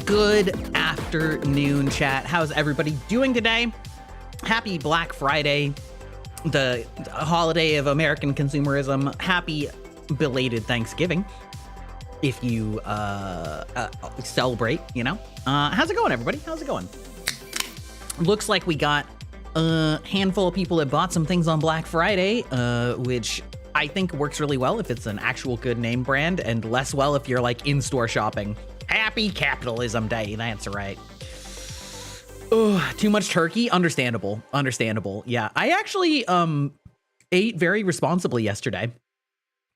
Good afternoon, chat. How's everybody doing today? Happy Black Friday, the holiday of American consumerism. Happy belated Thanksgiving, if you celebrate, you know. How's it going, everybody? How's it going? Looks like we got a handful of people that bought some things on Black Friday, which I think works really well if it's an actual good name brand, and less well if you're like in-store shopping. Happy Capitalism Day, that's right. Oh, too much turkey? Understandable, understandable. Yeah, I actually ate very responsibly yesterday.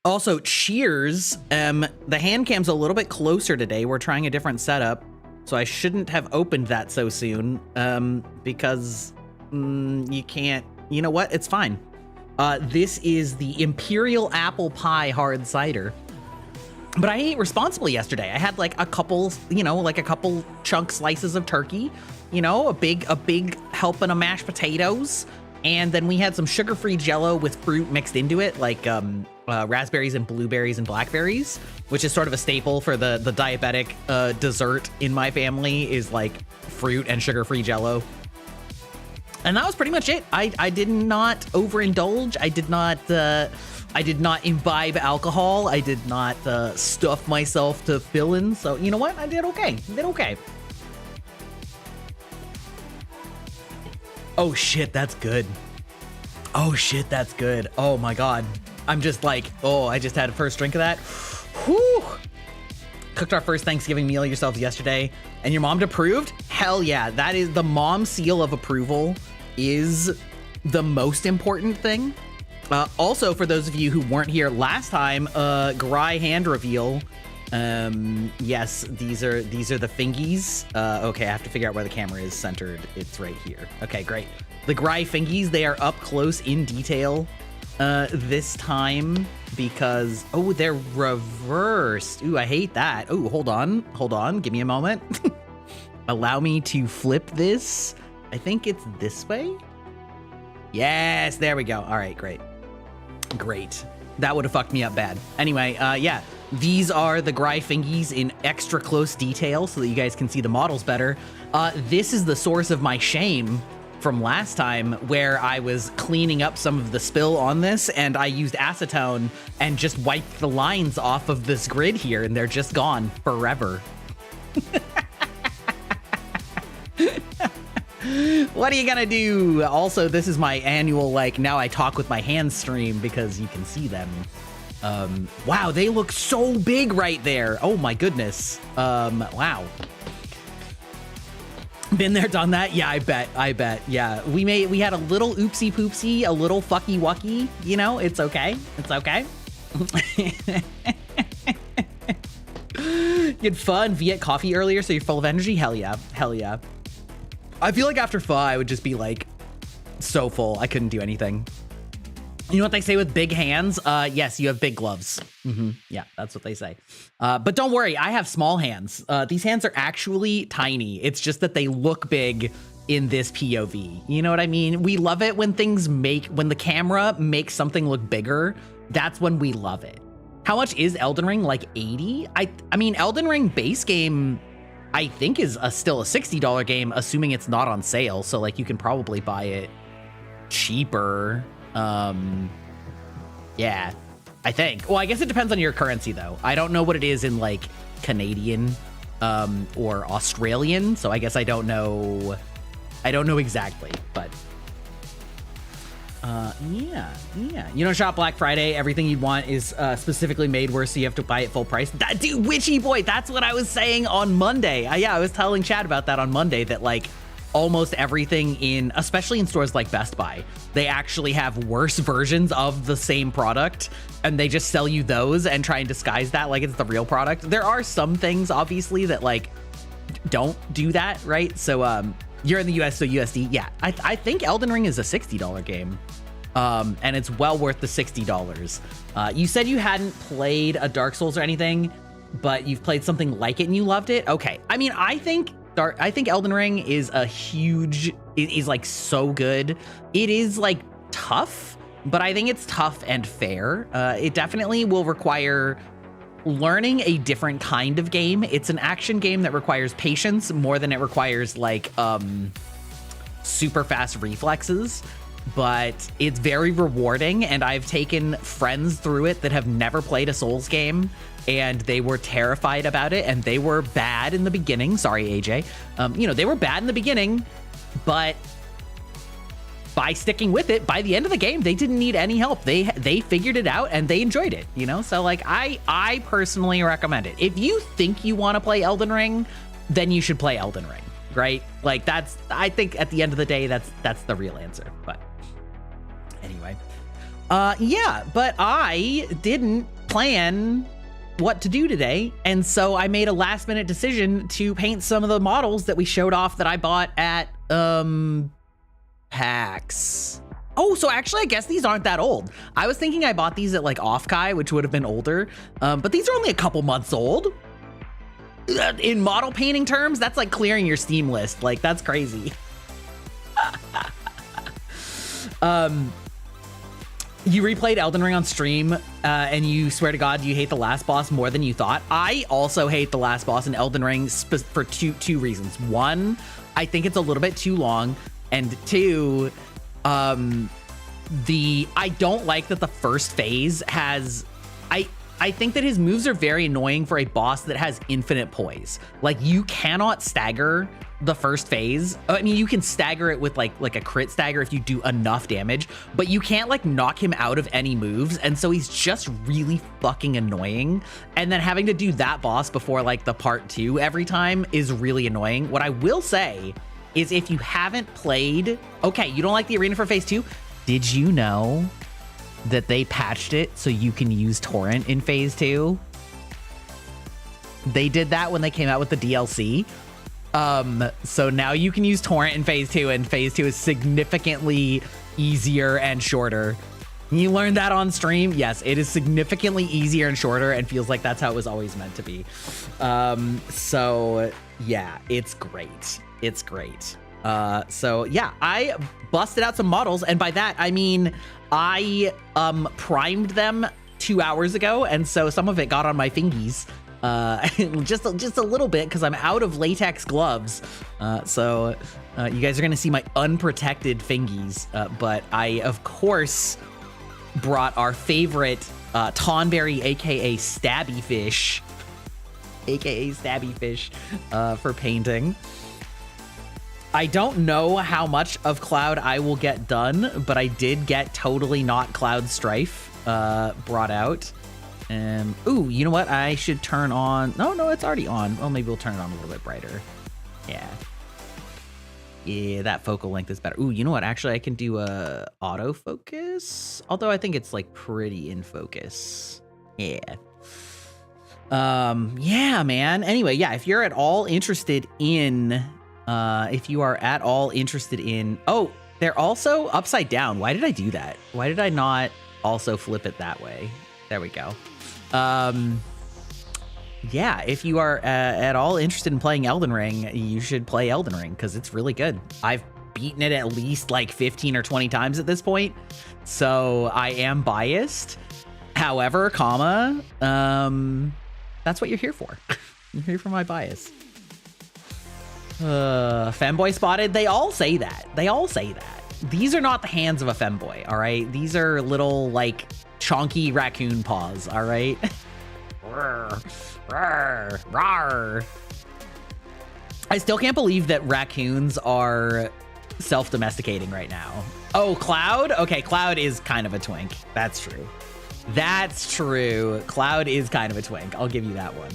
Also, cheers. The hand cam's a little bit closer today. We're trying a different setup, so I shouldn't have opened that so soon, because you can't, you know what? It's fine. This is the Imperial Apple Pie Hard Cider. But I ate responsibly yesterday. I had like a couple, you know, like a couple chunk slices of turkey, you know, a big helping of mashed potatoes. And then we had some sugar-free Jell-O with fruit mixed into it, like raspberries and blueberries and blackberries, which is sort of a staple for the diabetic dessert in my family, is like fruit and sugar-free Jell-O. And that was pretty much it. I did not overindulge. I did not imbibe alcohol. I did not stuff myself to fill in. So you know what? I did okay. I did okay. Oh shit, that's good. Oh shit, that's good. Oh my god. I'm just like, oh, I just had a first drink of that. Whew. Cooked our first Thanksgiving meal yourselves yesterday, and your mom approved? Hell yeah, that is the mom seal of approval, is the most important thing. Also, for those of you who weren't here last time, Gry hand reveal. Yes, these are the fingies. Okay, I have to figure out where the camera is centered. It's right here. Okay, great. The Gry fingies, they are up close in detail this time because, oh, they're reversed. Ooh, I hate that. Ooh, hold on. Give me a moment. Allow me to flip this. I think it's this way. Yes, there we go. All right, great. Great. That would have fucked me up bad. Anyway, yeah, these are the Gry fingies in extra close detail so that you guys can see the models better. This is the source of my shame from last time, where I was cleaning up some of the spill on this, and I used acetone and just wiped the lines off of this grid here, and they're just gone forever. What are you gonna do? Also, this is my annual, like, now I talk with my hands stream because you can see them. Wow, they look so big right there. Oh my goodness. Wow. Been there, done that? Yeah, I bet. Yeah, we had a little oopsie poopsie, a little fucky wucky, you know, it's okay. It's okay. You had fun Viet coffee earlier, so you're full of energy? Hell yeah, hell yeah. I feel like after pho, I would just be like so full. I couldn't do anything. You know what they say with big hands? Yes, you have big gloves. Yeah, that's what they say. But don't worry, I have small hands. These hands are actually tiny. It's just that they look big in this POV. You know what I mean? We love it when when the camera makes something look bigger. That's when we love it. How much is Elden Ring? Like 80? I mean, Elden Ring base game, I think is still a $60 game, assuming it's not on sale. So like you can probably buy it cheaper. Yeah, I think. Well, I guess it depends on your currency though. I don't know what it is in like Canadian or Australian. So I guess I don't know exactly, but yeah. You know, shop Black Friday, everything you'd want is specifically made worse, so you have to buy it full price. That dude, witchy boy, that's what I was saying on Monday. Yeah, I was telling Chad about that on Monday, that like almost everything especially in stores like Best Buy, they actually have worse versions of the same product, and they just sell you those and try and disguise that like it's the real product. There are some things obviously that like don't do that, right? So you're in the US, so USD. Yeah, I think Elden Ring is a $60 game. And it's well worth the $60. You said you hadn't played a Dark Souls or anything, but you've played something like it and you loved it. Okay. I mean, I think Elden Ring is is like so good. It is like tough, but I think it's tough and fair. It definitely will require learning a different kind of game. It's an action game that requires patience more than it requires like super fast reflexes, but it's very rewarding, and I've taken friends through it that have never played a Souls game, and they were terrified about it, and they were bad in the beginning. Sorry, AJ. You know, they were bad in the beginning, but by sticking with it, by the end of the game, they didn't need any help. They figured it out and they enjoyed it, you know? So like, I personally recommend it. If you think you want to play Elden Ring, then you should play Elden Ring, right? Like I think at the end of the day, that's the real answer. But anyway, yeah, but I didn't plan what to do today, and so I made a last minute decision to paint some of the models that we showed off that I bought at PAX. Oh, so actually I guess these aren't that old. I was thinking I bought these at like Offkai, which would have been older, but these are only a couple months old. In model painting terms, that's like clearing your Steam list. Like, that's crazy. You replayed Elden Ring on stream, and you swear to God you hate the last boss more than you thought. I also hate the last boss in Elden Ring for two reasons. One, I think it's a little bit too long, and two, I don't like that the first phase has... I think that his moves are very annoying for a boss that has infinite poise. Like, you cannot stagger the first phase. I mean, you can stagger it with like a crit stagger if you do enough damage, but you can't like knock him out of any moves. And so he's just really fucking annoying. And then having to do that boss before like the part 2 every time is really annoying. What I will say is, if you haven't played, okay, you don't like the arena for phase 2? Did you know that they patched it so you can use torrent in phase 2? They did that when they came out with the DLC. So now you can use torrent in phase 2, and phase 2 is significantly easier and shorter. You learned that on stream? Yes, it is significantly easier and shorter, and feels like that's how it was always meant to be. So yeah, it's great. It's great. So yeah, I busted out some models, and by that I mean I primed them 2 hours ago, and so some of it got on my fingies. Just a little bit, because I'm out of latex gloves. So you guys are gonna see my unprotected fingies. But I, of course, brought our favorite Tonberry, aka Stabby Fish, for painting. I don't know how much of Cloud I will get done, but I did get Totally Not Cloud Strife brought out. Ooh, you know what? I should turn on... No, it's already on. Well, maybe we'll turn it on a little bit brighter. Yeah, that focal length is better. Ooh, you know what? Actually, I can do a autofocus. Although I think it's like pretty in focus. Yeah. Yeah, man. Anyway, yeah, if you're at all interested in... Oh, they're also upside down. Why did I do that? Why did I not also flip it that way? There we go. Yeah, if you are at all interested in playing Elden Ring, you should play Elden Ring, because it's really good. I've beaten it at least like 15 or 20 times at this point, so I am biased. However, that's what you're here for. You're here for my bias. Femboy spotted. They all say that. These are not the hands of a femboy, all right? These are little, like, chonky raccoon paws, all right? Rawr, rawr, rawr. I still can't believe that raccoons are self-domesticating right now. Oh, Cloud? Okay, Cloud is kind of a twink. That's true. Cloud is kind of a twink. I'll give you that one.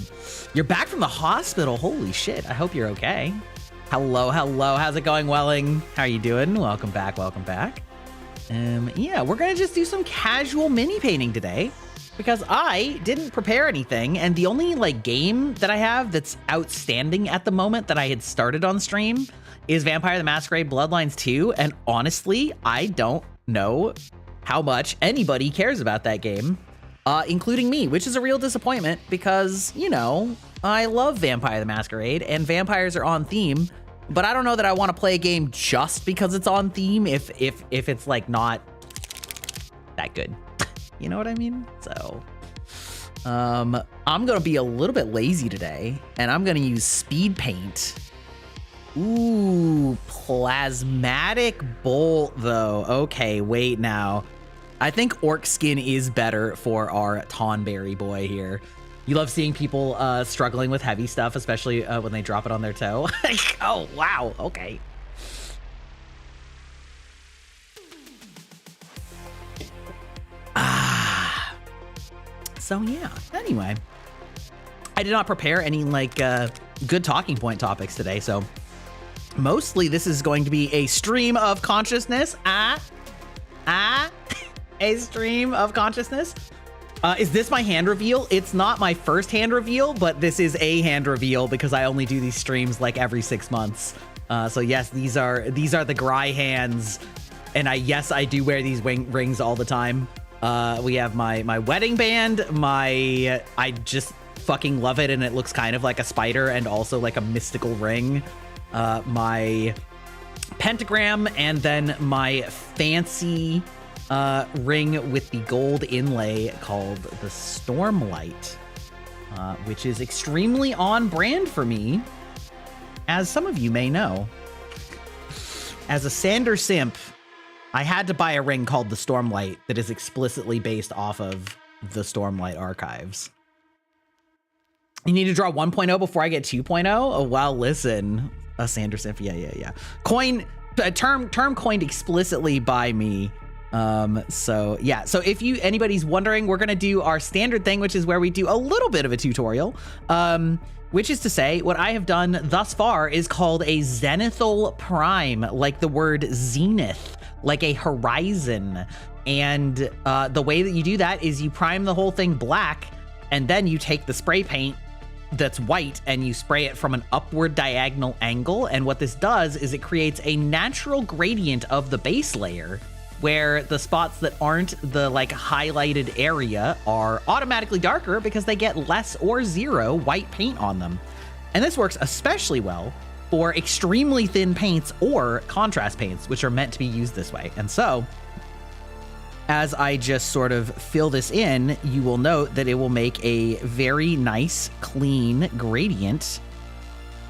You're back from the hospital. Holy shit. I hope you're okay. Hello. How's it going, Welling? How are you doing? Welcome back. Yeah, we're gonna just do some casual mini painting today, because I didn't prepare anything, and the only like game that I have that's outstanding at the moment that I had started on stream is Vampire the Masquerade Bloodlines 2, and honestly, I don't know how much anybody cares about that game, including me, which is a real disappointment, because, you know, I love Vampire the Masquerade, and vampires are on theme, but I don't know that I want to play a game just because it's on theme if it's like not that good. You know what I mean? So I'm gonna be a little bit lazy today, and I'm gonna use speed paint. Ooh, plasmatic bolt though. Okay, wait now. I think orc skin is better for our Tonberry boy here. You love seeing people struggling with heavy stuff, especially when they drop it on their toe. Oh, wow. Okay. So yeah, anyway. I did not prepare any like good talking point topics today, so mostly this is going to be a stream of consciousness. A stream of consciousness. Is this my hand reveal? It's not my first hand reveal, but this is a hand reveal because I only do these streams like every 6 months. So yes, these are the Gry hands, and I do wear these rings all the time. We have my wedding band, I just fucking love it, and it looks kind of like a spider and also like a mystical ring. My pentagram, and then my fancy ring with the gold inlay called the Stormlight, which is extremely on brand for me, as some of you may know. As a Sander simp, I had to buy a ring called the Stormlight that is explicitly based off of the Stormlight archives. You need to draw 1.0 before I get 2.0? Oh, well, listen. A Sander simp, yeah. Term coined explicitly by me. So yeah, so if anybody's wondering, we're gonna do our standard thing, which is where we do a little bit of a tutorial, which is to say what I have done thus far is called a zenithal prime, like the word zenith, like a horizon. And the way that you do that is you prime the whole thing black, and then you take the spray paint that's white and you spray it from an upward diagonal angle. And what this does is it creates a natural gradient of the base layer, where the spots that aren't the like highlighted area are automatically darker because they get less or zero white paint on them. And this works especially well for extremely thin paints or contrast paints, which are meant to be used this way. And so, as I just sort of fill this in, you will note that it will make a very nice, clean gradient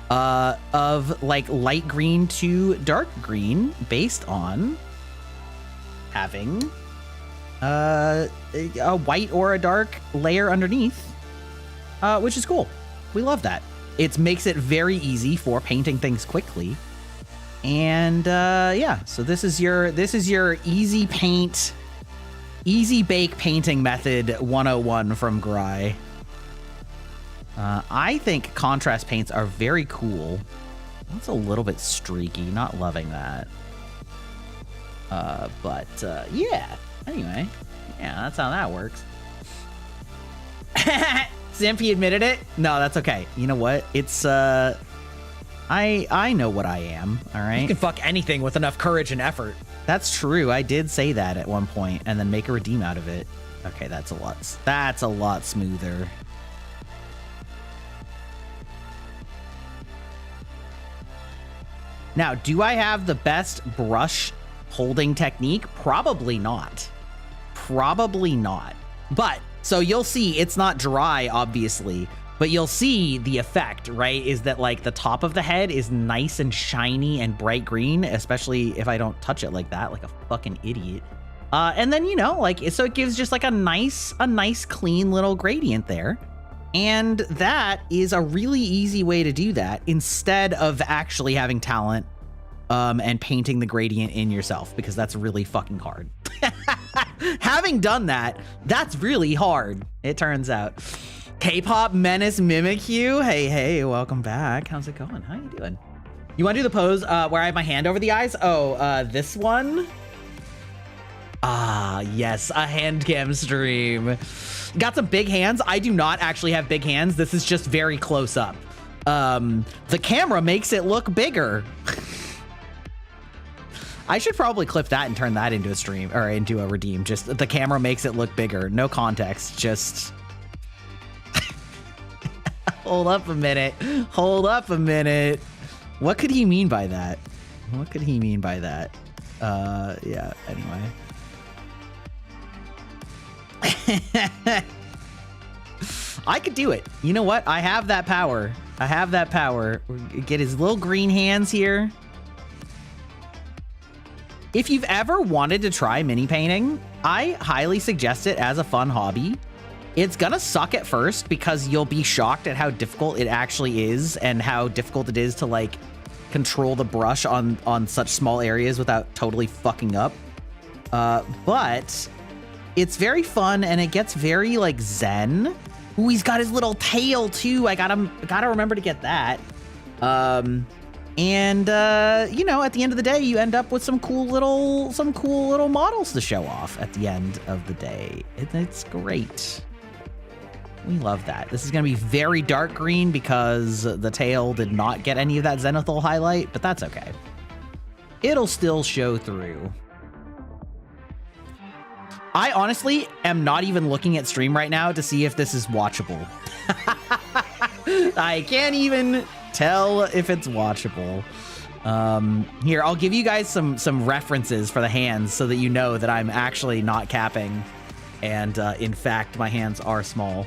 of like light green to dark green based on having a white or a dark layer underneath, which is cool. We love that. It makes it very easy for painting things quickly. And yeah, so this is your easy paint, easy bake painting method 101 from Gry. I think contrast paints are very cool. That's a little bit streaky, not loving that. But yeah, anyway, yeah, that's how that works. Simpy admitted it. No, that's okay. You know what? It's, I know what I am. All right. You can fuck anything with enough courage and effort. That's true. I did say that at one point and then make a redeem out of it. Okay. That's a lot smoother. Now, do I have the best brush holding technique? Probably not. But so you'll see it's not dry, obviously, but you'll see the effect, right? Is that like the top of the head is nice and shiny and bright green, especially if I don't touch it like that, like a fucking idiot. And then, you know, like, so it gives just like a nice clean little gradient there. And that is a really easy way to do that instead of actually having talent and painting the gradient in yourself, because that's really fucking hard. Having done that, that's really hard, it turns out. K-pop Menace Mimikyu. Hey, welcome back. How's it going? How you doing? You want to do the pose where I have my hand over the eyes? Oh, this one? Ah, yes, a Handcam stream. Got some big hands. I do not actually have big hands. This is just very close up. The camera makes it look bigger. I should probably clip that and turn that into a stream or into a redeem. Just the camera makes it look bigger. No context, just... Hold up a minute. What could he mean by that? Yeah, anyway. I could do it. You know what? I have that power. I have that power. Get his little green hands here. If you've ever wanted to try mini painting, I highly suggest it as a fun hobby. It's gonna suck at first because you'll be shocked at how difficult it actually is and how difficult it is to like control the brush on such small areas without totally fucking up. But it's very fun and it gets very like zen. Ooh, he's got his little tail too. I gotta remember to get that. You know, at the end of the day, you end up with some cool little models to show off at the end of the day. It's great. We love that. This is going to be very dark green because the tail did not get any of that zenithal highlight, but that's okay. It'll still show through. I honestly am not even looking at stream right now to see if this is watchable. I can't even tell if it's watchable. Here, I'll give you guys some references for the hands so that you know that I'm actually not capping. And in fact, my hands are small.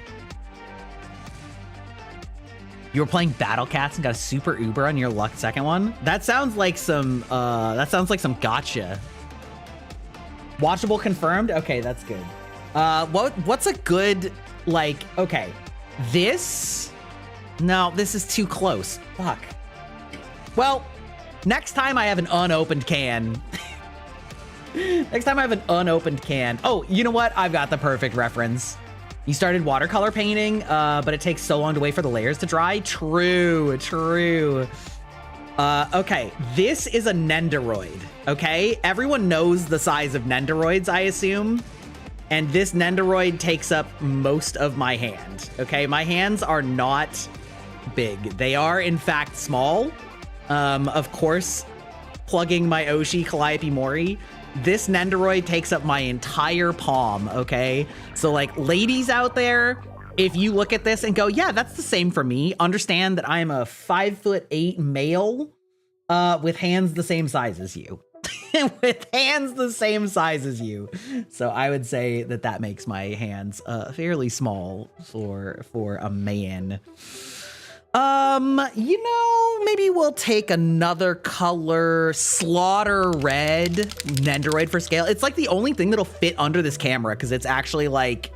You were playing Battle Cats and got a super Uber on your luck second one? That sounds like some gotcha. Watchable confirmed? Okay, that's good. What's a good, like, okay. No, this is too close. Fuck. Well, next time I have an unopened can. Next time I have an unopened can. Oh, you know what? I've got the perfect reference. You started watercolor painting, but it takes so long to wait for the layers to dry. True. Okay, this is a Nendoroid, okay? Everyone knows the size of Nendoroids, I assume. And this Nendoroid takes up most of my hand, okay? My hands are not big. They are, in fact, small. Of course, plugging my Oshi Calliope Mori, this Nendoroid takes up my entire palm, okay? So, like, ladies out there, if you look at this and go, yeah, that's the same for me, understand that I'm a 5'8" male with hands the same size as you. With hands the same size as you. So I would say that makes my hands fairly small for a man. You know, maybe we'll take another color, Slaughter Red, Nendoroid for scale. It's like the only thing that'll fit under this camera because it's actually like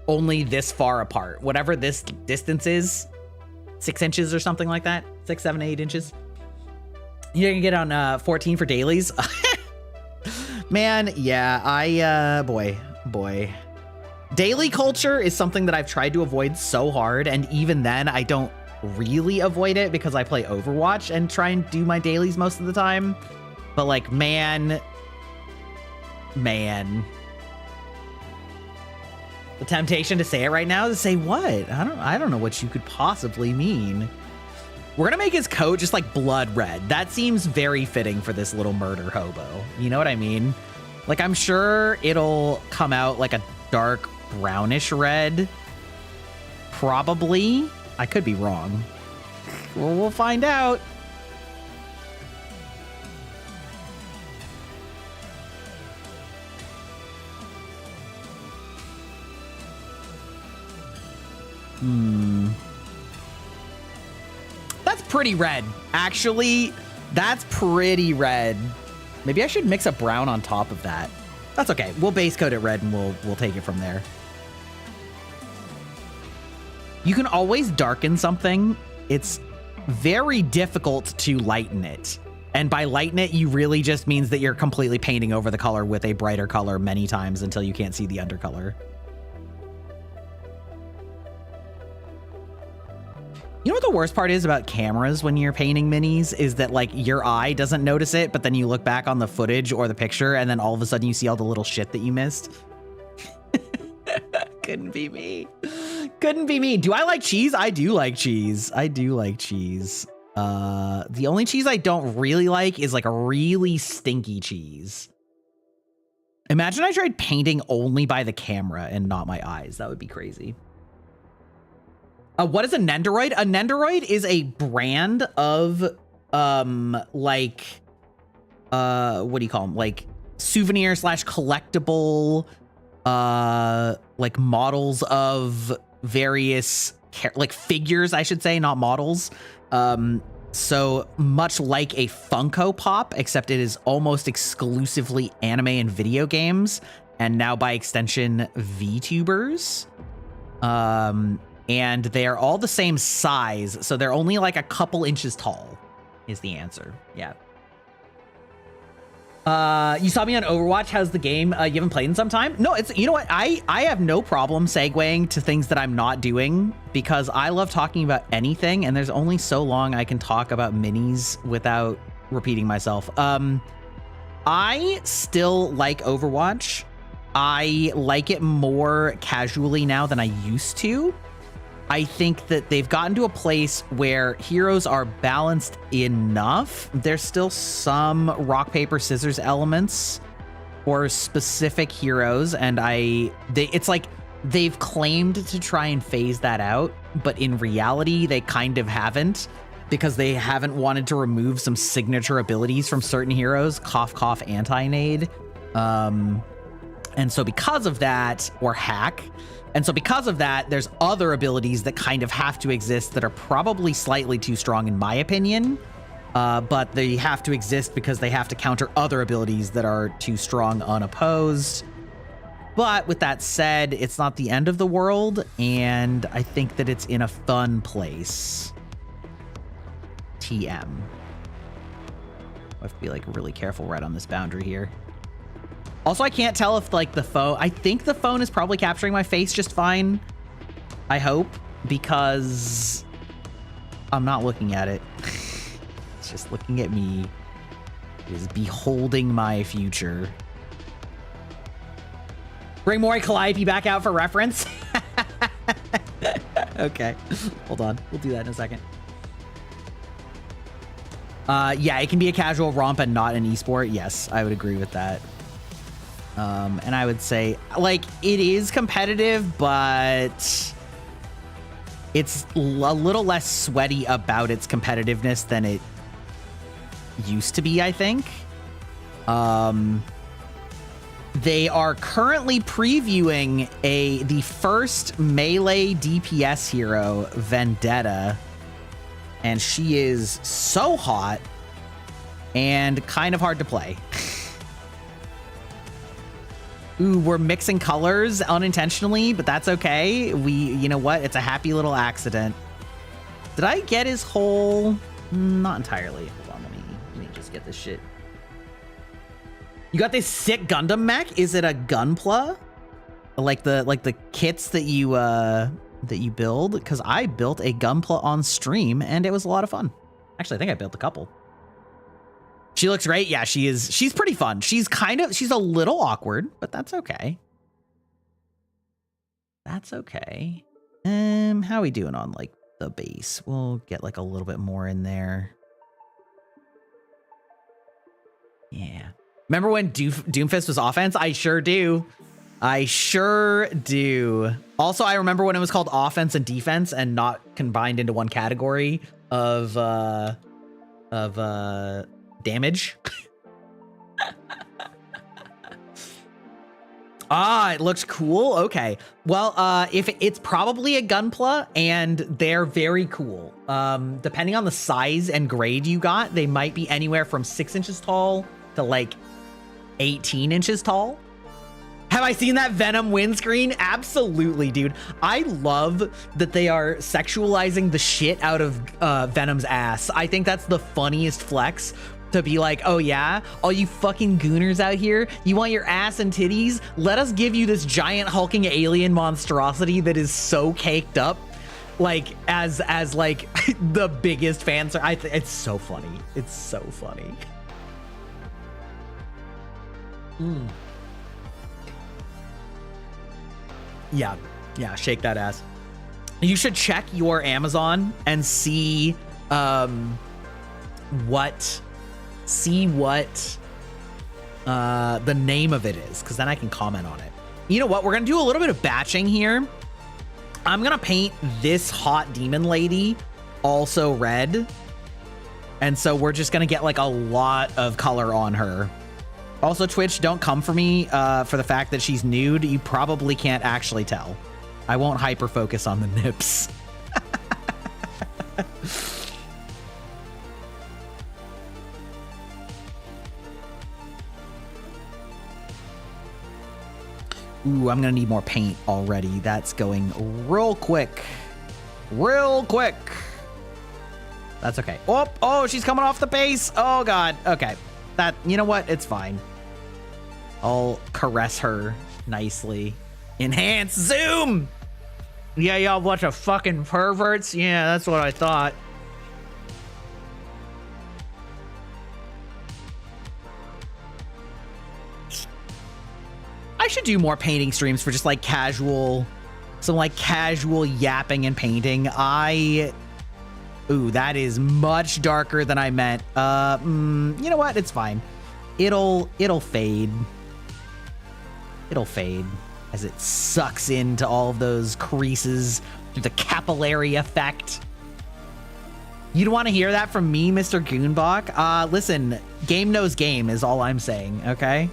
only this far apart. Whatever this distance is, 6 inches or something like that. 6, 7, 8 inches. You're gonna get on 14 for dailies. Man, yeah, boy. Daily culture is something that I've tried to avoid so hard, and even then I don't really avoid it because I play Overwatch and try and do my dailies most of the time. But like, man. The temptation to say it right now is to say what? I don't know what you could possibly mean. We're gonna make his coat just like blood red. That seems very fitting for this little murder hobo. You know what I mean? Like, I'm sure it'll come out like a dark brownish red. Probably. I could be wrong. Well, we'll find out. That's pretty red. Actually, that's pretty red. Maybe I should mix a brown on top of that. That's okay. We'll base coat it red and we'll take it from there. You can always darken something. It's very difficult to lighten it. And by lighten it, you really just means that you're completely painting over the color with a brighter color many times until you can't see the undercolor. You know what the worst part is about cameras when you're painting minis is that like your eye doesn't notice it, but then you look back on the footage or the picture and then all of a sudden you see all the little shit that you missed. Couldn't be me. Couldn't be me. Do I like cheese? I do like cheese. I do like cheese. The only cheese I don't really like is like a really stinky cheese. Imagine I tried painting only by the camera and not my eyes. That would be crazy. What is a Nendoroid? A Nendoroid is a brand of, what do you call them? Like souvenir / collectible, like models of various like figures, I should say, not models. So much like a Funko Pop, except it is almost exclusively anime and video games, and now by extension VTubers. And they're all the same size, so they're only like a couple inches tall is the answer. Yeah. You saw me on Overwatch. How's the game? You haven't played in some time? No, it's, you know what? I have no problem segueing to things that I'm not doing because I love talking about anything, and there's only so long I can talk about minis without repeating myself. I still like Overwatch. I like it more casually now than I used to. I think that they've gotten to a place where heroes are balanced enough. There's still some rock, paper, scissors elements for specific heroes, and it's like they've claimed to try and phase that out, but in reality, they kind of haven't, because they haven't wanted to remove some signature abilities from certain heroes, cough, cough, anti-nade. And so because of that, or hack, and so because of that, there's other abilities that kind of have to exist that are probably slightly too strong in my opinion, but they have to exist because they have to counter other abilities that are too strong unopposed. But with that said, it's not the end of the world, and I think that it's in a fun place. TM. I have to be like really careful right on this boundary here. Also, I can't tell if like the phone, I think the phone is probably capturing my face just fine. I hope, because I'm not looking at it. It's just looking at me. It is beholding my future. Bring Mori Calliope back out for reference. Okay, hold on. We'll do that in a second. Yeah, it can be a casual romp and not an esport. Yes, I would agree with that. And I would say, like, it is competitive, but it's a little less sweaty about its competitiveness than it used to be, I think. They are currently previewing the first melee DPS hero, Vendetta, and she is so hot and kind of hard to play. Ooh, we're mixing colors unintentionally, but that's okay. You know what? It's a happy little accident. Did I get his whole? Not entirely. Hold on, let me just get this shit. You got this sick Gundam mech? Is it a Gunpla? Like the kits that you build? Because I built a Gunpla on stream and it was a lot of fun. Actually, I think I built a couple. She looks great. Yeah, she is. She's pretty fun. She's a little awkward, but that's okay. That's okay. How are we doing on like the base? We'll get like a little bit more in there. Yeah. Remember when Doomfist was offense? I sure do. I sure do. Also, I remember when it was called offense and defense and not combined into one category of damage. Ah, it looks cool. Okay. Well, if it's probably a Gunpla, and they're very cool. Depending on the size and grade you got, they might be anywhere from 6 inches tall to like 18 inches tall. Have I seen that Venom windscreen? Absolutely, dude. I love that they are sexualizing the shit out of Venom's ass. I think that's the funniest flex. To be like, oh yeah, all you fucking gooners out here, you want your ass and titties? Let us give you this giant hulking alien monstrosity that is so caked up, like as like the biggest fans. It's so funny. It's so funny. Yeah, shake that ass. You should check your Amazon and see what the name of it is, because then I can comment on it. You know what? We're gonna do a little bit of batching here. I'm gonna paint this hot demon lady also red, and so we're just gonna get like a lot of color on her. Also, Twitch, don't come for me for the fact that she's nude. You probably can't actually tell. I won't hyper focus on the nips. Ooh, I'm gonna need more paint already. That's going real quick. Real quick. That's okay. Oh, she's coming off the base. Oh God. Okay. You know what? It's fine. I'll caress her nicely. Enhance zoom. Yeah, y'all bunch of fucking perverts. Yeah, that's what I thought. I should do more painting streams for just like casual, some like casual yapping and painting. Ooh, that is much darker than I meant. You know what? It's fine. It'll fade. It'll fade as it sucks into all of those creases through the capillary effect. You don't want to hear that from me, Mr. Goonbach? Listen, game knows game is all I'm saying, okay?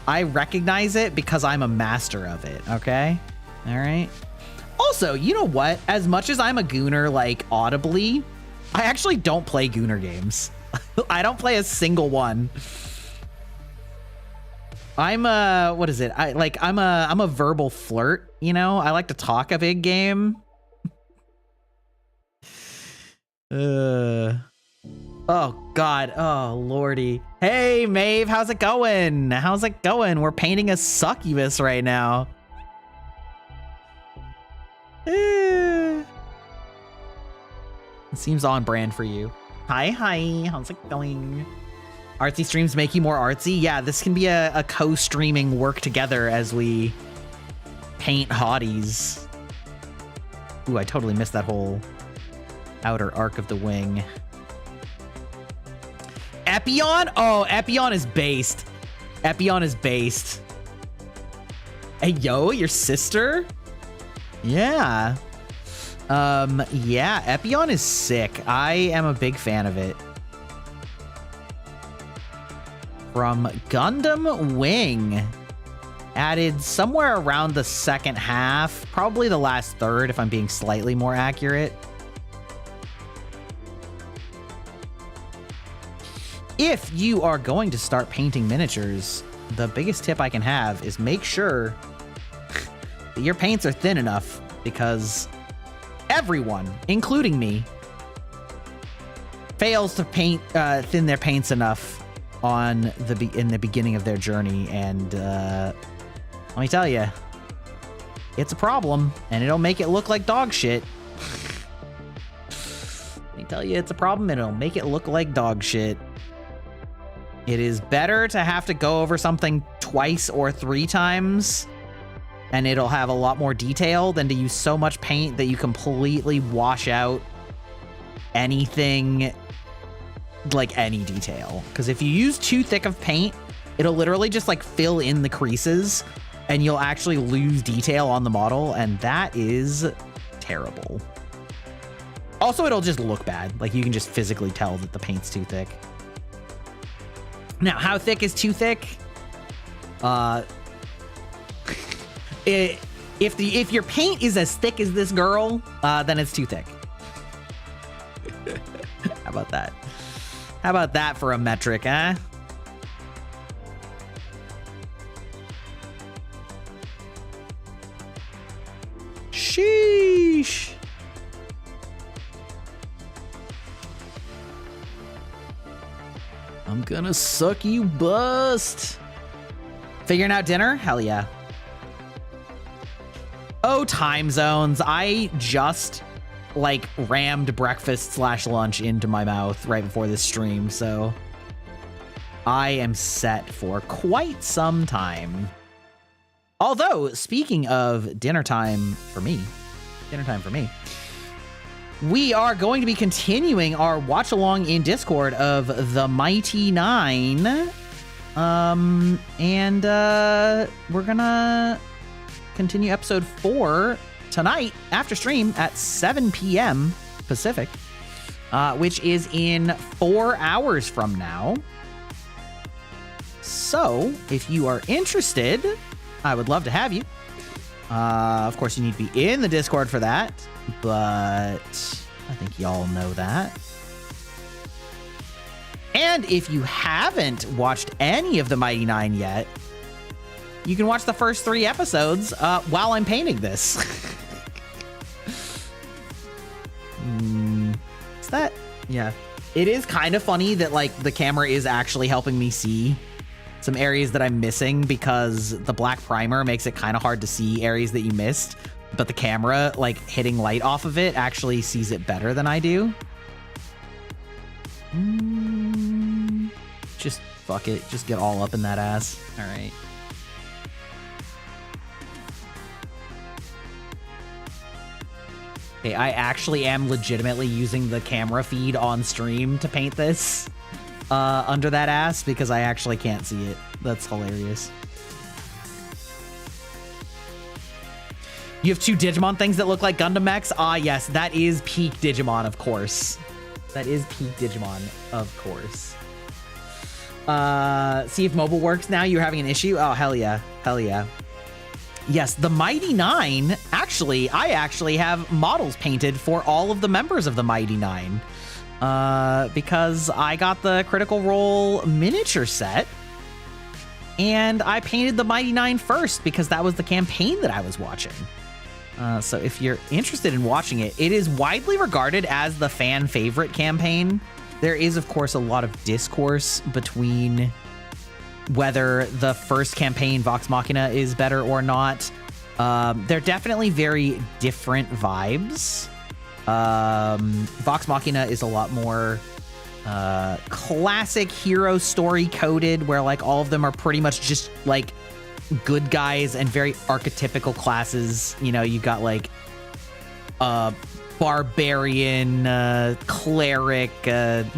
I recognize it because I'm a master of it, okay? All right. Also, you know what? As much as I'm a gooner, like, audibly, I actually don't play gooner games. I don't play a single one. I'm a, what is it? I'm a verbal flirt, you know? I like to talk a big game. Oh God, oh lordy. Hey Maeve, how's it going? How's it going? We're painting a succubus right now. It seems on brand for you. Hi, how's it going? Artsy streams make you more artsy? Yeah, this can be a co-streaming work together as we paint hotties. Ooh, I totally missed that whole outer arc of the wing. Epion? Oh, Epion is based. Epion is based. Hey, yo, your sister? Yeah. Yeah, Epion is sick. I am a big fan of it. From Gundam Wing. Added somewhere around the second half. Probably the last third, if I'm being slightly more accurate. If you are going to start painting miniatures, the biggest tip I can have is make sure that your paints are thin enough, because everyone, including me, fails to paint thin their paints enough in the beginning of their journey, and let me tell you, it's a problem, and it'll make it look like dog shit. Let me tell you, it's a problem, and it'll make it look like dog shit. It is better to have to go over something twice or 3 times, and it'll have a lot more detail, than to use so much paint that you completely wash out anything, like any detail. Because if you use too thick of paint, it'll literally just like fill in the creases, and you'll actually lose detail on the model, and that is terrible. Also, it'll just look bad. Like, you can just physically tell that the paint's too thick. Now, how thick is too thick? If your paint is as thick as this girl, then it's too thick. How about that? How about that for a metric, huh? Sheesh. I'm gonna suck you bust. Figuring out dinner? Hell yeah. Oh, time zones. I just like rammed breakfast / lunch into my mouth right before this stream, so I am set for quite some time. Although, speaking of dinner time for me, we are going to be continuing our watch along in Discord of The Mighty Nine. And we're gonna continue episode 4 tonight after stream at 7 p.m. Pacific, which is in 4 hours from now. So if you are interested, I would love to have you. Of course, you need to be in the Discord for that, but I think y'all know that. And if you haven't watched any of the Mighty Nine yet, you can watch the first 3 episodes while I'm painting this. Is that? Yeah. It is kind of funny that like the camera is actually helping me see some areas that I'm missing because the black primer makes it kind of hard to see areas that you missed, but the camera, like hitting light off of it, actually sees it better than I do. Just fuck it. Just get all up in that ass. All right. Okay, I actually am legitimately using the camera feed on stream to paint this under that ass because I actually can't see it. That's hilarious. You have 2 Digimon things that look like Gundam mechs? Ah, yes, that is peak Digimon, of course. That is peak Digimon, of course. See if mobile works now. You're having an issue? Oh, hell yeah. Hell yeah. Yes, the Mighty Nine, actually, I actually have models painted for all of the members of the Mighty Nine. Because I got the Critical Role miniature set. And I painted the Mighty Nine first because that was the campaign that I was watching. So if you're interested in watching it, it is widely regarded as the fan favorite campaign. There is, of course, a lot of discourse between whether the first campaign, Vox Machina, is better or not. They're definitely very different vibes. Vox Machina is a lot more classic hero story coded, where like all of them are pretty much just like good guys and very archetypical classes. You know, you got like barbarian, cleric,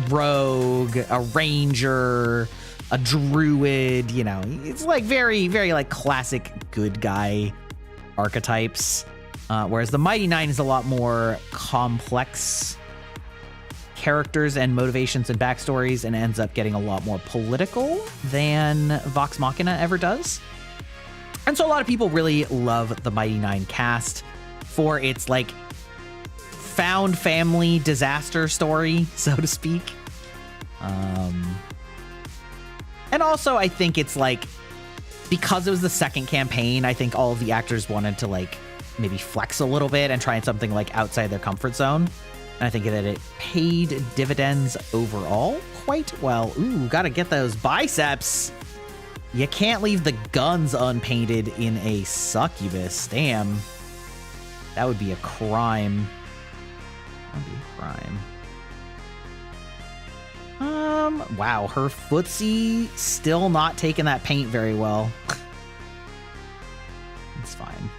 rogue, a ranger, a druid. You know, it's like very, very like classic good guy archetypes. Whereas the Mighty Nine is a lot more complex characters and motivations and backstories, and ends up getting a lot more political than Vox Machina ever does. And so a lot of people really love the Mighty Nine cast for its like found family disaster story, so to speak. And also I think it's like, because it was the second campaign, I think all of the actors wanted to like maybe flex a little bit and try something like outside their comfort zone. And I think that it paid dividends overall quite well. Ooh, gotta get those biceps. You can't leave the guns unpainted in a succubus. Damn. That would be a crime. That would be a crime. Wow, her footsie still not taking that paint very well. It's fine.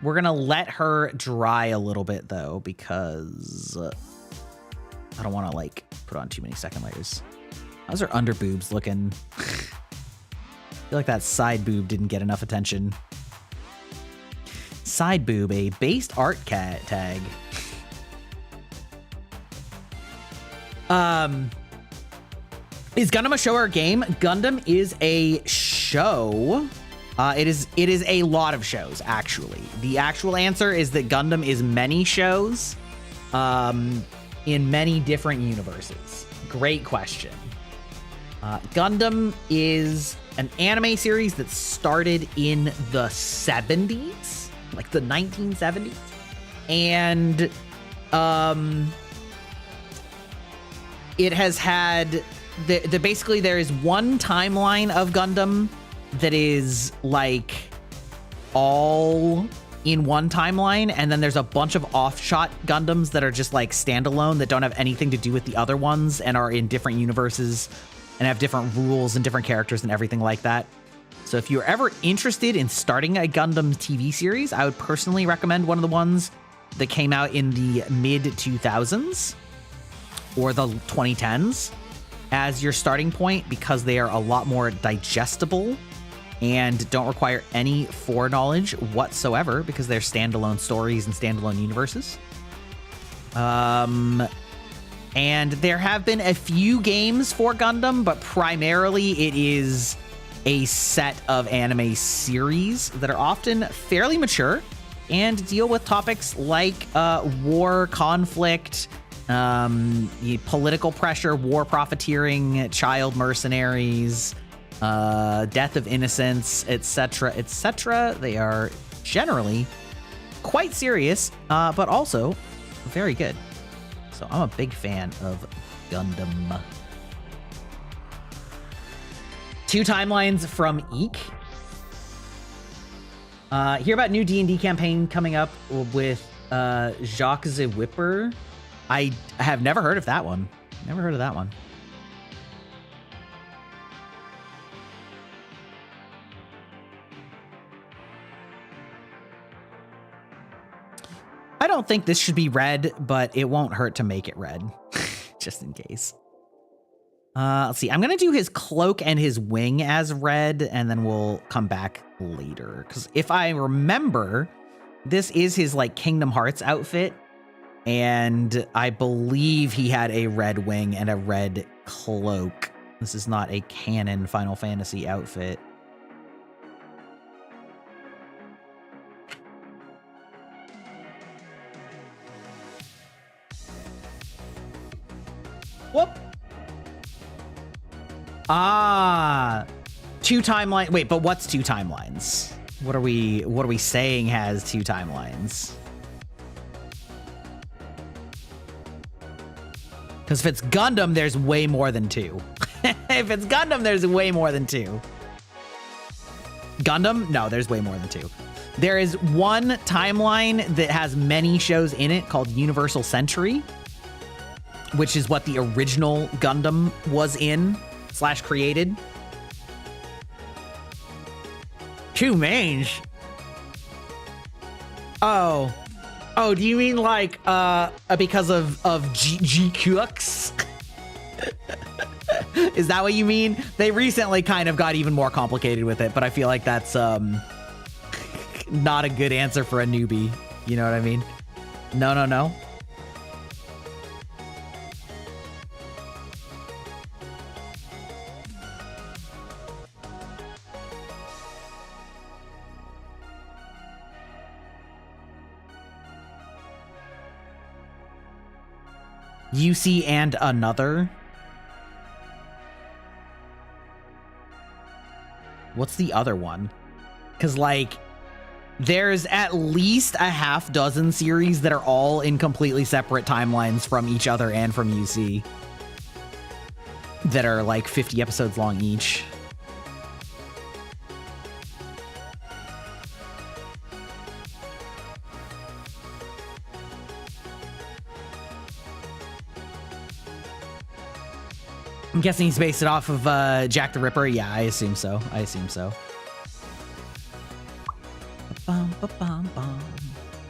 We're gonna let her dry a little bit though, because I don't want to like put on too many second layers. How's her under boobs looking? I feel like that side boob didn't get enough attention. Side boob, a based art cat tag. Is Gundam a show or a game? Gundam is a show. It is a lot of shows, actually. The actual answer is that Gundam is many shows in many different universes. Great question. Gundam is an anime series that started in the 70s, like the 1970s. And it has had basically there is one timeline of Gundam that is like all in one timeline, and then there's a bunch of offshot Gundams that are just like standalone that don't have anything to do with the other ones and are in different universes and have different rules and different characters and everything like that. So if you're ever interested in starting a Gundam TV series, I would personally recommend one of the ones that came out in the mid 2000s or the 2010s as your starting point, because they are a lot more digestible and don't require any foreknowledge whatsoever because they're standalone stories and standalone universes. And there have been a few games for Gundam, but primarily it is a set of anime series that are often fairly mature and deal with topics like war, conflict, political pressure, war profiteering, child mercenaries, death of innocence, etc., etc. They are generally quite serious, but also very good. So I'm a big fan of Gundam. 2 timelines from Eek. Hear about new D&D campaign coming up with Jacques the Whipper. I have never heard of that one. Never heard of that one. I don't think this should be red, but it won't hurt to make it red, just in case. Let's see. I'm going to do his cloak and his wing as red, and then we'll come back later. Because if I remember, this is his, like, Kingdom Hearts outfit. And I believe he had a red wing and a red cloak. This is not a canon Final Fantasy outfit. Whoop. Ah, 2 timelines. Wait, but what's 2 timelines? What are we saying has 2 timelines? Because if it's Gundam, there's way more than 2. If it's Gundam, there's way more than 2. Gundam? No, there's way more than 2. There is one timeline that has many shows in it called Universal Century, which is what the original Gundam was in / created. 2 mains. Oh, do you mean like because of GQX? Is that what you mean? They recently kind of got even more complicated with it, but I feel like that's not a good answer for a newbie. You know what I mean? No. UC and another? What's the other one? Because, like, there's at least a half dozen series that are all in completely separate timelines from each other and from UC that are, like, 50 episodes long each. I'm guessing he's based it off of Jack the Ripper. Yeah, I assume so.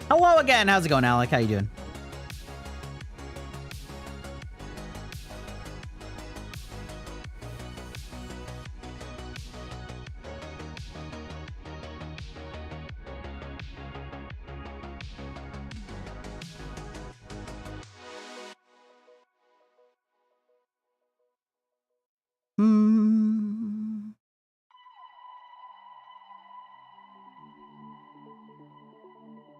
Hello again. How's it going, Alec? How you doing?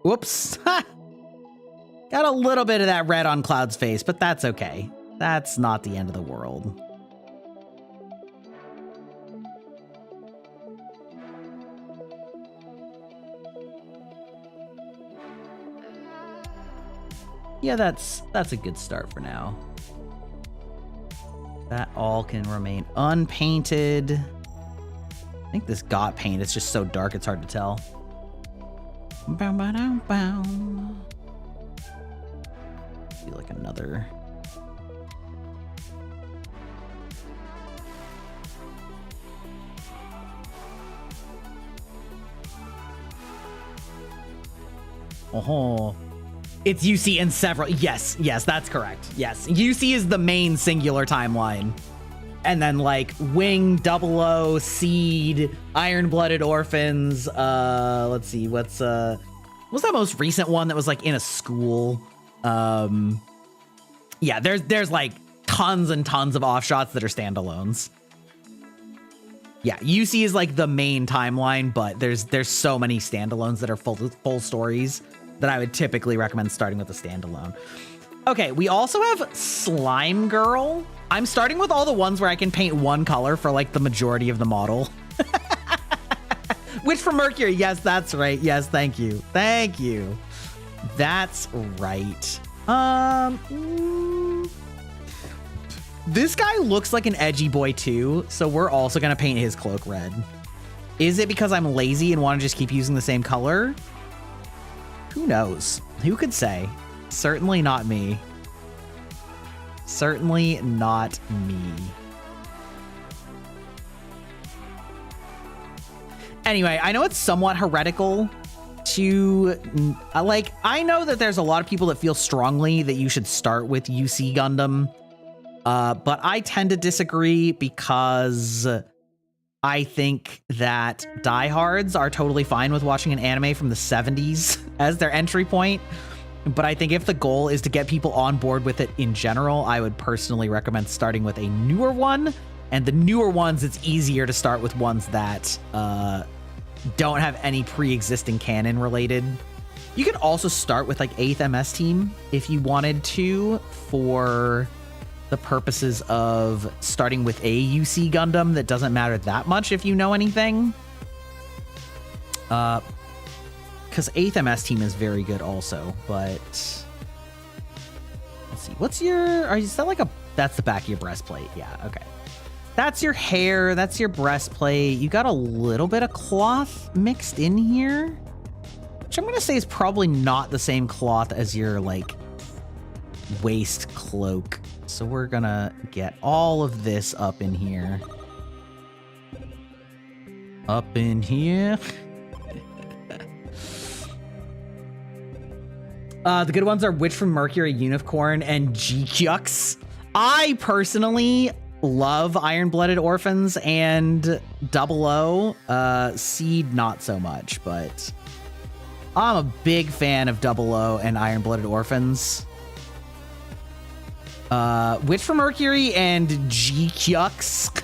Whoops. Got a little bit of that red on Cloud's face, but that's okay. That's not the end of the world. Yeah, that's a good start for now. That all can remain unpainted. I think this got paint. It's just so dark, it's hard to tell. Bow, bow, bow, bow. Be like another. Oh, it's UC in several. Yes, that's correct. Yes, UC is the main singular timeline. And then like Wing, 00, Seed, Iron-Blooded Orphans. Let's see, what's that most recent one that was like in a school? Yeah, there's like tons and tons of offshots that are standalones. Yeah, UC is like the main timeline, but there's so many standalones that are full stories that I would typically recommend starting with a standalone. Okay, we also have Slime Girl. I'm starting with all the ones where I can paint one color for like the majority of the model. Witch from Mercury. Yes, that's right. Yes, thank you. Thank you. That's right. This guy looks like an edgy boy too, so we're also gonna paint his cloak red. Is it because I'm lazy and want to just keep using the same color? Who knows? Who could say? Certainly not me. Certainly not me. Anyway, I know it's somewhat heretical to, like, I know that there's a lot of people that feel strongly that you should start with UC Gundam, but I tend to disagree because I think that diehards are totally fine with watching an anime from the 70s as their entry point. But I think if the goal is to get people on board with it in general, I would personally recommend starting with a newer one. And the newer ones, it's easier to start with ones that don't have any pre-existing canon related. You can also start with like 8th MS Team if you wanted to, for the purposes of starting with a UC Gundam that doesn't matter that much if you know anything. Because 8th MS Team is very good also, but let's see. What's your, is that like a, that's the back of your breastplate. Yeah, okay. That's your hair, that's your breastplate. You got a little bit of cloth mixed in here, which I'm gonna say is probably not the same cloth as your like waist cloak. So we're gonna get all of this up in here. Up in here. The good ones are Witch from Mercury, Unicorn, and GQX. I personally love Iron-Blooded Orphans and 00. Seed, not so much, but I'm a big fan of 00 and Iron-Blooded Orphans. Witch from Mercury and GQX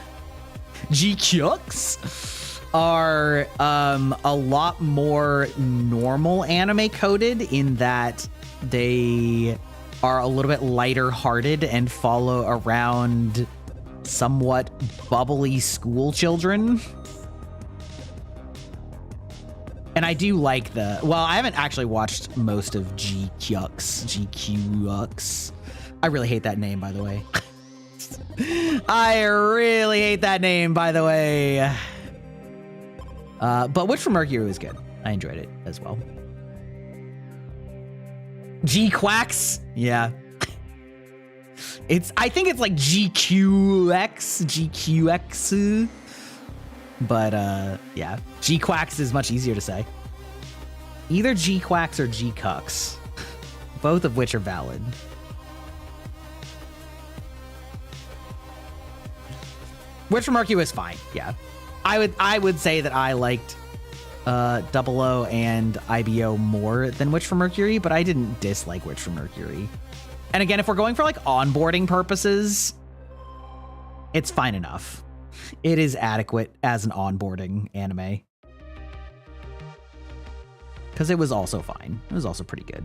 are a lot more normal anime coded in that they are a little bit lighter hearted and follow around somewhat bubbly school children. And I do like the, well, I haven't actually watched most of GQX. I really hate that name, by the way. I really hate that name, by the way. But Witch from Mercury was good. I enjoyed it as well. G-Quacks? Yeah. I think it's like GQX. But, yeah. G-Quacks is much easier to say. Either G-Quacks or G-Cucks. Both of which are valid. Witch from Mercury was fine, yeah. I would say that I liked 00 and IBO more than Witch from Mercury, but I didn't dislike Witch from Mercury. And again, if we're going for like onboarding purposes, it's fine enough. It is adequate as an onboarding anime. Because it was also fine. It was also pretty good.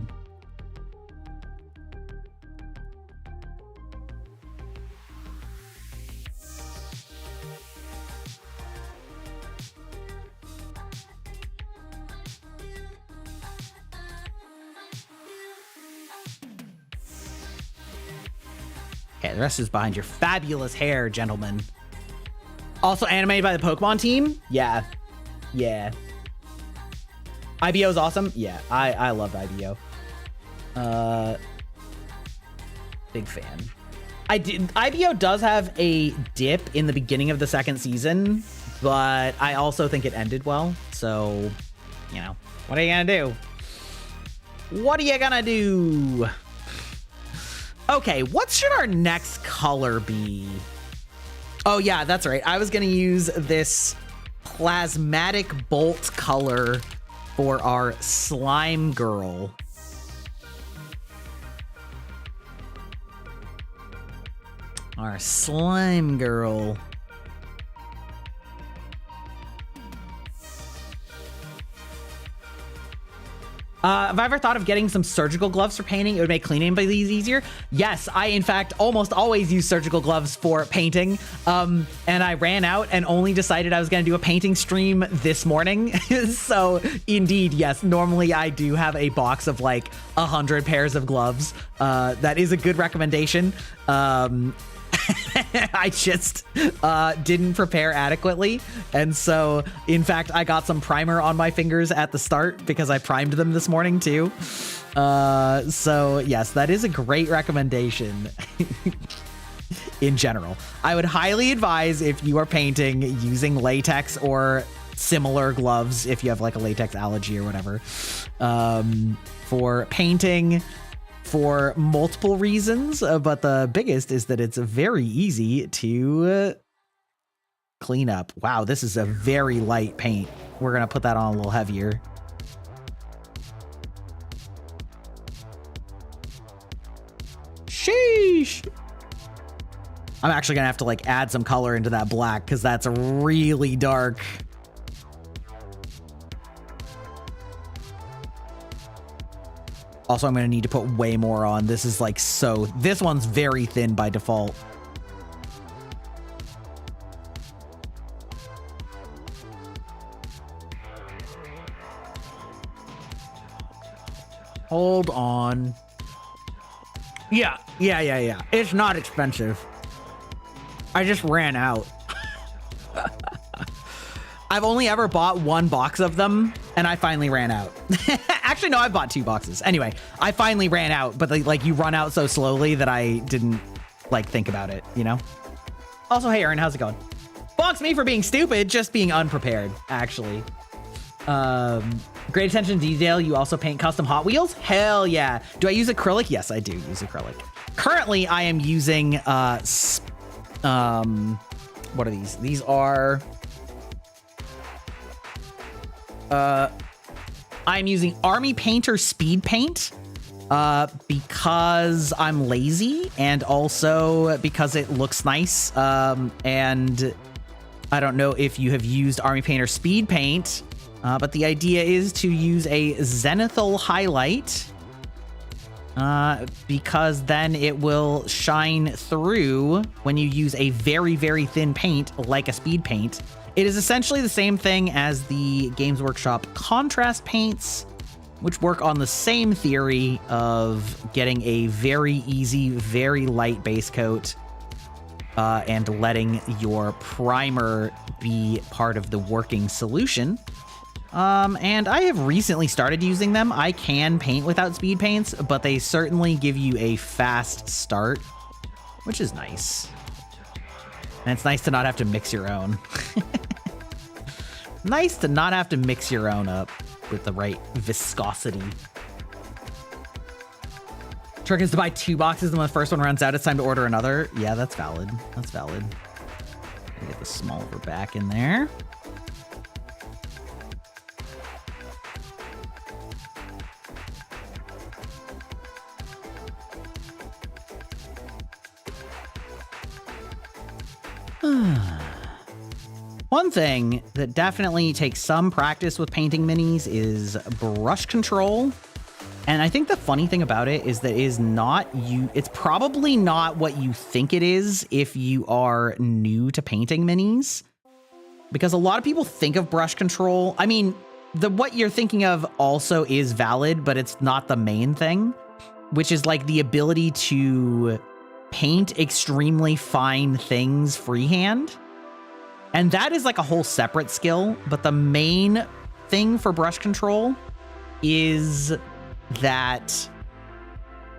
Okay, the rest is behind your fabulous hair, gentlemen. Also animated by the Pokemon team? Yeah. Yeah. IBO is awesome? Yeah, I loved IBO. Big fan. IBO does have a dip in the beginning of the second season, but I also think it ended well. So, you know, what are you gonna do? What are you gonna do? Okay, what should our next color be? Oh yeah, that's right. I was gonna use this plasmatic bolt color for our slime girl. Our slime girl. Have I ever thought of getting some surgical gloves for painting? It would make cleaning by these easier. Yes, I in fact almost always use surgical gloves for painting. And I ran out and only decided I was going to do a painting stream this morning. So indeed, yes, normally I do have a box of like 100 pairs of gloves. That is a good recommendation. I just didn't prepare adequately. And so, in fact, I got some primer on my fingers at the start because I primed them this morning too. So yes, that is a great recommendation. In general, I would highly advise if you are painting using latex or similar gloves, if you have like a latex allergy or whatever, for painting. For multiple reasons, but the biggest is that it's very easy to clean up. Wow, this is a very light paint. We're gonna put that on a little heavier. Sheesh. I'm actually gonna have to like add some color into that black because that's really dark. Also, I'm going to need to put way more on. This is like so... This one's very thin by default. Hold on. Yeah. It's not expensive. I just ran out. I've only ever bought one box of them, and I finally ran out. Actually, no, I bought 2 boxes. Anyway, I finally ran out, but like you run out so slowly that I didn't like think about it, you know? Also, hey, Aaron, how's it going? Bonks me for being stupid, just being unprepared, actually. Great attention to detail. You also paint custom Hot Wheels? Hell yeah. Do I use acrylic? Yes, I do use acrylic. Currently, I am using, what are these? These are... I'm using Army Painter Speed Paint because I'm lazy and also because it looks nice. And I don't know if you have used Army Painter Speed Paint, but the idea is to use a zenithal highlight because then it will shine through when you use a very, very thin paint like a speed paint. It is essentially the same thing as the Games Workshop contrast paints, which work on the same theory of getting a very easy, very light base coat and letting your primer be part of the working solution. And I have recently started using them. I can paint without speed paints, but they certainly give you a fast start, which is nice. And it's nice to not have to mix your own. Nice to not have to mix your own up with the right viscosity. Trick is to buy 2 boxes, and when the first one runs out, it's time to order another. Yeah, that's valid. That's valid. Get the smaller back in there. One thing that definitely takes some practice with painting minis is brush control. And I think the funny thing about it is that it's probably not what you think it is if you are new to painting minis. Because a lot of people think of brush control. I mean, what you're thinking of also is valid, but it's not the main thing, which is like the ability to paint extremely fine things freehand. And that is like a whole separate skill, but the main thing for brush control is that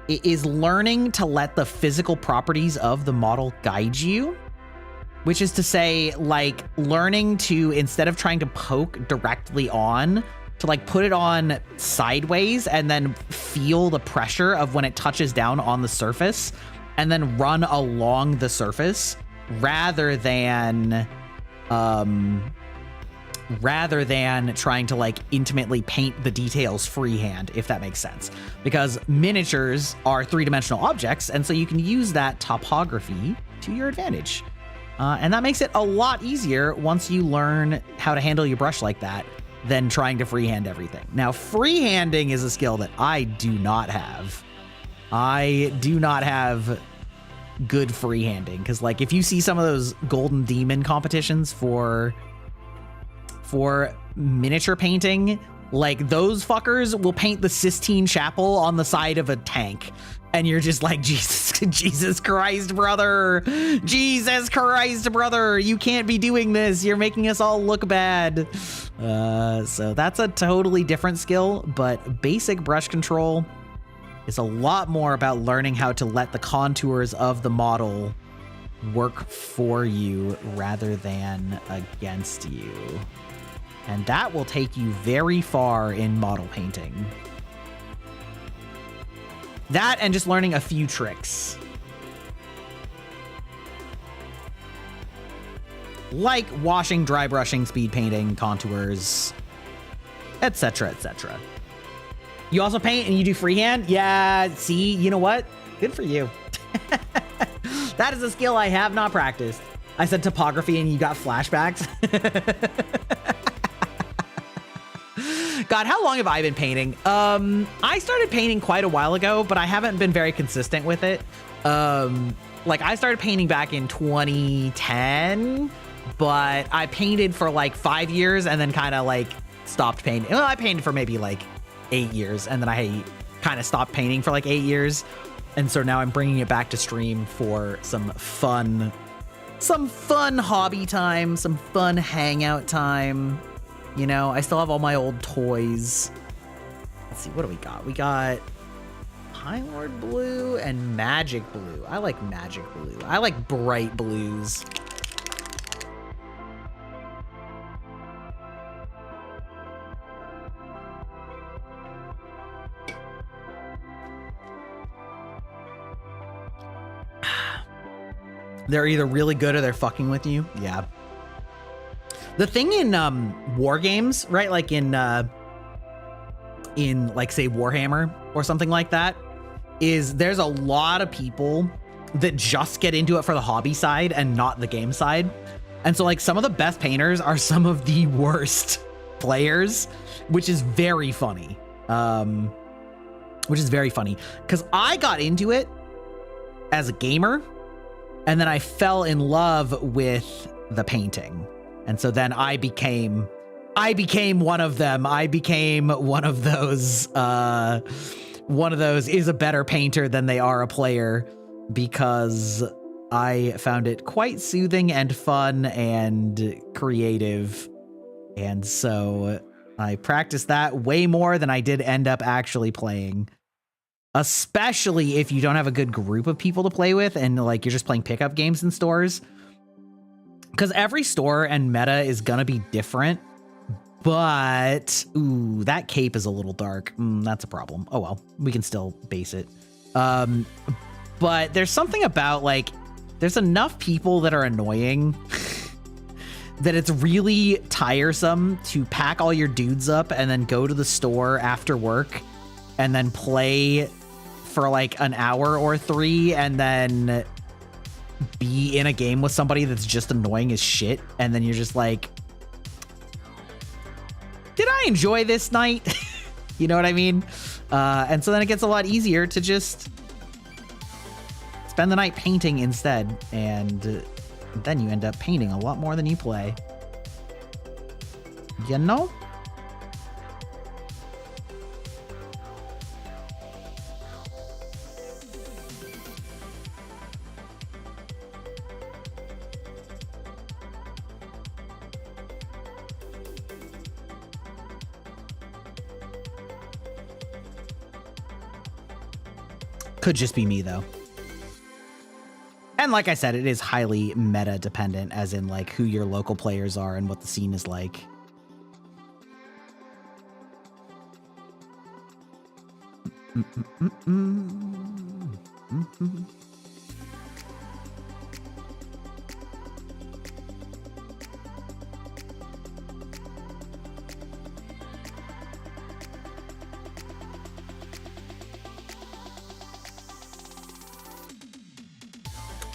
it is learning to let the physical properties of the model guide you, which is to say, like, learning to, instead of trying to poke directly on, to like put it on sideways and then feel the pressure of when it touches down on the surface and then run along the surface rather than trying to like intimately paint the details freehand, if that makes sense. Because miniatures are 3-dimensional objects, and so you can use that topography to your advantage. And that makes it a lot easier once you learn how to handle your brush like that. than trying to freehand everything. Now, freehanding is a skill that I do not have. I do not have good freehanding, because like if you see some of those Golden Demon competitions for miniature painting, like those fuckers will paint the Sistine Chapel on the side of a tank, and you're just like, Jesus Christ, brother, you can't be doing this. You're making us all look bad. So that's a totally different skill, but basic brush control is a lot more about learning how to let the contours of the model work for you rather than against you. And that will take you very far in model painting. That and just learning a few tricks. Like washing, dry brushing, speed painting, contours, etc., etc. You also paint and you do freehand? Yeah, see, you know what? Good for you. That is a skill I have not practiced. I said topography and you got flashbacks. God, how long have I been painting? I started painting quite a while ago, but I haven't been very consistent with it. Like I started painting back in 2010, but I painted for like 5 years and then kind of like stopped painting. Well, I painted for maybe like 8 years and then I kind of stopped painting for like 8 years. And so now I'm bringing it back to stream for some fun hobby time, some fun hangout time. You know, I still have all my old toys. Let's see, what do we got? We got High Lord Blue and Magic Blue. I like Magic Blue. I like bright blues. They're either really good or they're fucking with you. Yeah. The thing in war games, right? Like in like say Warhammer or something like that, is there's a lot of people that just get into it for the hobby side and not the game side. And so like some of the best painters are some of the worst players, which is very funny. Because I got into it as a gamer and then I fell in love with the painting. And so then I became one of them. I became one of those is a better painter than they are a player, because I found it quite soothing and fun and creative. And so I practiced that way more than I did end up actually playing, especially if you don't have a good group of people to play with and like you're just playing pickup games in stores. Because every store and meta is gonna be different, but ooh, that cape is a little dark. That's a problem. Oh well, we can still base it. But there's something about like, there's enough people that are annoying that it's really tiresome to pack all your dudes up and then go to the store after work and then play for like an hour or 3 and then be in a game with somebody that's just annoying as shit, and then you're just like, did I enjoy this night? You know what I mean? And so then it gets a lot easier to just spend the night painting instead, and then you end up painting a lot more than you play. You know? Could just be me though. And like I said, it is highly meta dependent, as in like who your local players are and what the scene is like.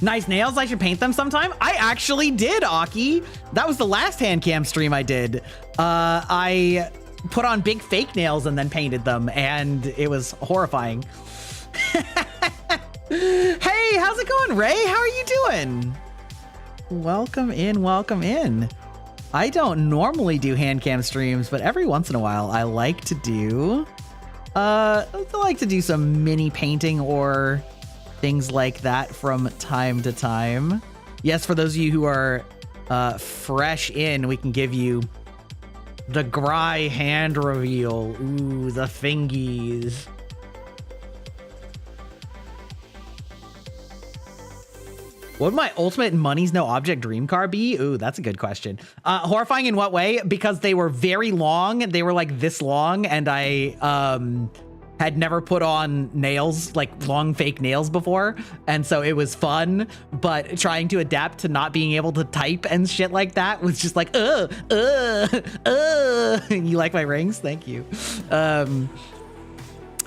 Nice nails. I should paint them sometime. I actually did, Aki. That was the last Handcam stream I did. I put on big fake nails and then painted them, and it was horrifying. Hey, how's it going, Ray? How are you doing? Welcome in, welcome in. I don't normally do Handcam streams, but every once in a while I like to do some mini painting or things like that from time to time. Yes, for those of you who are fresh in, we can give you the Gry hand reveal. Ooh, the fingies. What would my ultimate money's no object dream car be? Ooh, that's a good question. Horrifying in what way? Because they were very long. They were like this long, and I had never put on nails, like long fake nails before. And so it was fun, but trying to adapt to not being able to type and shit like that was just like, You like my rings? Thank you.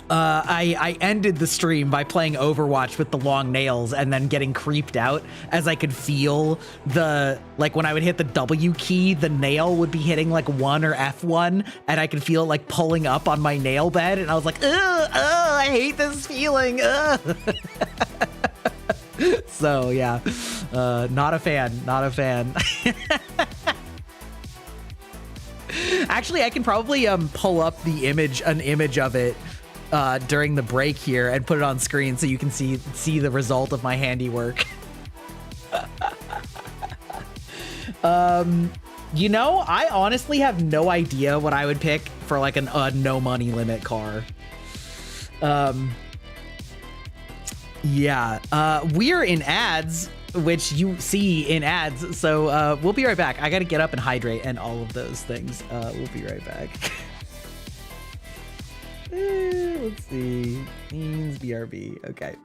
I ended the stream by playing Overwatch with the long nails and then getting creeped out as I could feel like when I would hit the W key, the nail would be hitting like 1 or F1, and I could feel it like pulling up on my nail bed, and I was like, I hate this feeling. So yeah, not a fan. Actually, I can probably pull up an image of it during the break here and put it on screen so you can see the result of my handiwork. You know, I honestly have no idea what I would pick for like a no money limit car. Yeah, we're in ads, which you see in ads, so we'll be right back. I gotta get up and hydrate and all of those things. We'll be right back. Let's see. Means BRB. Okay.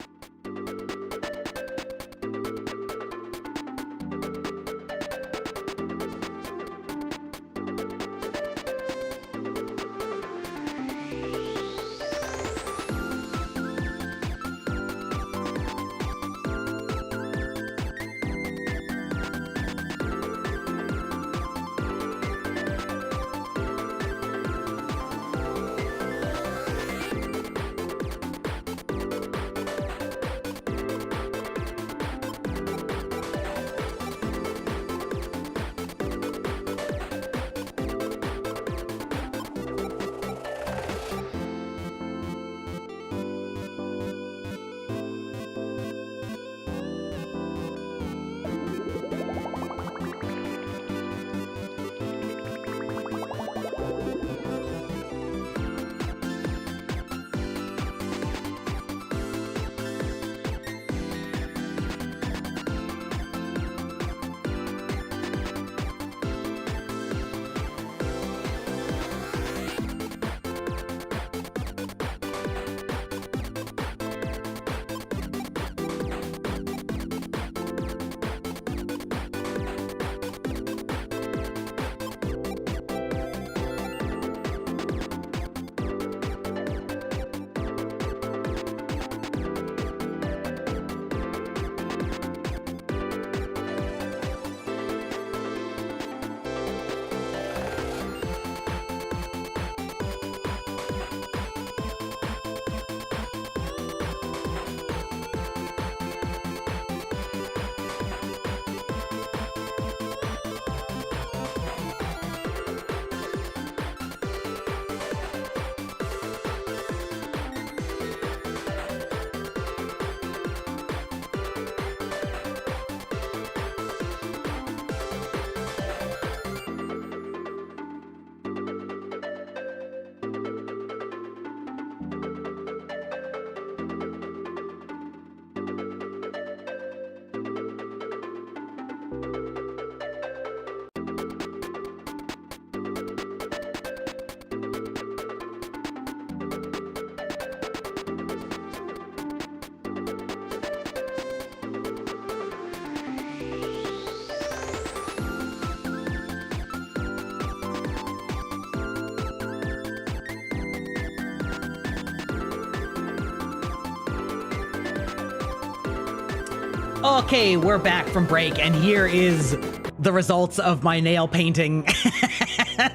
Okay, we're back from break, and here is the results of my nail painting.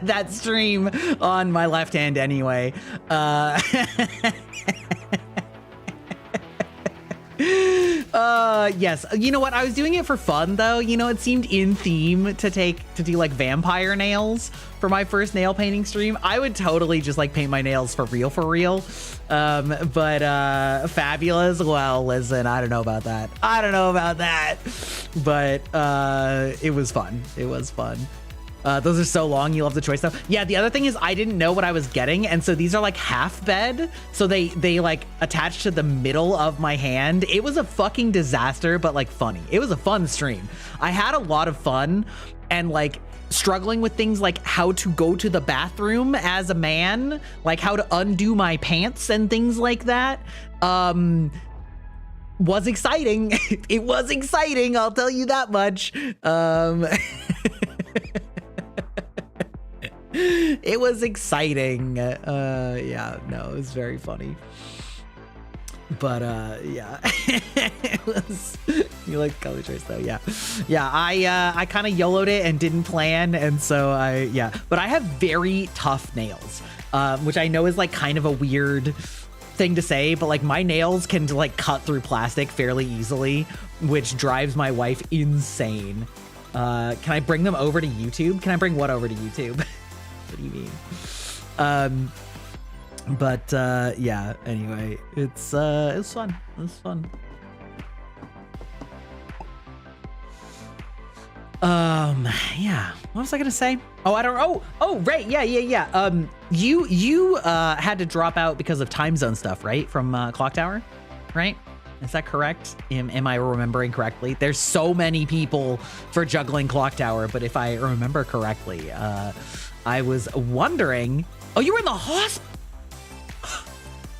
that stream on my left hand anyway. Yes. You know what? I was doing it for fun though. You know, it seemed in theme to do like vampire nails for my first nail painting stream. I would totally just like paint my nails for real. But fabulous. Well, listen, I don't know about that. But it was fun. Those are so long. You love the choice though. Yeah, the other thing is I didn't know what I was getting, and so these are like half bed, so they like attach to the middle of my hand. It was a fucking disaster, but like funny. It was a fun stream. I had a lot of fun, and like struggling with things like how to go to the bathroom as a man, like how to undo my pants and things like that. Was exciting. It was exciting, I'll tell you that much. It was exciting. Yeah, no, it was very funny. But yeah. It was, you like color choice though. Yeah. I kind of YOLO'd it and didn't plan, and so but I have very tough nails, which I know is like kind of a weird thing to say, but like my nails can like cut through plastic fairly easily, which drives my wife insane. Can I bring them over to YouTube? Can I bring what over to YouTube? What do you mean? But yeah, anyway, it's fun. Yeah, what was I gonna say? Oh, I don't know. Oh, right. Yeah. You had to drop out because of time zone stuff, right? From Clock Tower, right? Is that correct? Am I remembering correctly? There's so many people for juggling Clock Tower, but if I remember correctly, I was wondering. Oh, you were in the hospital.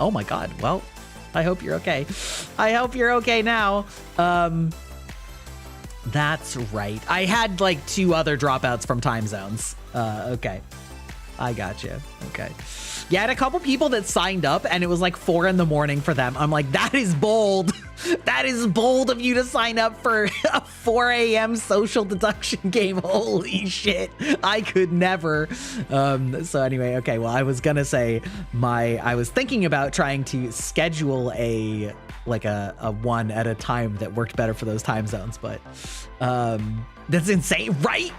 Oh my God. Well, I hope you're okay. I hope you're okay now. That's right. I had like 2 other dropouts from time zones. Okay. I got you. Okay. Yeah, I had a couple people that signed up and it was like 4 a.m. for them. I'm like, that is bold. That is bold of you to sign up for a 4 a.m. social deduction game. Holy shit. I could never. So anyway, okay. Well, I was gonna say I was thinking about trying to schedule a one at a time that worked better for those time zones, but that's insane, right?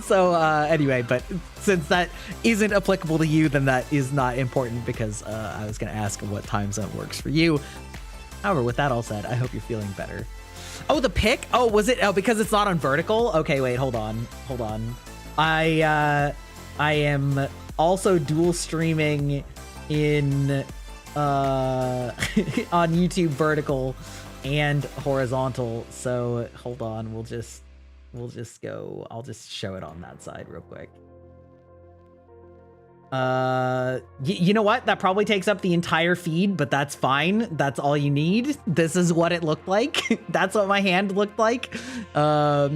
So anyway, but since that isn't applicable to you, then that is not important, because I was gonna ask what time zone works for you. However, with that all said, I hope you're feeling better. Oh, the pick? Oh, was it? Oh, because it's not on vertical? Okay, wait, hold on. I am also dual streaming in on YouTube vertical and horizontal, so hold on, we'll just go, I'll just show it on that side real quick. You know what? That probably takes up the entire feed, but that's fine. That's all you need. This is what it looked like. That's what my hand looked like. That's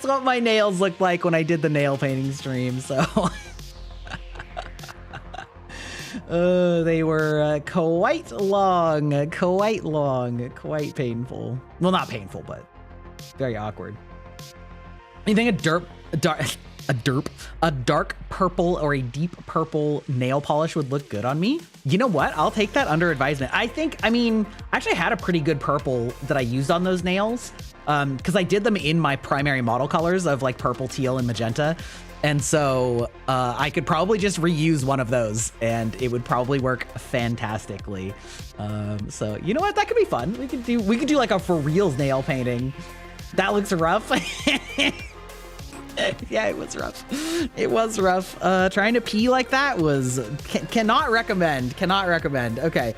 what my nails looked like when I did the nail painting stream, so. They were quite long, quite painful. Well, not painful, but very awkward. You think a dark purple or a deep purple nail polish would look good on me? You know what? I'll take that under advisement. I actually had a pretty good purple that I used on those nails, because I did them in my primary model colors of like purple, teal, and magenta. And so I could probably just reuse one of those and it would probably work fantastically. So you know what? That could be fun. We could do like a for reals nail painting. That looks rough. Yeah, it was rough. It was rough. Trying to pee like that was cannot recommend. Okay.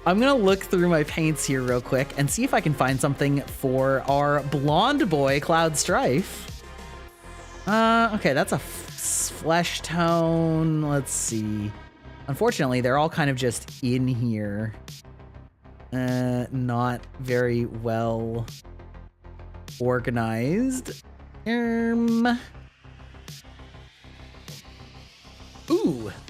I'm gonna look through my paints here real quick and see if I can find something for our blonde boy, Cloud Strife. Okay, that's a flesh tone. Let's see. Unfortunately, they're all kind of just in here. Not very well organized. Ooh,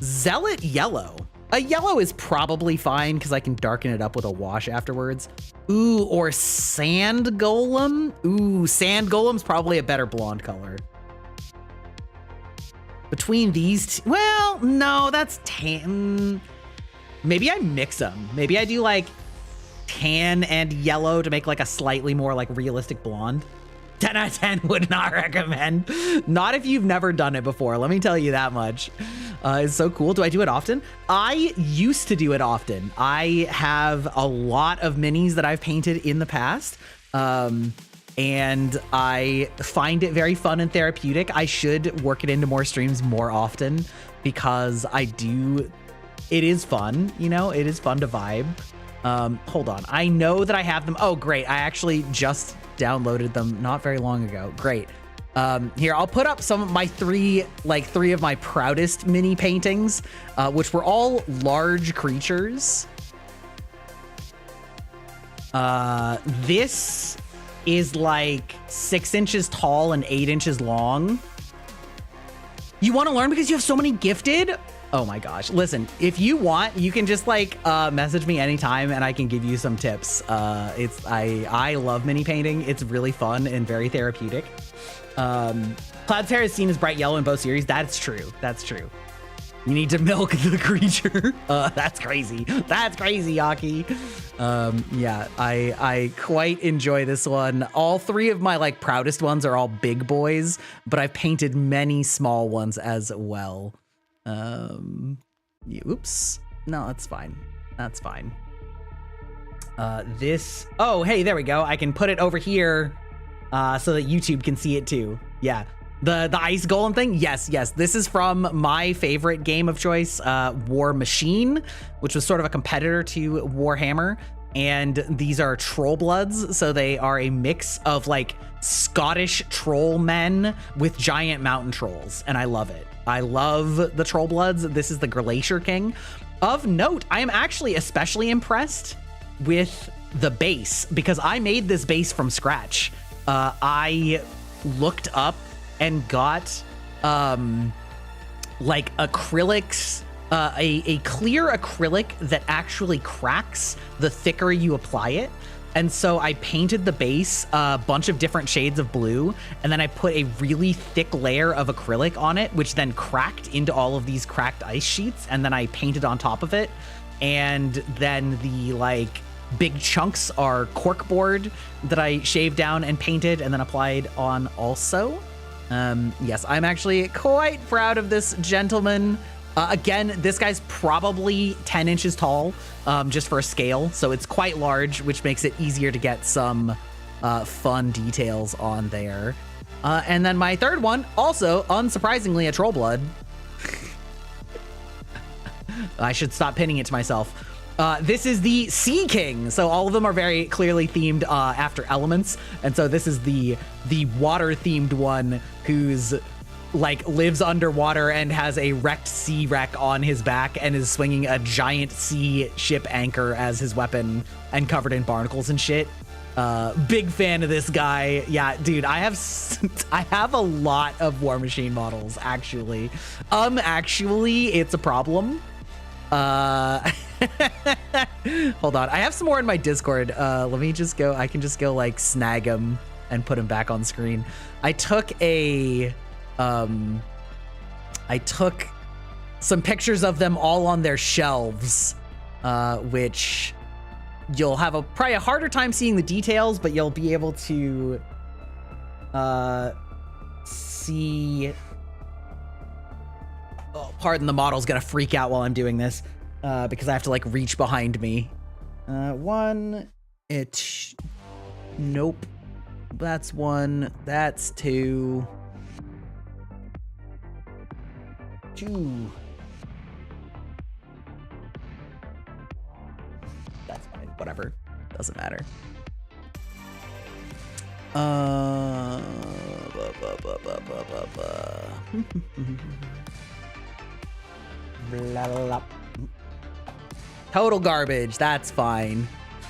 Zealot Yellow. A yellow is probably fine because I can darken it up with a wash afterwards. Ooh, or sand golem. Ooh, sand golem's probably a better blonde color. Between these two, well, no, that's tan. Maybe I mix them. Maybe I do like tan and yellow to make like a slightly more like realistic blonde. 10 out of 10 would not recommend. Not if you've never done it before. Let me tell you that much. It's so cool. Do I do it often? I used to do it often. I have a lot of minis that I've painted in the past. And I find it very fun and therapeutic. I should work it into more streams more often because it is fun, you know, it is fun to vibe. Hold on. I know that I have them. Oh, great. I actually just downloaded them not very long ago. Great. Here, I'll put up some of my three of my proudest mini paintings, which were all large creatures. This is like 6 inches tall and 8 inches long. You want to learn because you have so many gifted? Oh my gosh. Listen, if you want, you can just like message me anytime and I can give you some tips. I love mini painting. It's really fun and very therapeutic. Cloud's hair is seen as bright yellow in both series. That's true. That's true. You need to milk the creature. That's crazy. That's crazy, Yaki. Yeah, I quite enjoy this one. All three of my like proudest ones are all big boys, but I've painted many small ones as well. Oops. No, that's fine. That's fine. Oh, hey, there we go. I can put it over here so that YouTube can see it too. Yeah. The ice golem thing? Yes. This is from my favorite game of choice, War Machine, which was sort of a competitor to Warhammer. And these are troll bloods. So they are a mix of like Scottish troll men with giant mountain trolls. And I love it. I love the troll bloods. This is the Glacier King. Of note, I am actually especially impressed with the base because I made this base from scratch. I looked up and got like acrylics, a clear acrylic that actually cracks the thicker you apply it. And so I painted the base a bunch of different shades of blue, and then I put a really thick layer of acrylic on it, which then cracked into all of these cracked ice sheets, and then I painted on top of it. And then the like big chunks are corkboard that I shaved down and painted and then applied on also. Yes, I'm actually quite proud of this gentleman. Again, this guy's probably 10 inches tall, just for a scale. So it's quite large, which makes it easier to get some fun details on there. And then my third one, also, unsurprisingly, a troll blood. I should stop pinning it to myself. This is the Sea King. So all of them are very clearly themed after elements. And so this is the water themed one who's like lives underwater and has a wrecked sea wreck on his back and is swinging a giant sea ship anchor as his weapon and covered in barnacles and shit. Big fan of this guy. Yeah, dude, I have a lot of War Machine models, actually. Actually, it's a problem. Hold on. I have some more in my Discord. Let me just go. I can just go like snag them and put them back on screen. I took some pictures of them all on their shelves, which you'll have probably a harder time seeing the details, but you'll be able to see. Oh, pardon, the model's gonna freak out while I'm doing this because I have to like reach behind me. Nope. That's one. That's two. That's fine. Whatever. Doesn't matter. Blah, blah, blah. Total garbage. That's fine.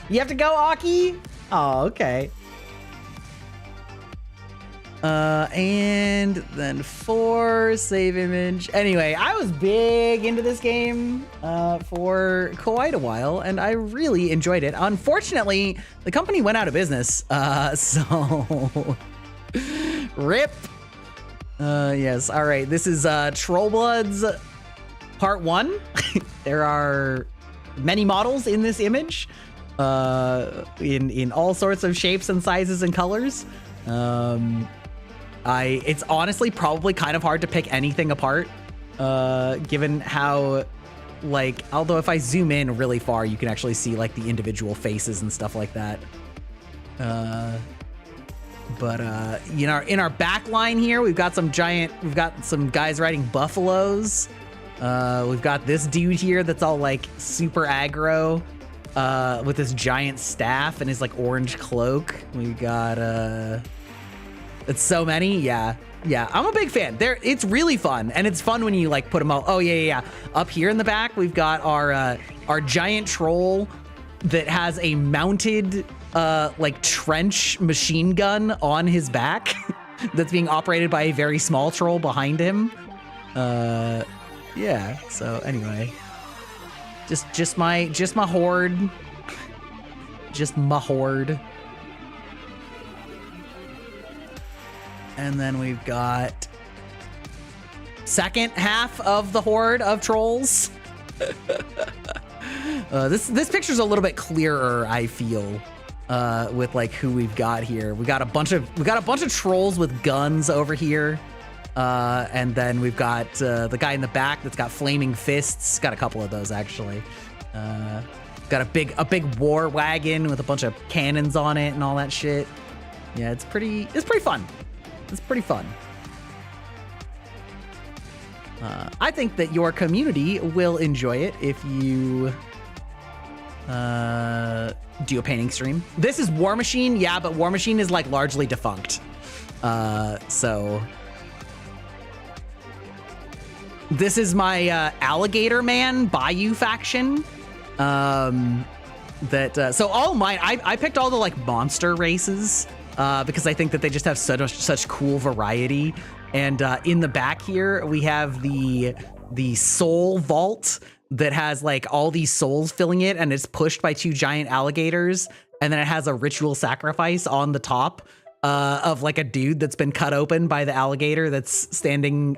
You have to go, Aki? Oh, okay. And then 4, save image. Anyway, I was big into this game for quite a while, and I really enjoyed it. Unfortunately, the company went out of business, so rip. Yes, all right, this is Troll Bloods Part 1. There are many models in this image, in all sorts of shapes and sizes and colors. It's honestly probably kind of hard to pick anything apart, given how, like, although if I zoom in really far, you can actually see like the individual faces and stuff like that. But in our back line here, we've got some guys riding buffaloes. We've got this dude here that's all like super aggro, with this giant staff and his like orange cloak. We got it's so many. Yeah, I'm a big fan. It's really fun, and it's fun when you like put them all. Oh yeah. Up here in the back, we've got our giant troll that has a mounted like trench machine gun on his back that's being operated by a very small troll behind him. Yeah, so anyway, just my horde. Just my horde. And then we've got second half of the horde of trolls. This picture's a little bit clearer, I feel, with like who we've got here. We got a bunch of trolls with guns over here. And then we've got the guy in the back that's got flaming fists. Got a couple of those actually. Got a big war wagon with a bunch of cannons on it and all that shit. Yeah, it's pretty fun. It's pretty fun. I think that your community will enjoy it if you do a painting stream. This is War Machine, yeah, but War Machine is like largely defunct. So this is my Alligator Man Bayou faction. So all mine, I picked all the like monster races because I think that they just have such cool variety. And in the back here, we have the soul vault that has like all these souls filling it, and it's pushed by 2 giant alligators. And then it has a ritual sacrifice on the top of like a dude that's been cut open by the alligator that's standing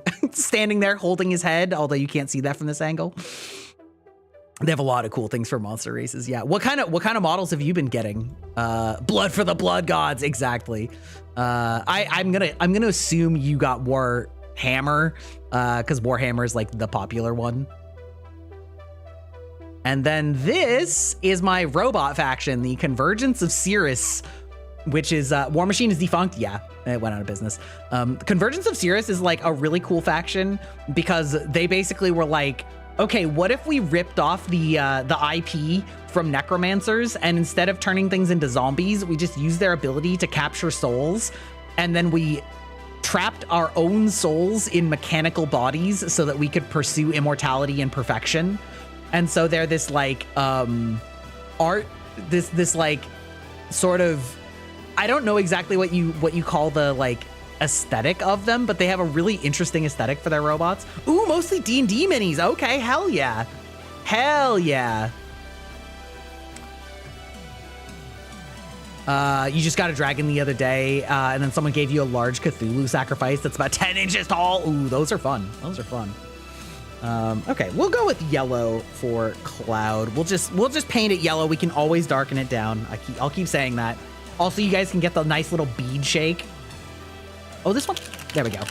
there holding his head, although you can't see that from this angle. They have a lot of cool things for monster races. Yeah. What kind of models have you been getting? Blood for the blood gods. Exactly. I'm gonna assume you got Warhammer, because Warhammer is like the popular one. And then this is my robot faction, the Convergence of Cirrus, which is War Machine is defunct. Yeah, it went out of business. Convergence of Cirrus is like a really cool faction because they basically were like, okay, what if we ripped off the IP from necromancers, and instead of turning things into zombies, we just used their ability to capture souls, and then we trapped our own souls in mechanical bodies so that we could pursue immortality and perfection. And so they're this like this like sort of, I don't know exactly what you call the like aesthetic of them, but they have a really interesting aesthetic for their robots. Ooh, mostly D&D minis. Okay, hell yeah. Hell yeah. You just got a dragon the other day, and then someone gave you a large Cthulhu sacrifice that's about 10 inches tall. Ooh, those are fun. Those are fun. Okay, we'll go with yellow for Cloud. We'll just paint it yellow. We can always darken it down. I'll keep saying that. Also, you guys can get the nice little bead shake. Oh, this one? There we go.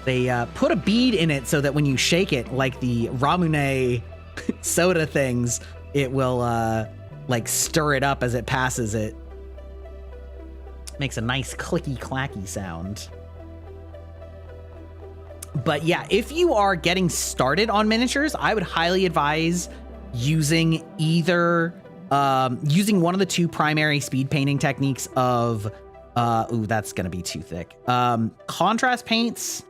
They put a bead in it so that when you shake it, like the Ramune soda things, it will like stir it up as it passes it. Makes a nice clicky clacky sound. But yeah, if you are getting started on miniatures, I would highly advise using either using one of the 2 primary speed painting techniques of ooh, that's gonna be too thick. Contrast paints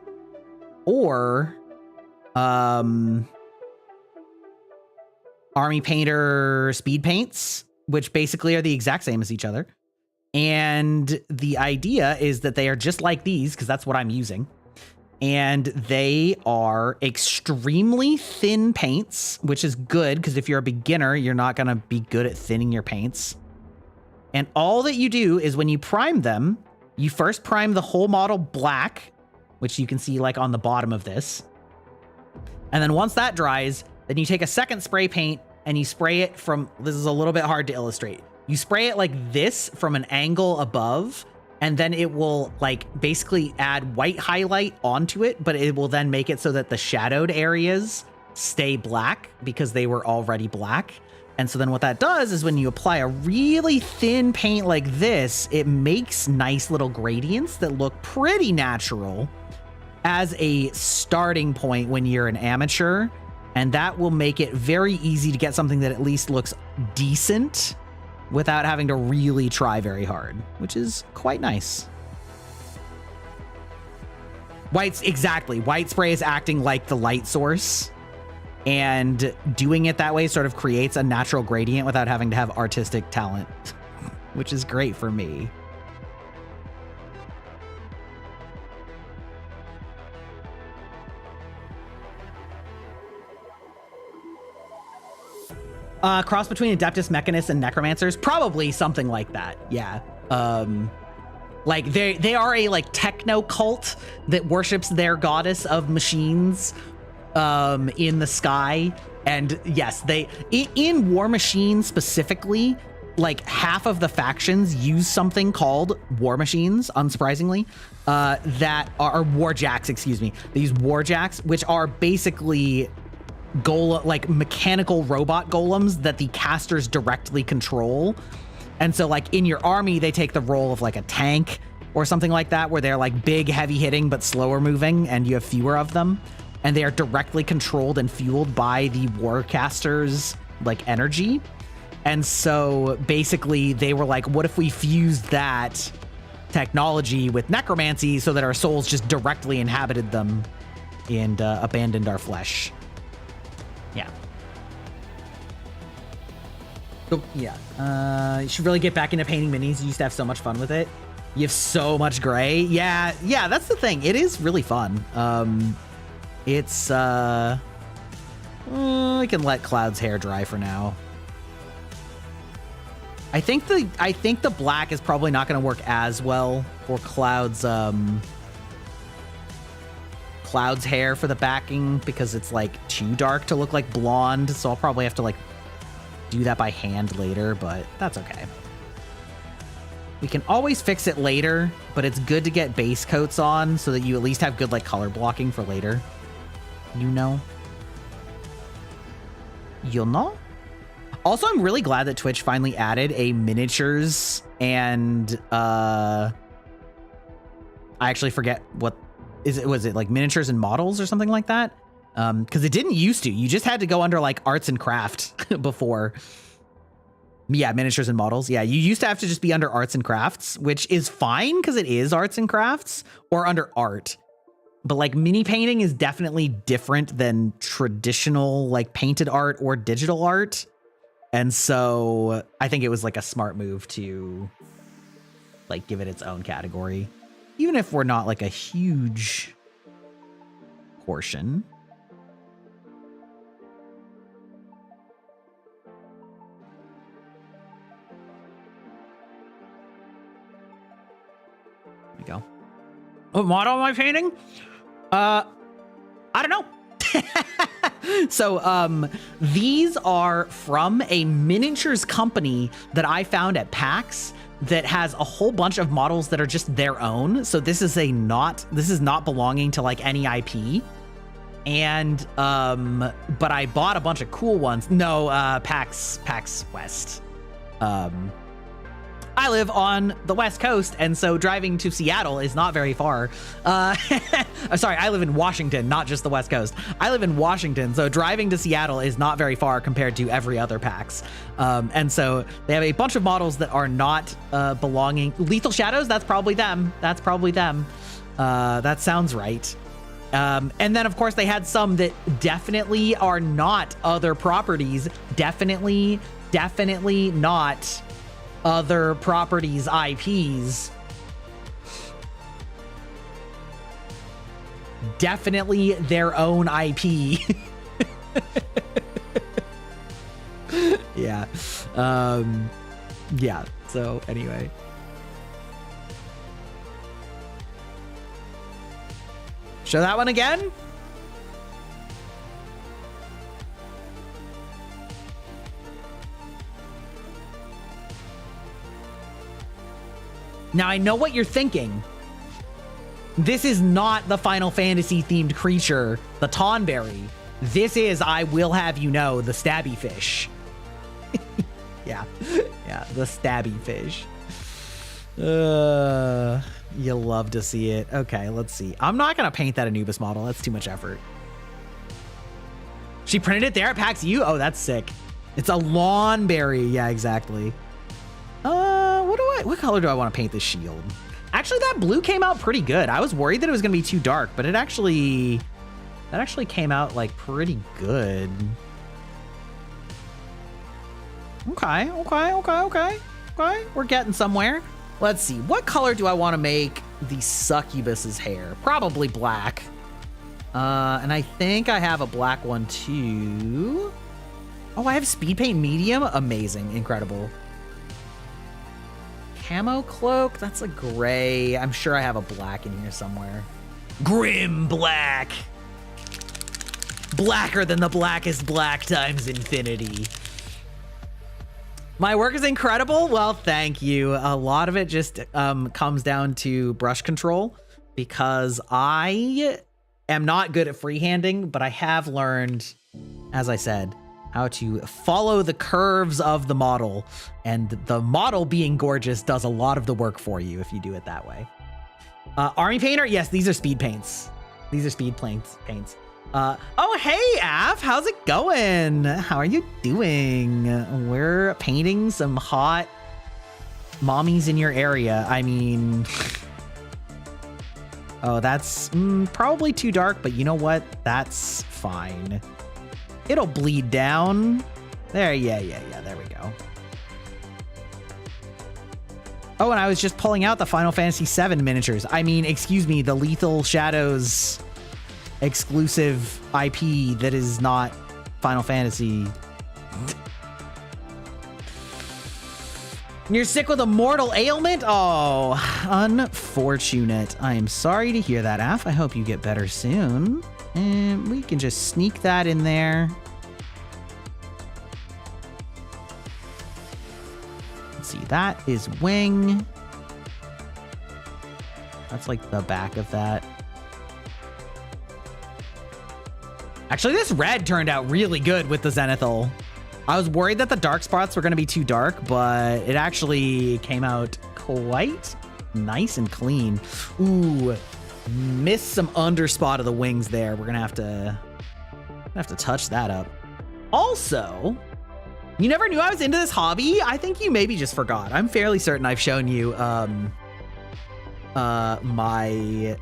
or Army Painter speed paints, which basically are the exact same as each other. And the idea is that they are just like these, because that's what I'm using. And they are extremely thin paints, which is good, because if you're a beginner, you're not going to be good at thinning your paints. And all that you do is when you prime them, you first prime the whole model black, which you can see like on the bottom of this. And then once that dries, then you take a second spray paint and you spray it from, this is a little bit hard to illustrate. You spray it like this from an angle above, and then it will like basically add white highlight onto it, but it will then make it so that the shadowed areas stay black because they were already black. And so then what that does is when you apply a really thin paint like this, it makes nice little gradients that look pretty natural as a starting point when you're an amateur. And that will make it very easy to get something that at least looks decent without having to really try very hard, which is quite nice. Exactly. White spray is acting like the light source, and doing it that way sort of creates a natural gradient without having to have artistic talent, which is great for me. Cross between Adeptus Mechanists and Necromancers, probably something like that. Yeah. Like they are a like techno cult that worships their goddess of machines in the sky. And yes, they in War Machine specifically, like half of the factions use something called War Machines, unsurprisingly, that are Warjacks, excuse me. They use Warjacks, which are basically like mechanical robot golems that the casters directly control. And so like in your army, they take the role of like a tank or something like that, where they're like big, heavy hitting, but slower moving, and you have fewer of them. And they are directly controlled and fueled by the warcasters' like energy. And so basically they were like, what if we fused that technology with necromancy so that our souls just directly inhabited them and abandoned our flesh? Yeah. Oh, yeah. You should really get back into painting minis. You used to have so much fun with it. You have so much gray. Yeah, that's the thing. It is really fun. It's I can let Cloud's hair dry for now. I think the black is probably not going to work as well for Cloud's hair for the backing, because it's like too dark to look like blonde. So I'll probably have to like do that by hand later, but that's okay. We can always fix it later, but it's good to get base coats on so that you at least have good like color blocking for later. You know? You'll know? Also, I'm really glad that Twitch finally added a miniatures and I actually forget what is it. Was it like miniatures and models or something like that? Because it didn't used to. You just had to go under like arts and craft before. Yeah, miniatures and models. Yeah, you used to have to just be under arts and crafts, which is fine because it is arts and crafts, or under art. But like mini painting is definitely different than traditional like painted art or digital art. And so I think it was like a smart move to like give it its own category, even if we're not like a huge portion. There we go. What model am I painting? I don't know. So these are from a miniatures company that I found at PAX that has a whole bunch of models that are just their own. So this is not belonging to like any IP. And but I bought a bunch of cool ones. No, PAX West. I live on the West Coast, and so driving to Seattle is not very far. Sorry, I live in Washington, not just the West Coast. I live in Washington, so driving to Seattle is not very far compared to every other PAX. And so they have a bunch of models that are not belonging. Lethal Shadows, that's probably them. That sounds right. And then, of course, they had some that definitely are not other properties. Definitely not other properties' IPs. Definitely their own IP. Yeah. Yeah. So anyway. Show that one again. Now I know what you're thinking. This is not the Final Fantasy themed creature, the Tonberry. This is, I will have you know, the stabby fish. Yeah. Yeah, the stabby fish. You'll love to see it. Okay, let's see. I'm not going to paint that Anubis model. That's too much effort. She printed it there at PAX U? Oh, that's sick. It's a lawnberry. Yeah, exactly. What color do I want to paint this shield? Actually, that blue came out pretty good. I was worried that it was going to be too dark, but that actually came out like pretty good. Okay. We're getting somewhere. Let's see. What color do I want to make the succubus's hair? Probably black. And I think I have a black one too. Oh, I have speed paint medium. Amazing. Incredible. Camo cloak. That's a gray. I'm sure I have a black in here somewhere. Grim black. Blacker than the blackest black times infinity. My work is incredible. Well, thank you. A lot of it just comes down to brush control because I am not good at freehanding, but I have learned, as I said, how to follow the curves of the model. And the model being gorgeous does a lot of the work for you if you do it that way. Army painter? Yes, these are speed paints. These are speed paints. Oh, hey, Af, how's it going? How are you doing? We're painting some hot mommies in your area. I mean, oh, that's probably too dark, but you know what? That's fine. It'll bleed down. There, yeah, there we go. Oh, and I was just pulling out the Final Fantasy VII miniatures. I mean, excuse me, the Lethal Shadows exclusive IP that is not Final Fantasy. You're sick with a mortal ailment? Oh, unfortunate. I am sorry to hear that, Af. I hope you get better soon. And we can just sneak that in there. Let's see, that is wing. That's like the back of that. Actually, this red turned out really good with the Zenithal. I was worried that the dark spots were going to be too dark, but it actually came out quite nice and clean. Ooh, missed some underspot of the wings there. We're going to have to touch that up. Also, you never knew I was into this hobby. I think you maybe just forgot. I'm fairly certain I've shown you my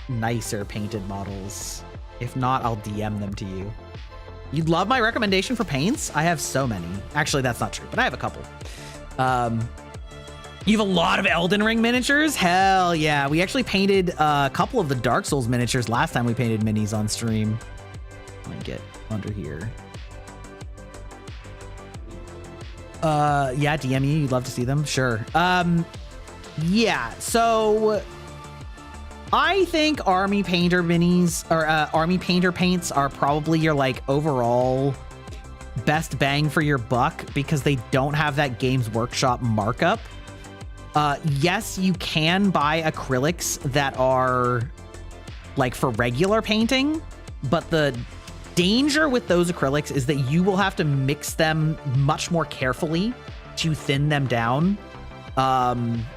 nicer painted models. If not, I'll DM them to you. You'd love my recommendation for paints? I have so many. Actually, that's not true, but I have a couple. You have a lot of Elden Ring miniatures? Hell yeah. We actually painted a couple of the Dark Souls miniatures last time we painted minis on stream. Let me get under here. Yeah, DM you. You'd love to see them? Sure. Yeah, so I think Army Painter minis or Army Painter paints are probably your like overall best bang for your buck because they don't have that Games Workshop markup. Yes, you can buy acrylics that are like for regular painting, but the danger with those acrylics is that you will have to mix them much more carefully to thin them down.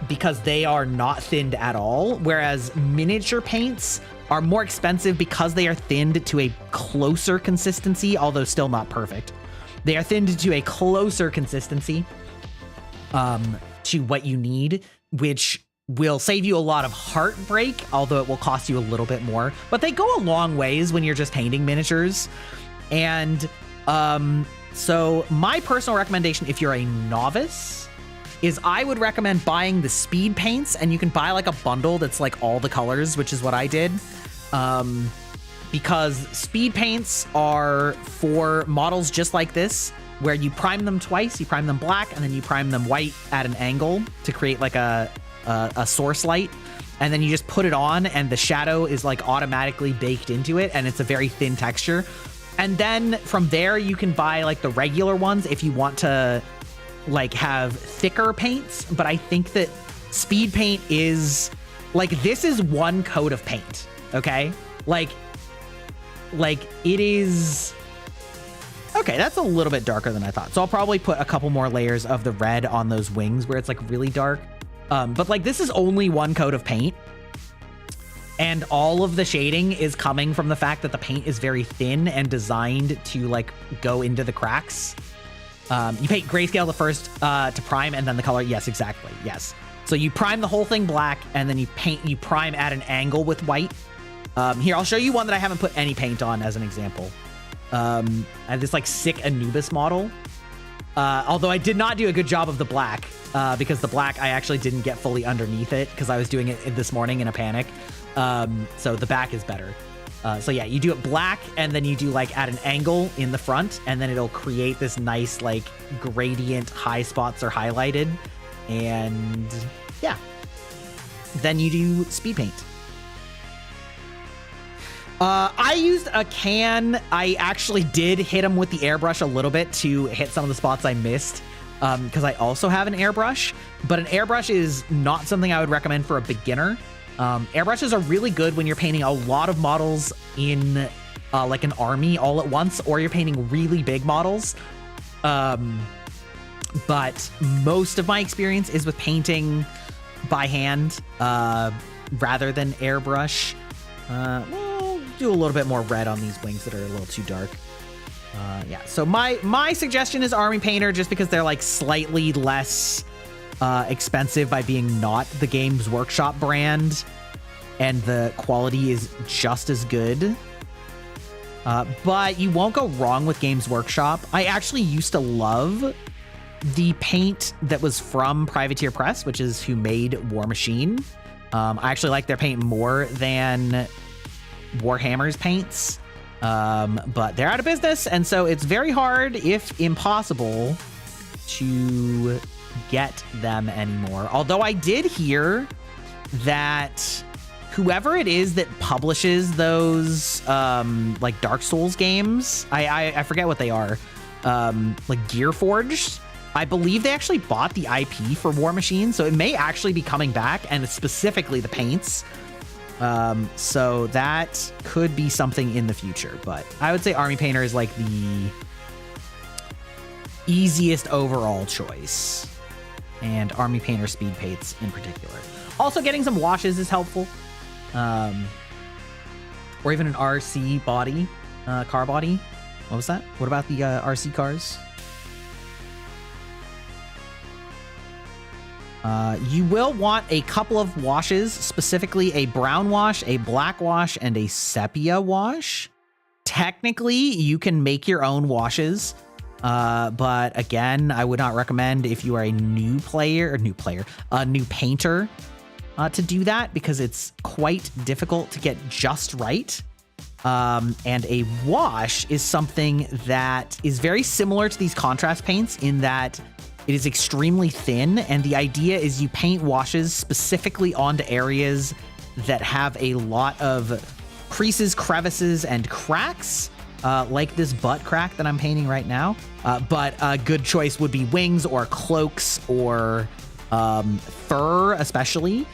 Because they are not thinned at all, whereas miniature paints are more expensive because they are thinned to a closer consistency, although still not perfect. They are thinned to a closer consistency to what you need, which will save you a lot of heartbreak, although it will cost you a little bit more. But they go a long ways when you're just painting miniatures. And so my personal recommendation, if you're a novice, is I would recommend buying the speed paints, and you can buy like a bundle that's like all the colors, which is what I did. Because speed paints are for models just like this, where you prime them twice. You prime them black, and then you prime them white at an angle to create like a source light. And then you just put it on, and the shadow is like automatically baked into it, and it's a very thin texture. And then from there, you can buy like the regular ones if you want to like have thicker paints. But I think that speed paint is like, this is one coat of paint, okay? Like it is... Okay, that's a little bit darker than I thought. So I'll probably put a couple more layers of the red on those wings where it's like really dark. But like, this is only one coat of paint. And all of the shading is coming from the fact that the paint is very thin and designed to like go into the cracks. You paint grayscale the first to prime, and then the color. Yes, exactly. Yes. So you prime the whole thing black, and then you prime at an angle with white. Here, I'll show you one that I haven't put any paint on as an example. I have this like sick Anubis model. Although I did not do a good job of the black, because the black I actually didn't get fully underneath it because I was doing it this morning in a panic. So the back is better. So yeah, you do it black, and then you do like at an angle in the front, and then it'll create this nice like gradient. High spots are highlighted, and yeah, then you do speed paint. I used a can. I actually did hit them with the airbrush a little bit to hit some of the spots I missed, because I also have an airbrush, but an airbrush is not something I would recommend for a beginner. Airbrushes are really good when you're painting a lot of models in like an army all at once, or you're painting really big models. But most of my experience is with painting by hand rather than airbrush. We'll do a little bit more red on these wings that are a little too dark. Yeah, so my suggestion is Army Painter, just because they're like slightly less expensive by being not the Games Workshop brand, and the quality is just as good. But you won't go wrong with Games Workshop. I actually used to love the paint that was from Privateer Press, which is who made War Machine. I actually like their paint more than Warhammer's paints. But they're out of business, and so it's very hard, if impossible, to get them anymore. Although I did hear that whoever it is that publishes those like Dark Souls games, I forget what they are, like Gearforged, I believe they actually bought the IP for War Machine, so it may actually be coming back, and it's specifically the paints. So that could be something in the future, but I would say Army Painter is like the easiest overall choice, and Army Painter speed paints in particular. Also, getting some washes is helpful, or even an RC body, car body. What was that? What about the RC cars? You will want a couple of washes, specifically a brown wash, a black wash, and a sepia wash. Technically, you can make your own washes, but again, I would not recommend if you are a new painter, to do that, because it's quite difficult to get just right. And a wash is something that is very similar to these contrast paints in that it is extremely thin, and the idea is you paint washes specifically onto areas that have a lot of creases, crevices, and cracks, like this butt crack that I'm painting right now. But a good choice would be wings or cloaks or fur especially.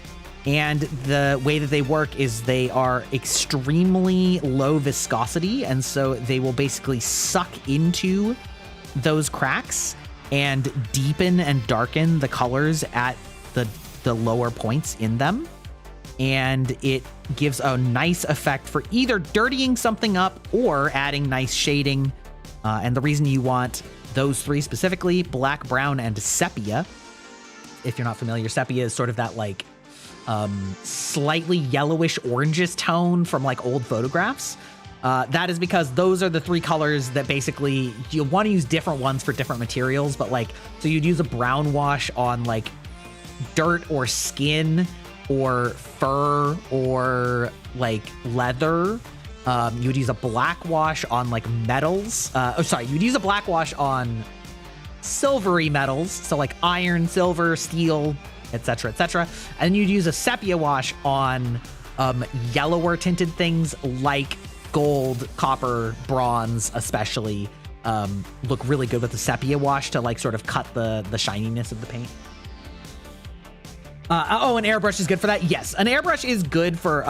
And the way that they work is they are extremely low viscosity, and so they will basically suck into those cracks and deepen and darken the colors at the lower points in them. And it gives a nice effect for either dirtying something up or adding nice shading. And the reason you want those three specifically, black, brown, and sepia, if you're not familiar, sepia is sort of that like slightly yellowish orangish tone from like old photographs. That is because those are the 3 colors that basically you want to use different ones for different materials, but like, so you'd use a brown wash on like dirt or skin or fur or like leather. You would use a black wash on like metals. You'd use a black wash on silvery metals, so like iron, silver, steel, etc., etc. And you'd use a sepia wash on yellower tinted things like gold, copper, bronze, especially look really good with the sepia wash to like sort of cut the shininess of the paint. An airbrush is good for that. Yes, an airbrush is good for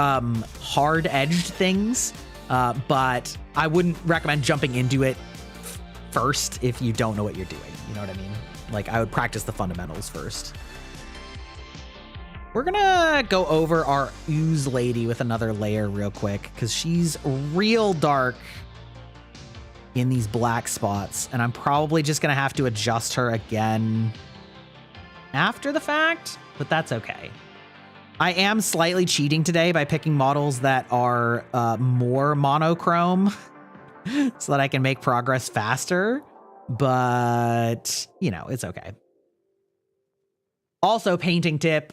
hard edged things, but I wouldn't recommend jumping into it first if you don't know what you're doing. You know what I mean? Like, I would practice the fundamentals first. We're gonna go over our ooze lady with another layer real quick because she's real dark in these black spots, and I'm probably just gonna have to adjust her again after the fact, but that's okay. I am slightly cheating today by picking models that are more monochrome so that I can make progress faster, but you know, it's okay. Also, painting tip,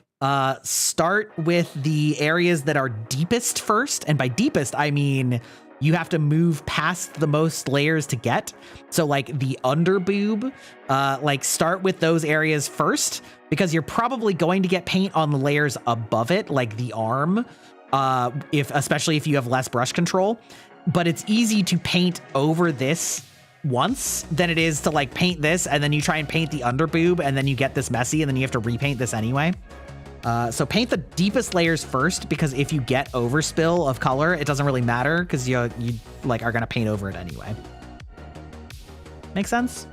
start with the areas that are deepest first. And by deepest, I mean you have to move past the most layers to get. So like the under boob, like start with those areas first, because you're probably going to get paint on the layers above it, like the arm, especially if you have less brush control. But it's easy to paint over this once than it is to like paint this and then you try and paint the under boob and then you get this messy and then you have to repaint this anyway. So paint the deepest layers first, because if you get overspill of color, it doesn't really matter because you like are gonna paint over it anyway. Make sense?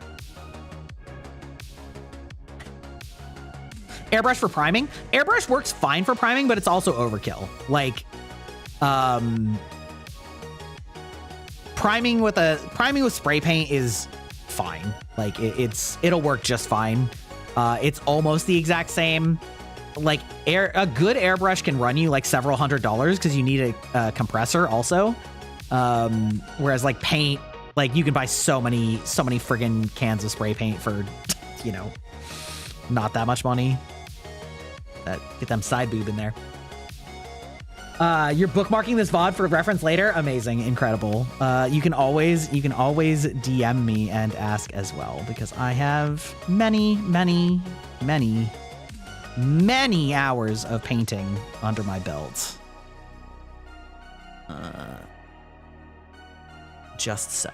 Airbrush for priming. Airbrush works fine for priming, but it's also overkill. Like, priming with spray paint is fine. Like it'll work just fine. It's almost the exact same. Like a good airbrush can run you like several $100s because you need a compressor also. Whereas like paint, like you can buy so many friggin' cans of spray paint for, you know, not that much money. Get them side boob in there. You're bookmarking this VOD for reference later. Amazing, incredible. You can always DM me and ask as well, because I have many hours of painting under my belt. Just so.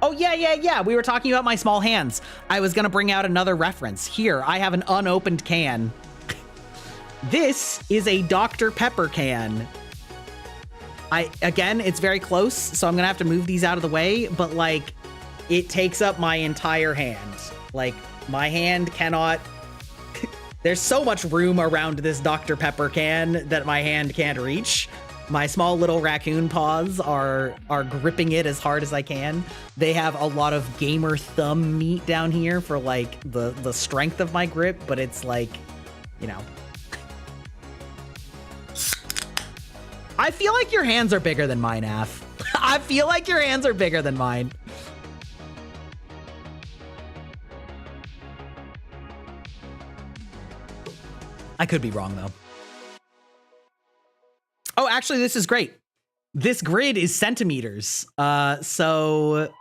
Oh, yeah. We were talking about my small hands. I was going to bring out another reference. Here, I have an unopened can. This is a Dr. Pepper can. Again, it's very close, so I'm going to have to move these out of the way, but like, it takes up my entire hand. Like, my hand cannot... There's so much room around this Dr. Pepper can that my hand can't reach. My small little raccoon paws are gripping it as hard as I can. They have a lot of gamer thumb meat down here for like the strength of my grip, but it's like, you know. I feel like your hands are bigger than mine, Af. I feel like your hands are bigger than mine. I could be wrong though. Oh, actually, this is great. This grid is centimeters. So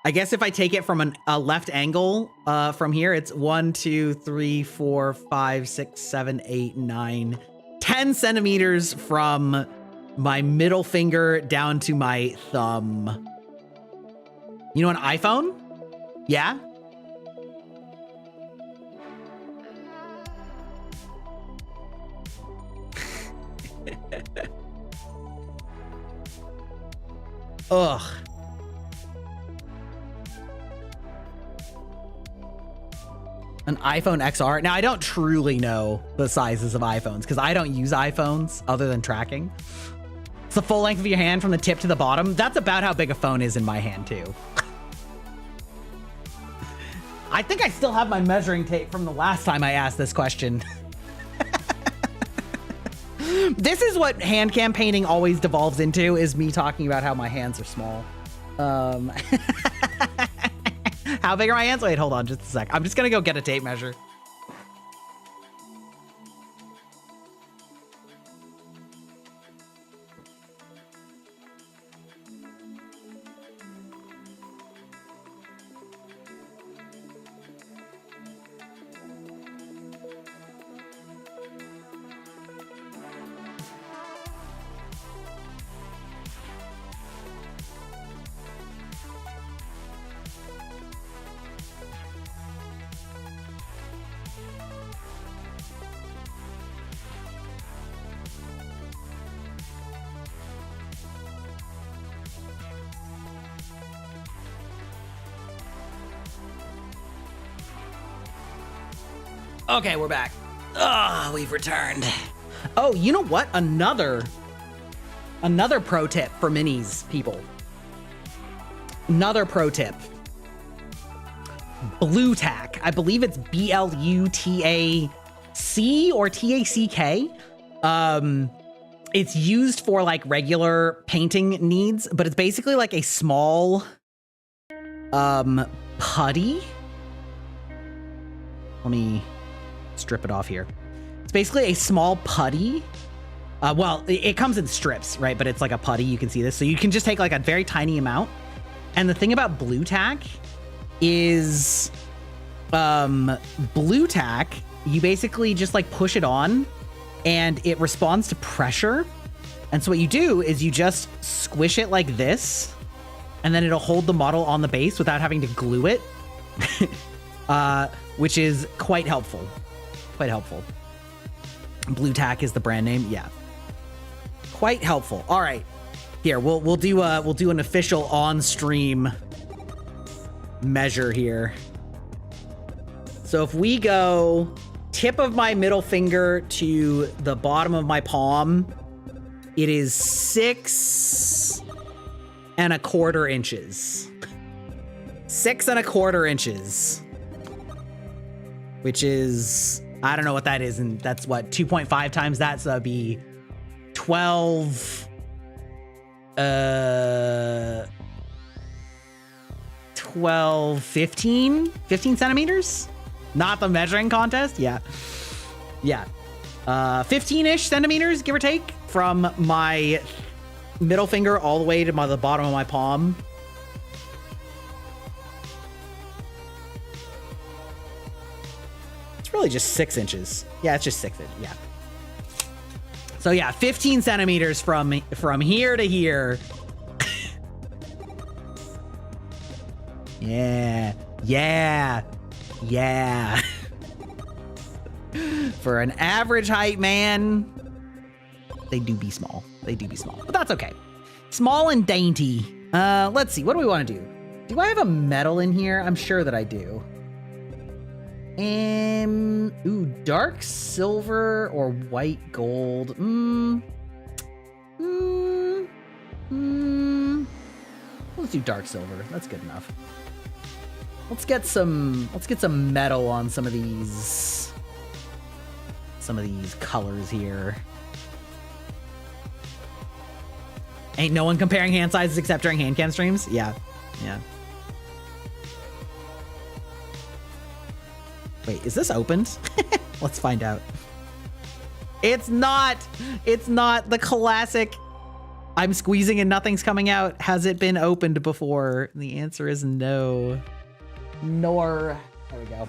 I guess if I take it from a left angle from here, it's 1, 2, 3, 4, 5, 6, 7, 8, 9, 10 centimeters from my middle finger down to my thumb. You know an iPhone? Yeah? Ugh. An iPhone XR. Now, I don't truly know the sizes of iPhones because I don't use iPhones other than tracking. It's the full length of your hand from the tip to the bottom. That's about how big a phone is in my hand, too. I think I still have my measuring tape from the last time I asked this question. This is what hand cam painting always devolves into, is me talking about how my hands are small. How big are my hands? Wait, hold on just a sec. I'm just gonna go get a tape measure. Okay, we're back. We've returned. Oh, you know what? Another pro tip for minis, people. Another pro tip. Blue tack. I believe it's BLUTAC or TACK. It's used for like regular painting needs, but it's basically like a small putty. Let me strip it off here. It's basically a small putty. Well, it comes in strips, right? But it's like a putty. You can see this. So you can just take like a very tiny amount. And the thing about blue tack is blue tack, you basically just like push it on and it responds to pressure. And so what you do is you just squish it like this, and then it'll hold the model on the base without having to glue it, which is quite helpful. Quite helpful. Blue tack is the brand name. Yeah. Quite helpful. All right. Here, we'll do an official on-stream measure here. So if we go tip of my middle finger to the bottom of my palm, it is 6¼ inches. 6¼ inches. Which is, I don't know what that is, and that's what, 2.5 times that, so that'd be 12, 15 centimeters? Not the measuring contest? Yeah. 15-ish centimeters, give or take, from my middle finger all the way to the bottom of my palm. It's really just 6 inches. Yeah, it's just 6 inches. Yeah. So yeah, 15 centimeters from here to here. Yeah. For an average height man, they do be small. But that's okay. Small and dainty. Let's see. What do we want to do? Do I have a metal in here? I'm sure that I do. Ooh, dark silver or white gold. Let's do dark silver. That's good enough. Let's get some metal on some of these colors here. Ain't no one comparing hand sizes except during hand cam streams? Yeah. Wait, is this opened? Let's find out. It's not the classic I'm squeezing and nothing's coming out. Has it been opened before? And the answer is no. There we go.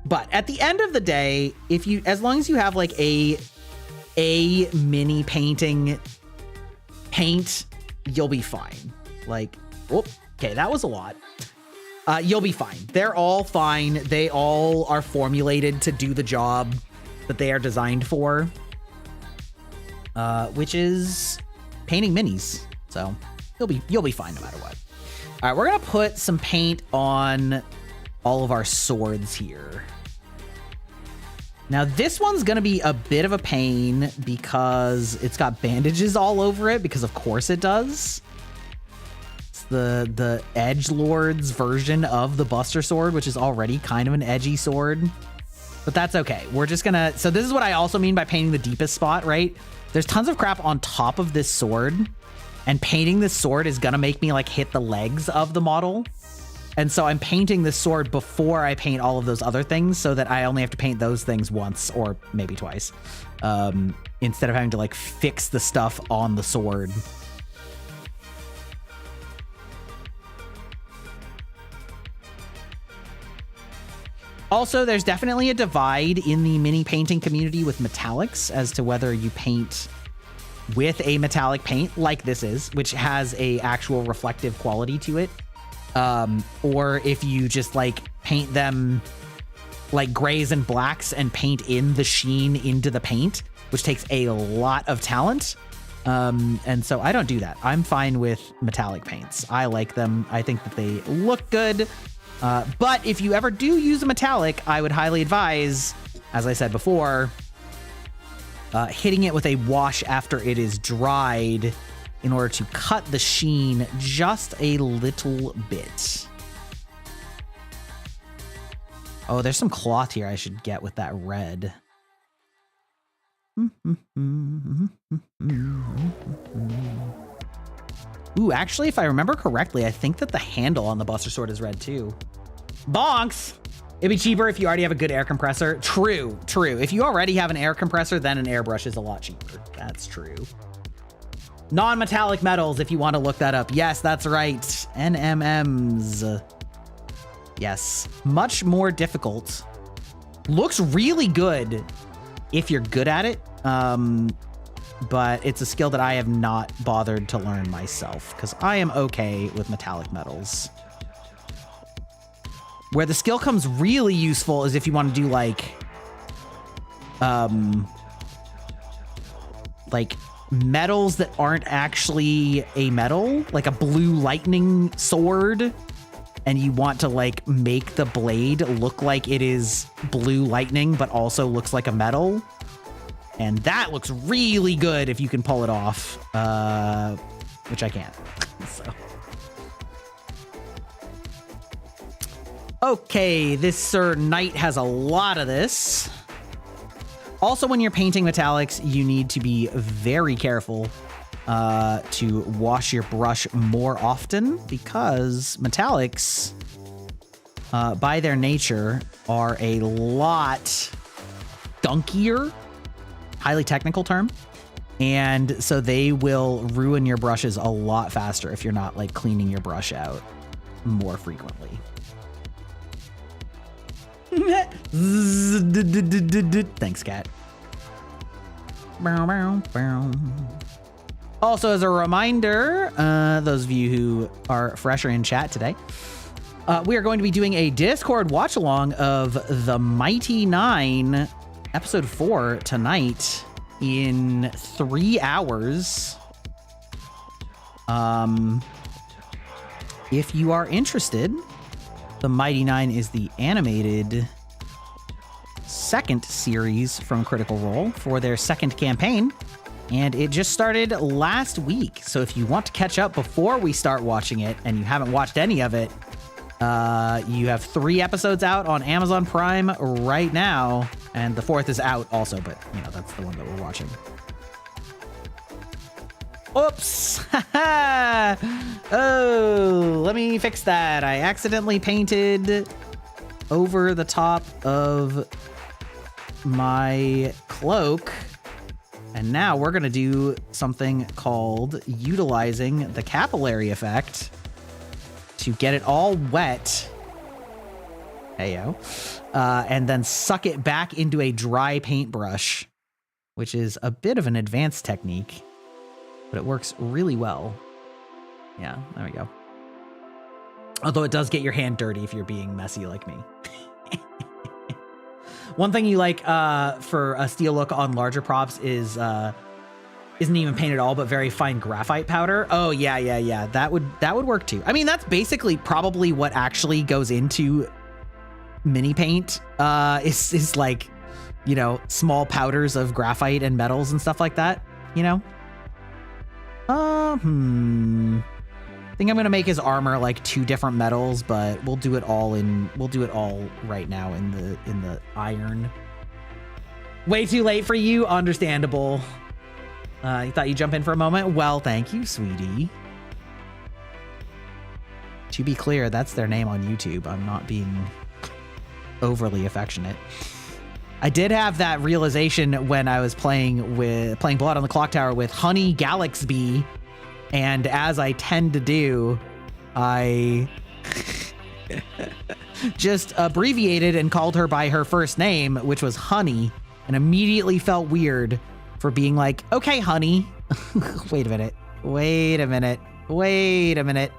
But at the end of the day, as long as you have like a mini painting paint, you'll be fine. Like, whoop. Okay, that was a lot. You'll be fine. They're all fine. They all are formulated to do the job that they are designed for, which is painting minis. So you'll be fine no matter what. All right, we're gonna put some paint on all of our swords here. Now this one's gonna be a bit of a pain because it's got bandages all over it, because of course it does. the edgelord's version of the Buster Sword, which is already kind of an edgy sword. But that's okay. We're just gonna... So this is what I also mean by painting the deepest spot, right? There's tons of crap on top of this sword, and painting this sword is gonna make me like hit the legs of the model. And so I'm painting this sword before I paint all of those other things so that I only have to paint those things once or maybe twice, instead of having to like fix the stuff on the sword. Also, there's definitely a divide in the mini painting community with metallics as to whether you paint with a metallic paint like this is, which has a actual reflective quality to it, or if you just like paint them like grays and blacks and paint in the sheen into the paint, which takes a lot of talent. And so I don't do that. I'm fine with metallic paints. I like them. I think that they look good. But if you ever do use a metallic, I would highly advise, as I said before, hitting it with a wash after it is dried in order to cut the sheen just a little bit. Oh, there's some cloth here I should get with that red. Ooh, actually, if I remember correctly, I think that the handle on the Buster Sword is red too. Bonks! It'd be cheaper if you already have a good air compressor. True, true. If you already have an air compressor, then an airbrush is a lot cheaper. That's true. Non-metallic metals, if you want to look that up. Yes, that's right. NMMs. Yes. Much more difficult. Looks really good if you're good at it. But it's a skill that I have not bothered to learn myself because I am okay with metallic metals. Where the skill comes really useful is if you want to do like metals that aren't actually a metal, like a blue lightning sword, and you want to like make the blade look like it is blue lightning, but also looks like a metal. And that looks really good if you can pull it off, which I can't. So. Okay, this Sir Knight has a lot of this. Also, when you're painting metallics, you need to be very careful to wash your brush more often because metallics, by their nature, are a lot gunkier. Highly technical term. And so they will ruin your brushes a lot faster if you're not like cleaning your brush out more frequently. Thanks, cat. Also, as a reminder, those of you who are fresher in chat today, we are going to be doing a Discord watch along of The Mighty 9 Episode 4 tonight in 3 hours. If you are interested, The Mighty 9 is the animated second series from Critical Role for their second campaign, and it just started last week. So if you want to catch up before we start watching it and you haven't watched any of it, you have 3 episodes out on Amazon Prime right now, and the 4th is out also, but you know, that's the one that we're watching. Oops. Oh, let me fix that. I accidentally painted over the top of my cloak, and now we're gonna do something called utilizing the capillary effect to get it all wet, heyo, and then suck it back into a dry paintbrush, which is a bit of an advanced technique, but it works really well. Yeah, there we go. Although it does get your hand dirty if you're being messy like me. One thing you like for a steel look on larger props is isn't even paint at all, but very fine graphite powder. Oh yeah. That would work too. I mean, that's basically probably what actually goes into mini paint. Is like, you know, small powders of graphite and metals and stuff like that. You know. I think I'm gonna make his armor like 2 different metals, but we'll do it all right now in the iron. Way too late for you, understandable. You thought you'd jump in for a moment? Well, thank you, sweetie. To be clear, that's their name on YouTube. I'm not being overly affectionate. I did have that realization when I was playing Blood on the Clock Tower with Honey Galaxby, and as I tend to do, I just abbreviated and called her by her first name, which was Honey, and immediately felt weird for being like, okay, Honey. Wait a minute. Wait a minute. Wait a minute.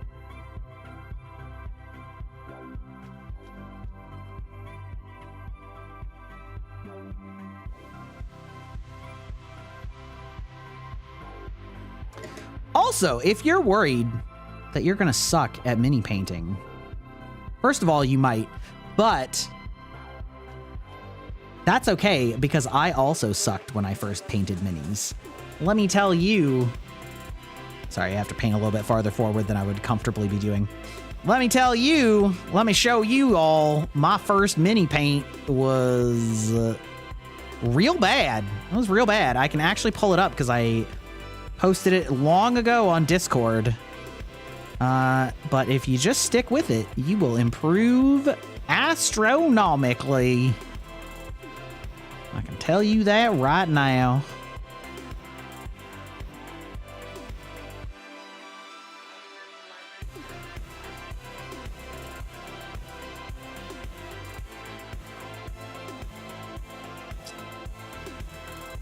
Also, if you're worried that you're going to suck at mini painting, first of all, you might, but that's okay because I also sucked when I first painted minis. Let me tell you, sorry, I have to paint a little bit farther forward than I would comfortably be doing. Let me tell you, let me show you all, my first mini paint was real bad. It was real bad. I can actually pull it up because I posted it long ago on Discord. But if you just stick with it, you will improve astronomically. I can tell you that right now.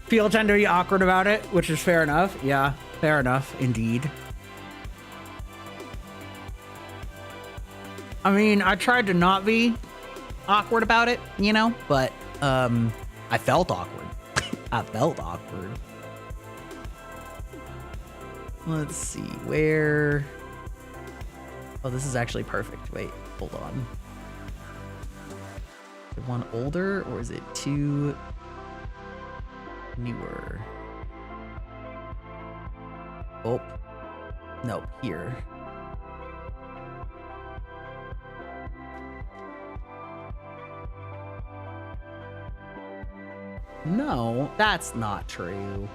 Feel tenderly awkward about it, which is fair enough. Yeah, fair enough, indeed. I mean, I tried to not be awkward about it, you know, but I felt awkward. I felt awkward. Let's see, where... Oh, this is actually perfect. Wait, hold on. Is it one older, or is it two... newer? Oh, nope, here. No, that's not true.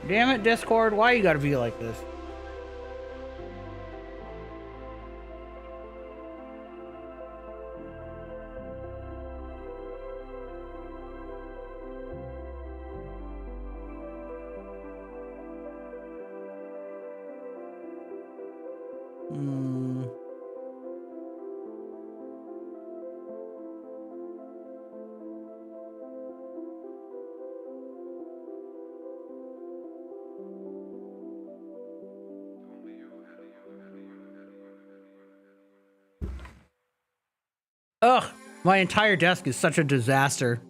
Damn it, Discord, why you gotta be like this? Ugh, my entire desk is such a disaster.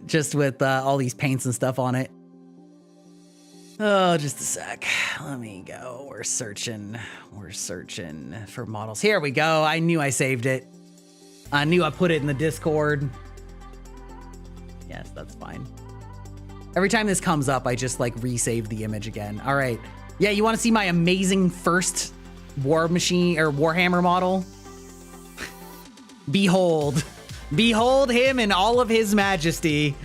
Just with all these paints and stuff on it. Oh, just a sec. Let me go. We're searching for models. Here we go. I knew I saved it. I knew I put it in the Discord. Yes, that's fine. Every time this comes up, I just like resave the image again. All right. Yeah, you want to see my amazing first War Machine or Warhammer model? Behold. Behold him in all of his majesty.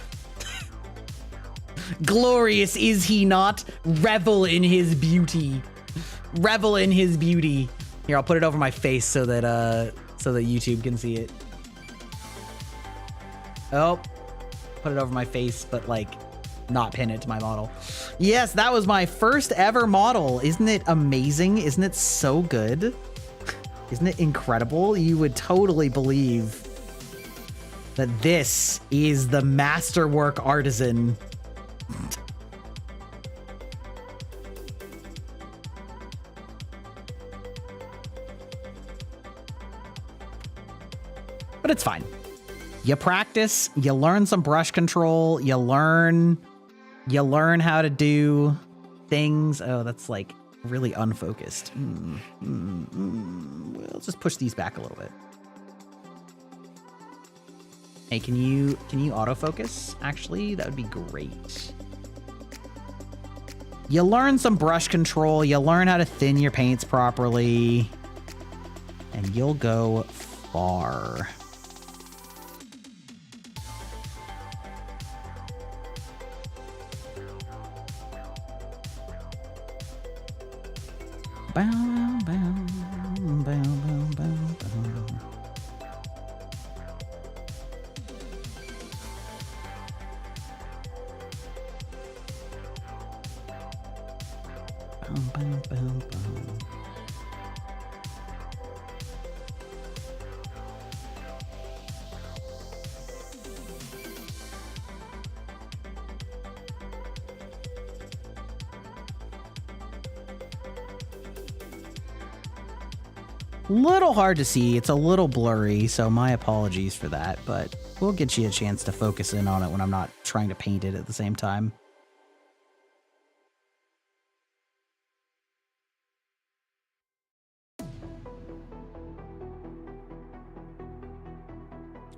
Glorious is he not? Revel in his beauty. Revel in his beauty. Here, I'll put it over my face so that YouTube can see it. Oh, put it over my face, but like not pin it to my model. Yes, that was my first ever model. Isn't it amazing? Isn't it so good? Isn't it incredible? You would totally believe that this is the masterwork artisan. But it's fine. You practice, you learn some brush control, you learn how to do things. Oh, that's like really unfocused. We'll just push these back a little bit. Hey, can you autofocus? Actually, that would be great. You learn some brush control, you learn how to thin your paints properly, and you'll go far. Bow, bow, bow, bow, bow, bow. Bow, bow, bow, bow. Little hard to see. It's a little blurry, so my apologies for that, but we'll get you a chance to focus in on it when I'm not trying to paint it at the same time.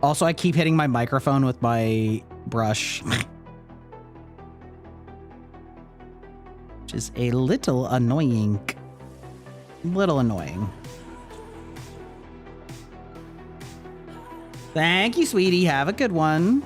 Also, I keep hitting my microphone with my brush, which is a little annoying. Little annoying. Thank you, sweetie. Have a good one.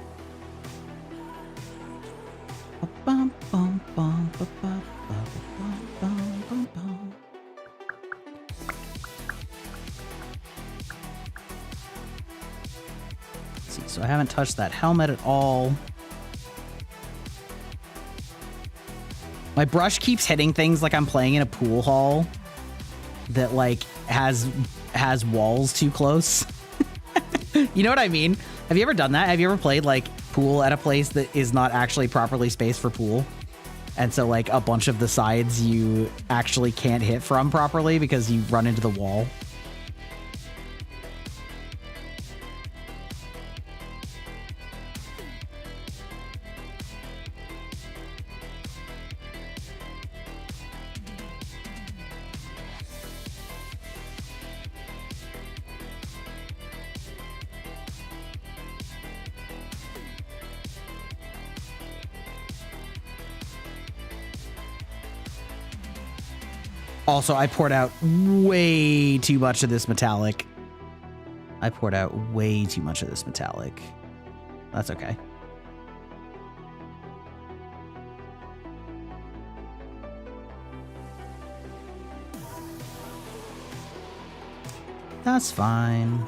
Let's see, so I haven't touched that helmet at all. My brush keeps hitting things like I'm playing in a pool hall that like has walls too close. You know what I mean? Have you ever done that? Have you ever played like pool at a place that is not actually properly spaced for pool? And so like a bunch of the sides you actually can't hit from properly because you run into the wall. Also, I poured out way too much of this metallic. That's okay. That's fine.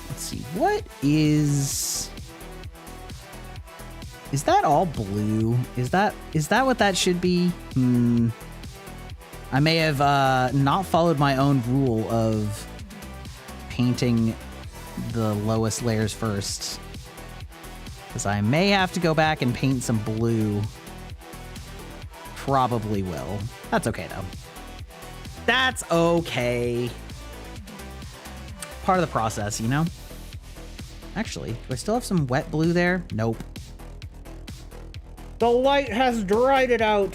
Let's see, what is that all blue? Is that what that should be? I may have not followed my own rule of painting the lowest layers first, because I may have to go back and paint some blue. Probably will. That's okay though. That's okay. Part of the process, you know? Actually, do I still have some wet blue there? Nope. The light has dried it out.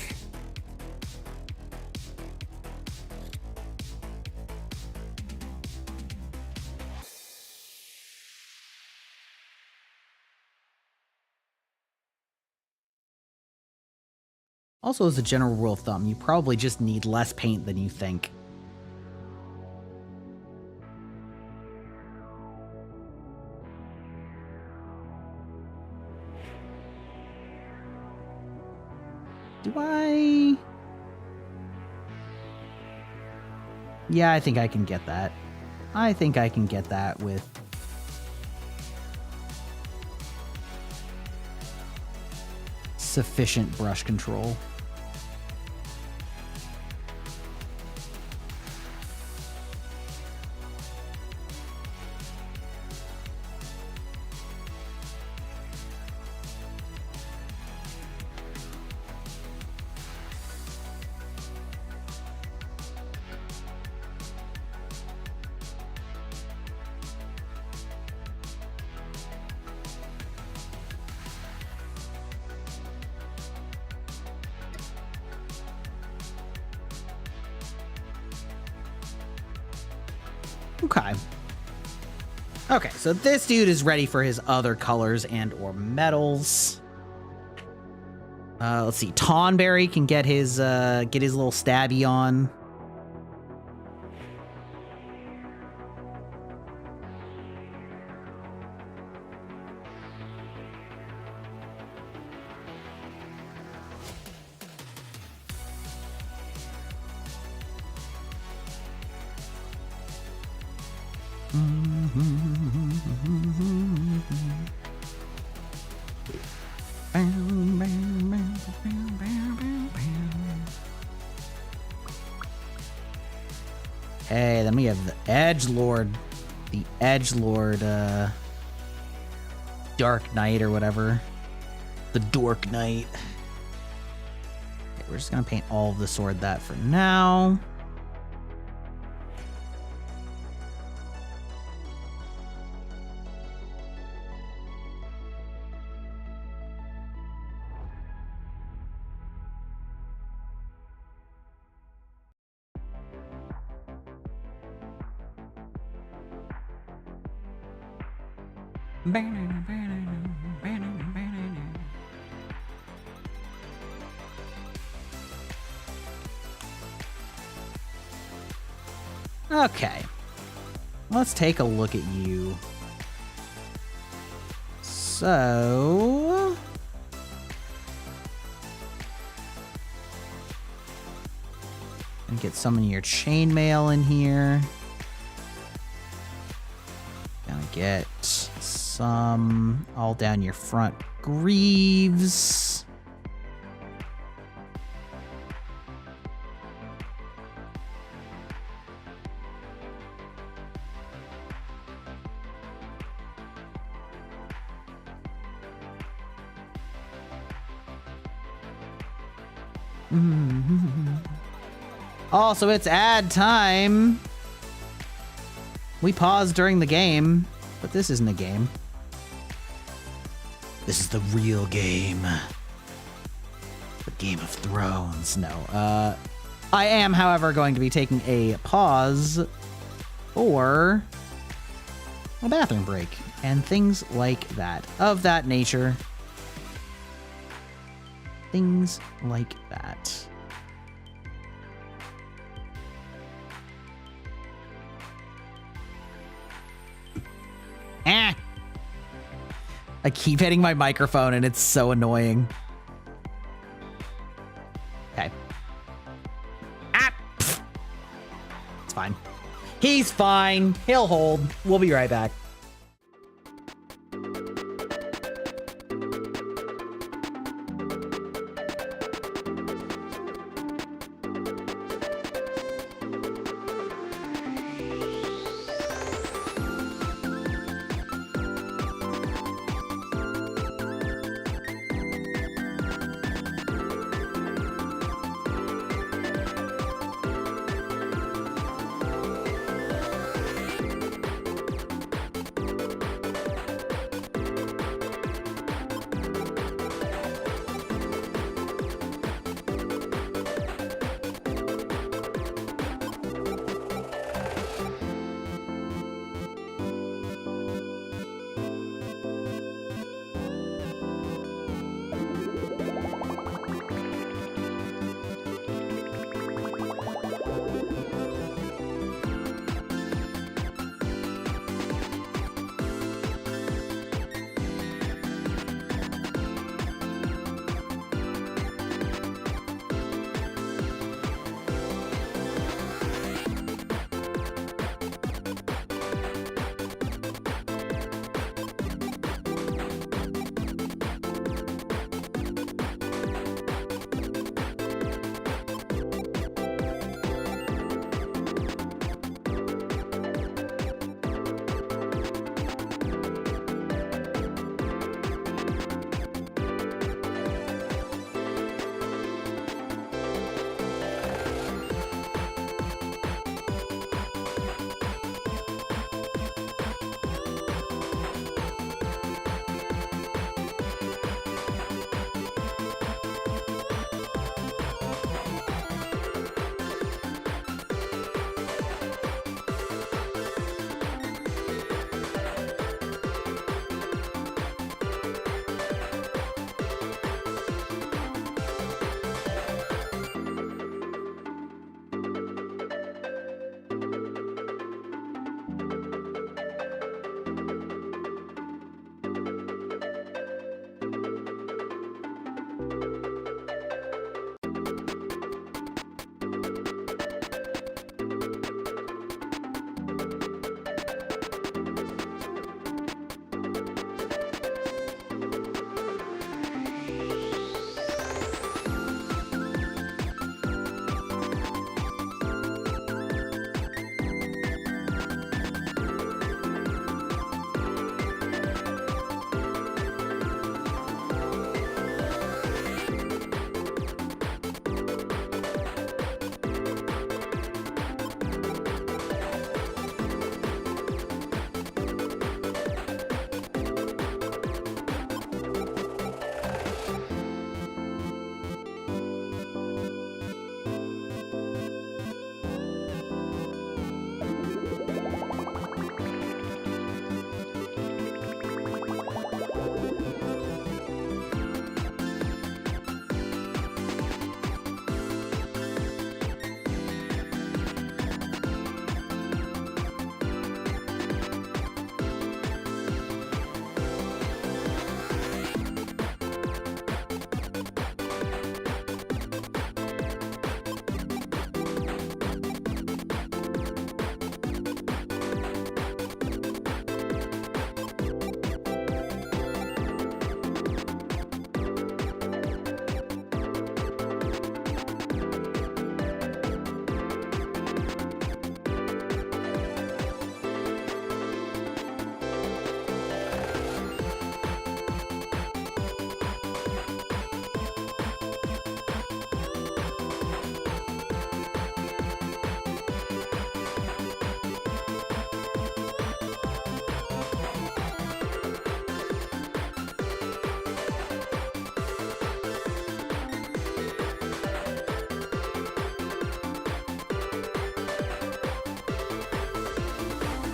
Also, as a general rule of thumb, you probably just need less paint than you think. Do I? Yeah, I think I can get that. I think I can get that with sufficient brush control. Okay. Okay, so this dude is ready for his other colors and or metals. Let's see. Tonberry can get his little stabby on. Hey, then we have the Edgelord. The Edgelord, Dark Knight or whatever. The Dork Knight. Okay, we're just gonna paint all of the sword that for now. Okay, let's take a look at you. So, and get some of your chainmail in here. Gonna get some all down your front greaves. Also, it's ad time. We paused during the game, but this isn't a game. This is the real game. The Game of Thrones. No. I am, however, going to be taking a pause for a bathroom break and things like that. Of that nature. Things like that. I keep hitting my microphone and it's so annoying. Okay. It's fine. He's fine. He'll hold. We'll be right back.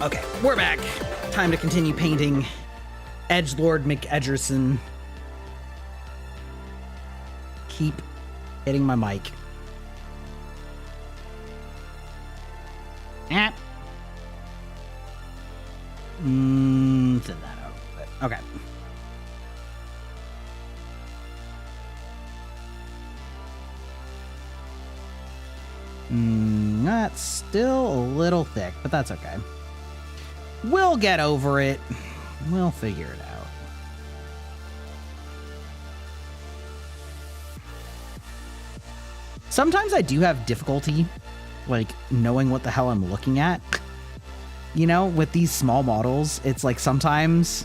Okay, we're back. Time to continue painting Edgelord McEdgerson. Keep hitting my mic. Send that out. Okay. That's still a little thick, but that's okay. We'll get over it. We'll figure it out. Sometimes I do have difficulty, like, knowing what the hell I'm looking at. You know, with these small models, it's like sometimes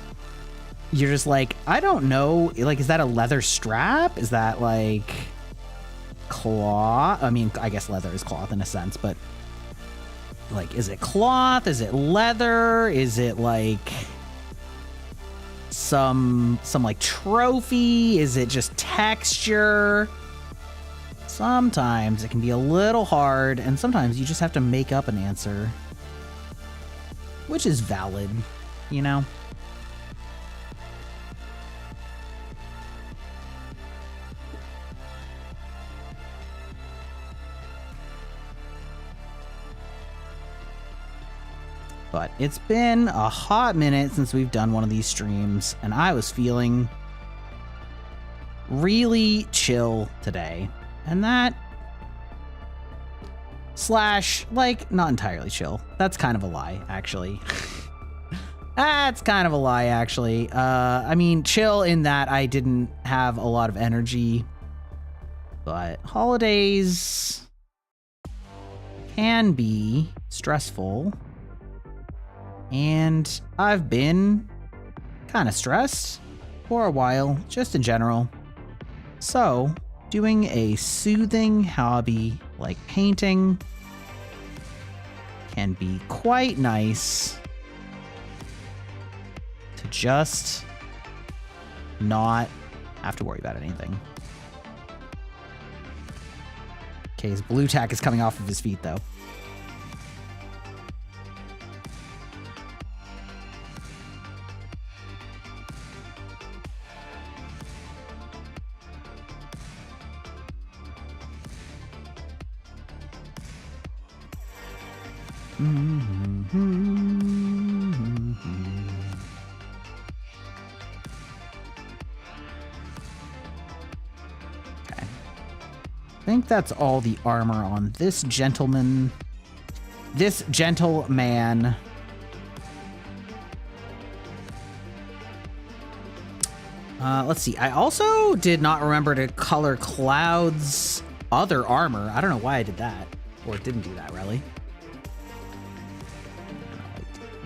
you're just like, I don't know. Like, is that a leather strap? Is that like cloth? I mean, I guess leather is cloth in a sense, but like, is it cloth? Is it leather? Is it like some like trophy? Is it just texture? Sometimes it can be a little hard, and sometimes you just have to make up an answer, which is valid, you know? But it's been a hot minute since we've done one of these streams, and I was feeling really chill today. And that / like, not entirely chill. That's kind of a lie, actually. That's kind of a lie, actually. I mean, chill in that I didn't have a lot of energy, but holidays can be stressful. And I've been kind of stressed for a while, just in general. So, doing a soothing hobby like painting can be quite nice to just not have to worry about anything. Okay, his blue tack is coming off of his feet, though. Okay. I think that's all the armor on this gentleman. This gentleman. Let's see. I also did not remember to color Cloud's other armor. I don't know why I did that. Or didn't do that, really.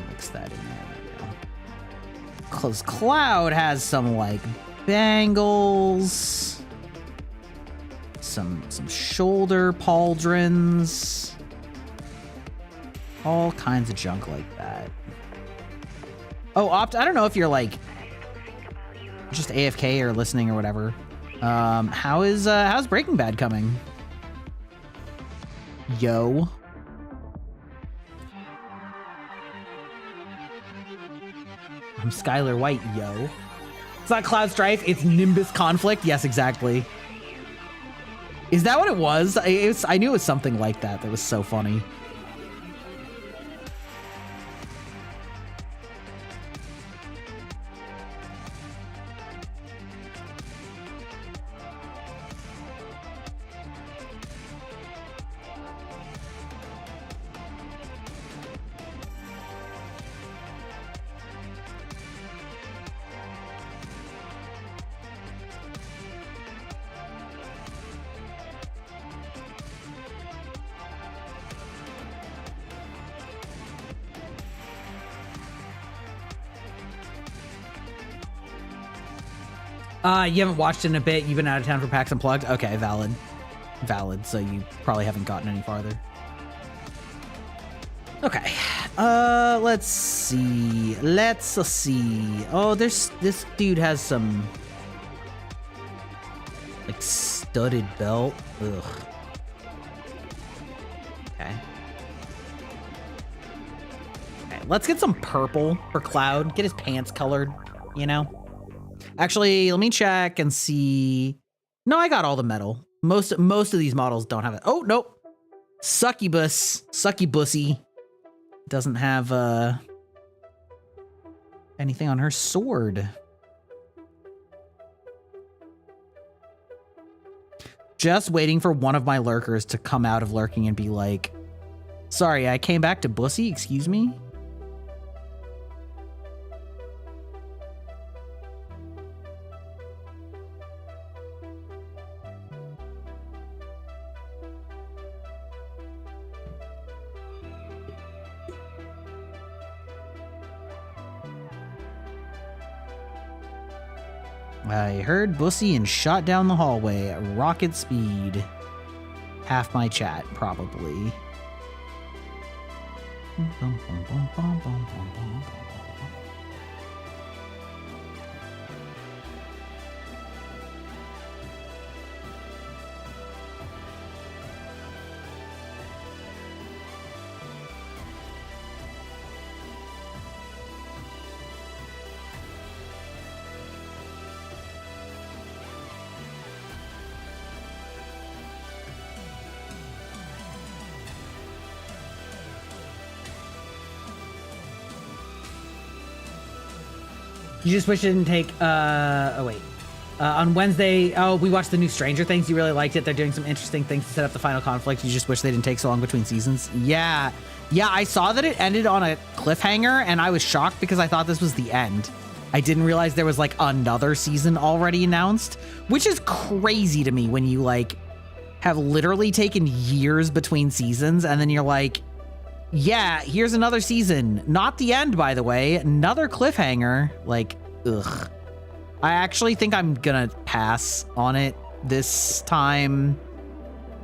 Mix that in there. Because Cloud has some, like, bangles. Some shoulder pauldrons. All kinds of junk like that. Oh, I don't know if you're, like, just AFK or listening or whatever. How's Breaking Bad coming? Yo. I'm Skylar White, yo. It's not Cloud Strife, it's Nimbus Conflict. Yes, exactly. Is that what it was? I knew it was something like that. That was so funny. You haven't watched it in a bit. You've been out of town for PAX Unplugged? Okay, valid. Valid, so you probably haven't gotten any farther. Okay. Let's see. Oh, this dude has some, like, studded belt. Ugh. Okay. Okay, let's get some purple for Cloud. Get his pants colored, you know? Actually, let me check and see. No, I got all the metal. Most of these models don't have it. Oh, nope. Succubussy doesn't have anything on her sword. Just waiting for one of my lurkers to come out of lurking and be like, sorry, I came back to Bussy, excuse me? I heard Bussy and shot down the hallway at rocket speed. Half my chat, probably. You just wish it didn't take, on Wednesday, we watched the new Stranger Things. You really liked it. They're doing some interesting things to set up the final conflict. You just wish they didn't take so long between seasons. Yeah, I saw that it ended on a cliffhanger, and I was shocked because I thought this was the end. I didn't realize there was, like, another season already announced, which is crazy to me when you, like, have literally taken years between seasons, and then you're like, yeah, here's another season. Not the end, by the way. Another cliffhanger. Like, ugh. I actually think I'm gonna pass on it this time.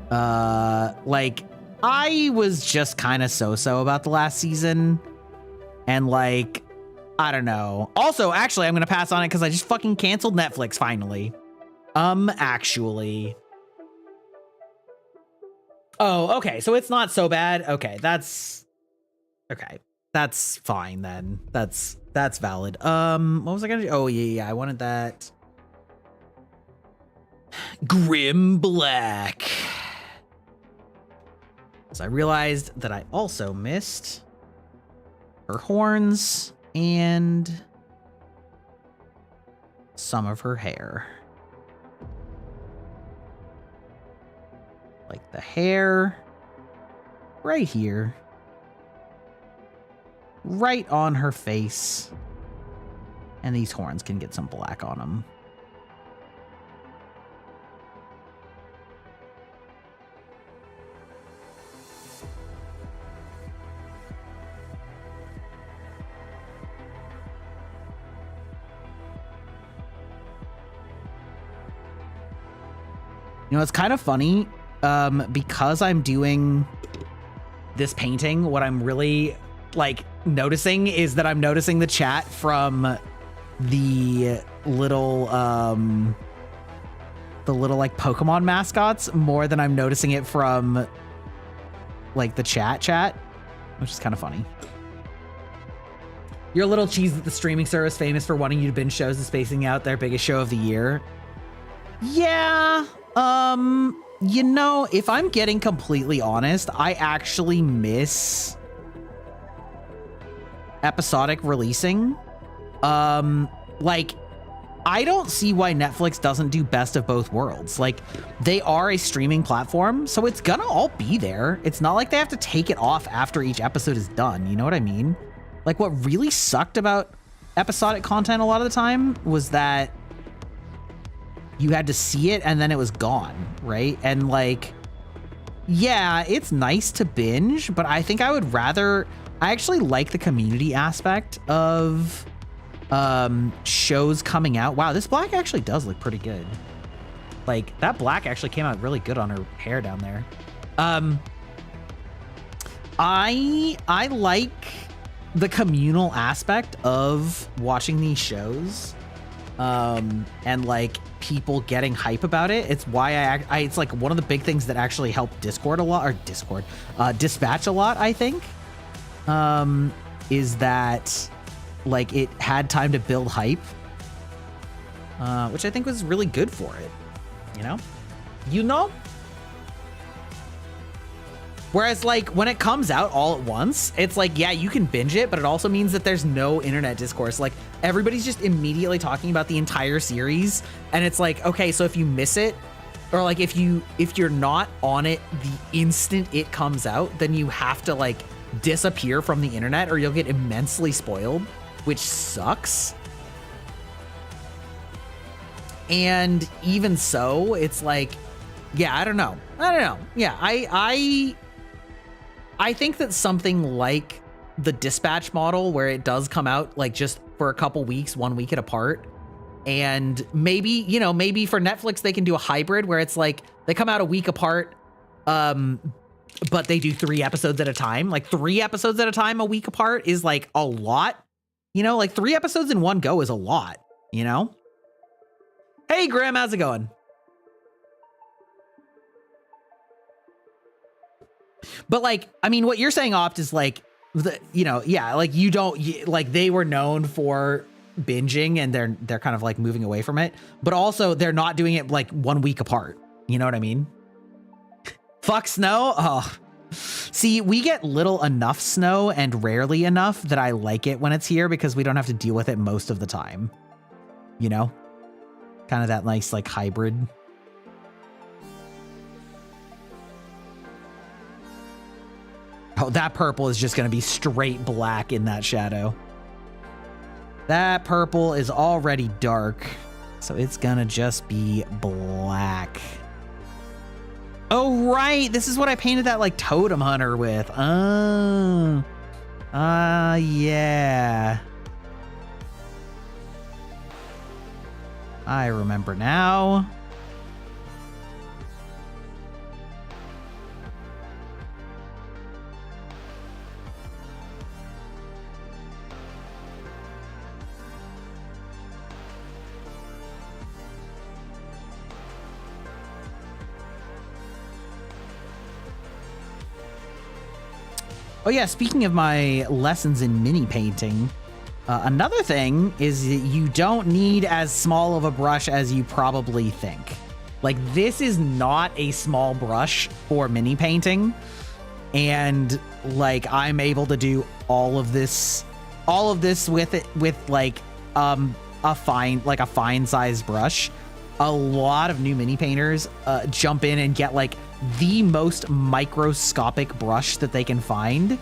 Like, I was just kind of so-so about the last season. And, like, I don't know. Also, actually, I'm gonna pass on it because I just fucking canceled Netflix, finally. Actually. Oh, okay. So it's not so bad. Okay, that's fine then. That's valid. What was I gonna do? Oh yeah, I wanted that Grim Black. So I realized that I also missed her horns and some of her hair. Like the hair right here, right on her face. And these horns can get some black on them. You know, it's kind of funny. Because I'm doing this painting, what I'm really like noticing is that I'm noticing the chat from the little like Pokemon mascots more than I'm noticing it from like the chat, which is kind of funny. You're a little cheese that the streaming service famous for wanting you to binge shows and spacing out their biggest show of the year. Yeah, you know, if I'm getting completely honest, I actually miss episodic releasing. Like, I don't see why Netflix doesn't do best of both worlds. Like, they are a streaming platform, so it's gonna all be there. It's not like they have to take it off after each episode is done. You know what I mean? Like, what really sucked about episodic content a lot of the time was that you had to see it and then it was gone, right? And like, yeah, it's nice to binge, but I think I would rather, I actually like the community aspect of shows coming out. Wow, this black actually does look pretty good. Like, that black actually came out really good on her hair down there. I like the communal aspect of watching these shows. And like people getting hype about it. It's why it's like one of the big things that actually helped Dispatch a lot, I think. is that like it had time to build hype, which I think was really good for it, you know? Whereas like when it comes out all at once, it's like, yeah, you can binge it, but it also means that there's no internet discourse. Like everybody's just immediately talking about the entire series. And it's like, okay, so if you miss it, or like if you're not on it the instant it comes out, then you have to like disappear from the internet or you'll get immensely spoiled, which sucks. And even so, it's like, yeah, I don't know. Yeah, I think that something like the dispatch model where it does come out like just for a couple weeks, 1 week apart, and maybe, you know, maybe for Netflix they can do a hybrid where it's like they come out a week apart, but they do 3 episodes at a time. Like 3 episodes at a time a week apart is like a lot, you know, like 3 episodes in one go is a lot, you know? Hey Graham, how's it going? But like, I mean, what you're saying, Opt, is like, you know, yeah, like you don't, like they were known for binging and they're kind of like moving away from it, but also they're not doing it like 1 week apart. You know what I mean? Fuck snow. Oh, see, we get little enough snow and rarely enough that I like it when it's here because we don't have to deal with it most of the time. You know, kind of that nice like hybrid. Oh, that purple is just going to be straight black in that shadow. That purple is already dark, so it's going to just be black. Oh, right. This is what I painted that like totem hunter with. Oh. Yeah. I remember now. Oh yeah, speaking of my lessons in mini painting, another thing is that you don't need as small of a brush as you probably think. Like this is not a small brush for mini painting. And like I'm able to do all of this with it with like a fine sized brush. A lot of new mini painters jump in and get like the most microscopic brush that they can find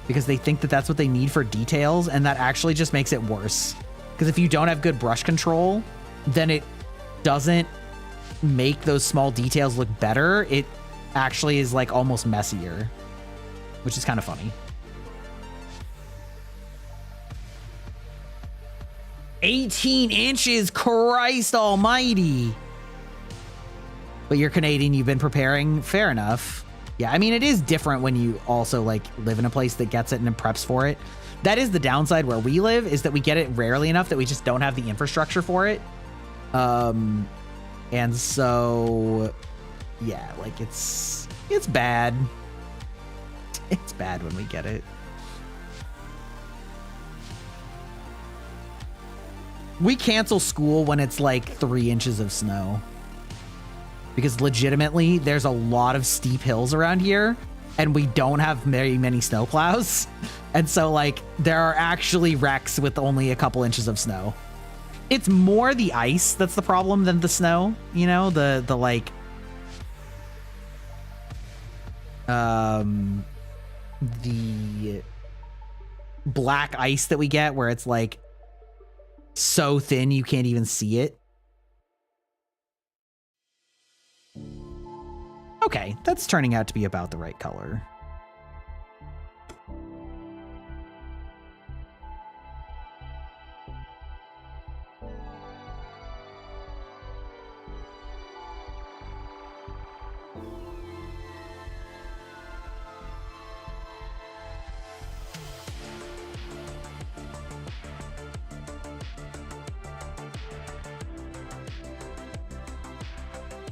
because they think that that's what they need for details, and that actually just makes it worse. Because if you don't have good brush control, then it doesn't make those small details look better. It actually is like almost messier, which is kind of funny. 18 inches, Christ almighty. But you're Canadian, you've been preparing, fair enough. Yeah, I mean, it is different when you also like live in a place that gets it and preps for it. That is the downside where we live, is that we get it rarely enough that we just don't have the infrastructure for it. And so, yeah, like it's bad. It's bad when we get it. We cancel school when it's like 3 inches of snow. Because legitimately, there's a lot of steep hills around here, and we don't have very many snowplows. And so, like, there are actually wrecks with only a couple inches of snow. It's more the ice that's the problem than the snow, you know? The like... the black ice that we get where it's, like, so thin you can't even see it. Okay, that's turning out to be about the right color.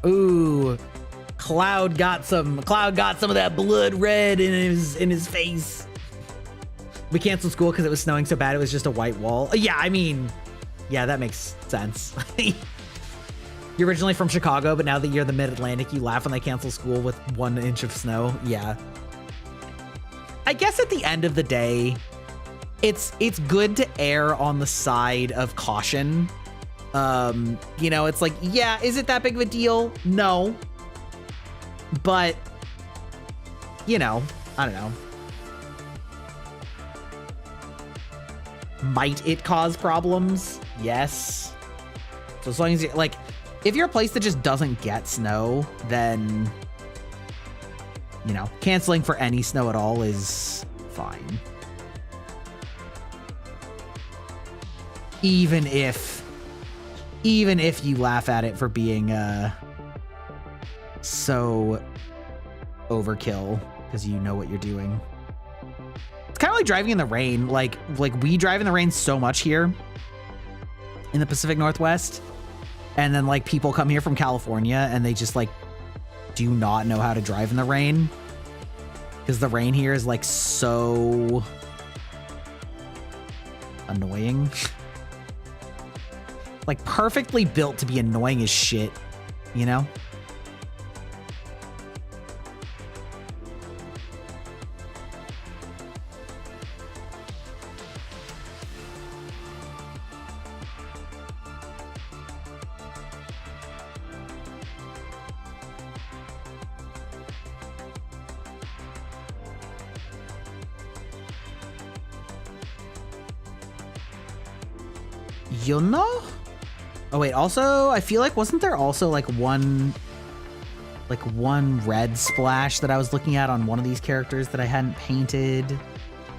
Ooh. Cloud got some of that blood red in his face. We canceled school because it was snowing so bad it was just a white wall. Yeah, I mean, yeah, that makes sense. You're originally from Chicago, but now that you're the Mid-Atlantic, you laugh when they cancel school with 1 inch of snow. Yeah. I guess at the end of the day, it's good to err on the side of caution. You know, it's like, yeah, is it that big of a deal? No. But, you know, I don't know. Might it cause problems? Yes. So as long as you, like, if you're a place that just doesn't get snow, then, you know, canceling for any snow at all is fine. Even if you laugh at it for being so overkill because you know what you're doing. It's kind of like driving in the rain. Like we drive in the rain so much here in the Pacific Northwest. And then like people come here from California and they just like do not know how to drive in the rain. Because the rain here is like so annoying. Like perfectly built to be annoying as shit, you know? You know? Oh wait, also, I feel like wasn't there also like one red splash that I was looking at on one of these characters that I hadn't painted?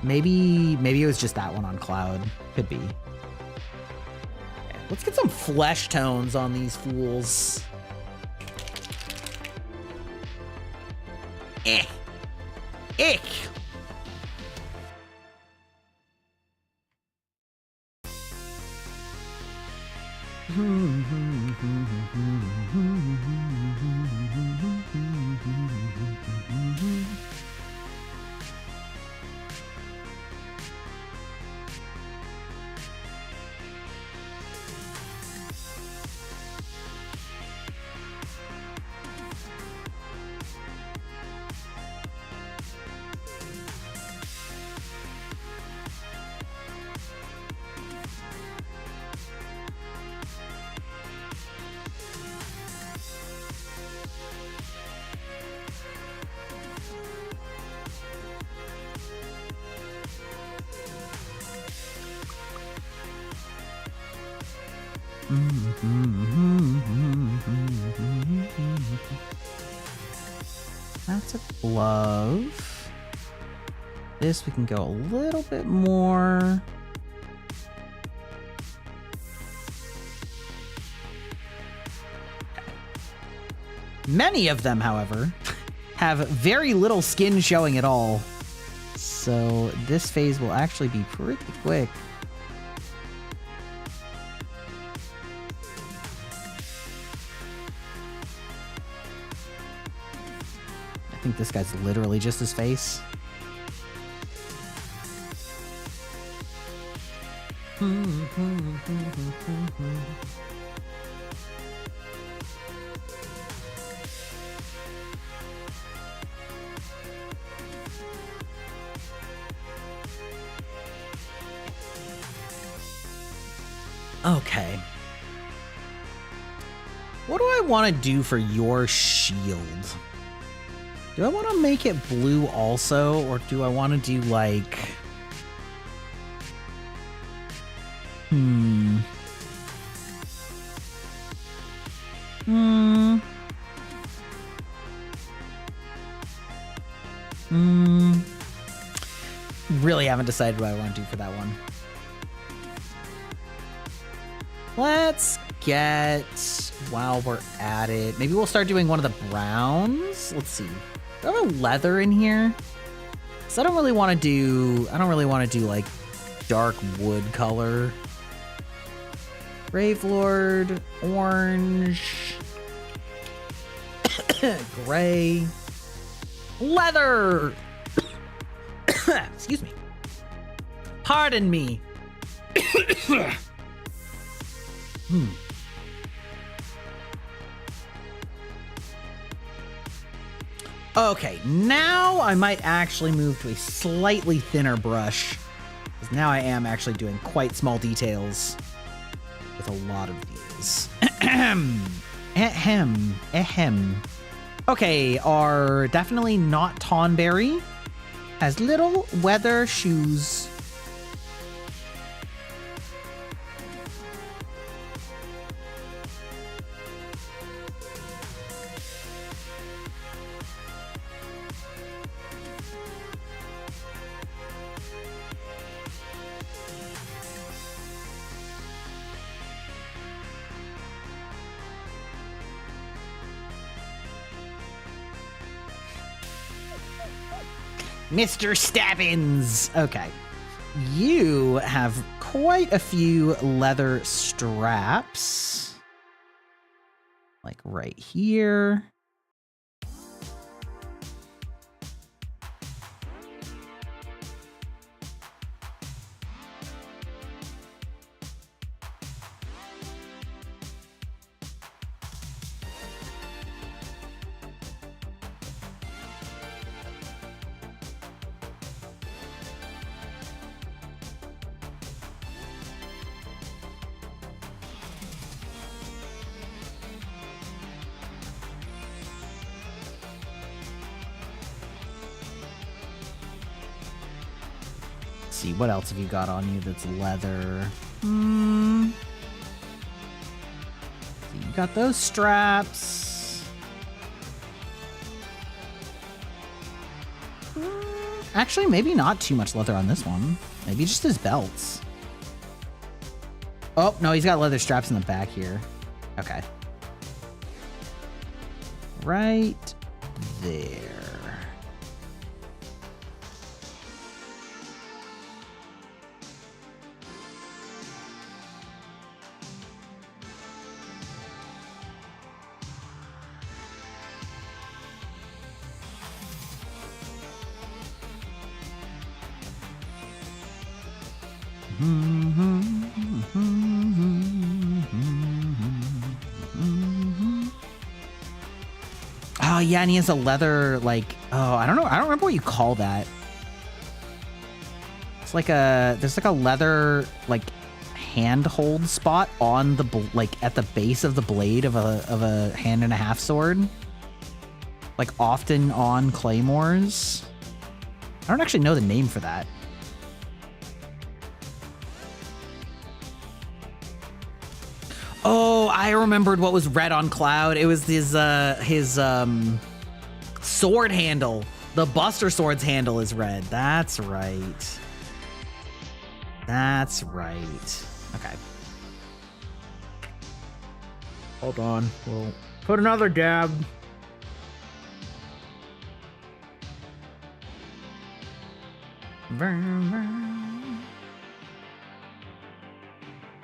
Maybe it was just that one on Cloud. Could be. Okay, let's get some flesh tones on these fools. Ick. That's a glove. This we can go a little bit more. Many of them, however, have very little skin showing at all. So this phase will actually be pretty quick. I think this guy's literally just his face. Okay. What do I want to do for your shield? Do I want to make it blue also, or do I want to do like... Really haven't decided what I want to do for that one. Let's get, while we're at it, maybe we'll start doing one of the browns. Let's see. Do I have a leather in here? So I don't really want to do like dark wood color. Gravelord, orange, gray, leather. Excuse me. Pardon me. Okay, now I might actually move to a slightly thinner brush, because now I am actually doing quite small details with a lot of these. Ahem. Okay, are definitely not Tonberry. Has little weather shoes. Mr. Stabbins. Okay. You have quite a few leather straps. Like right here. See, what else have you got on you that's leather? So you got those straps. Actually, maybe not too much leather on this one. Maybe just his belts. Oh, no, he's got leather straps in the back here. Okay. Right there. Oh yeah, and he has a leather, like, oh, I don't know, I don't remember what you call that. It's like there's like a leather, like, handhold spot on the, like, at the base of the blade of a hand and a half sword. Like, often on claymores. I don't actually know the name for that. Oh, I remembered what was red on Cloud. It was his sword handle. The Buster Sword's handle is red. That's right. That's right. Okay. Hold on. We'll put another dab.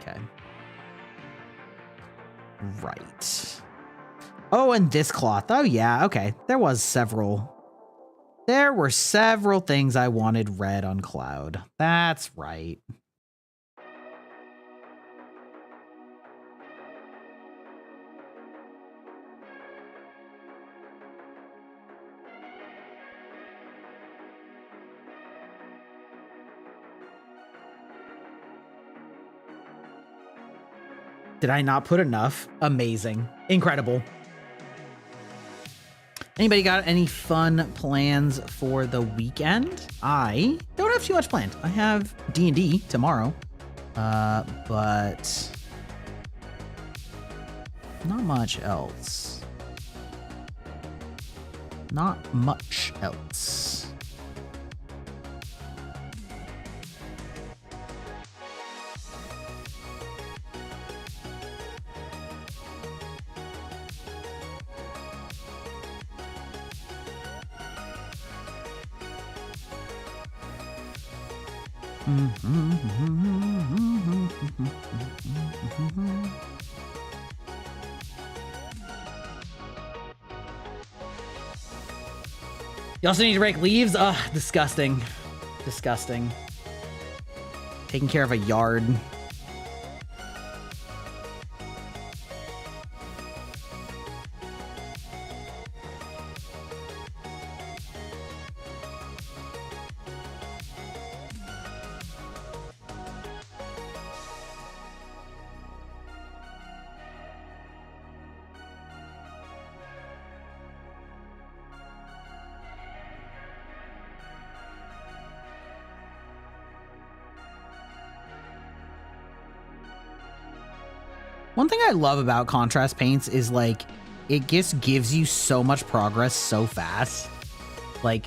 Okay. Right. Oh, and this cloth. Oh, yeah. Okay. There were several things I wanted red on Cloud. That's right. Did I not put enough? Amazing. Incredible. Anybody got any fun plans for the weekend? I don't have too much planned. I have D&D tomorrow, but not much else. Not much else. You also need to rake leaves? Ugh, disgusting. Disgusting. taking care of a yard. One thing I love about contrast paints is like it just gives you so much progress so fast. Like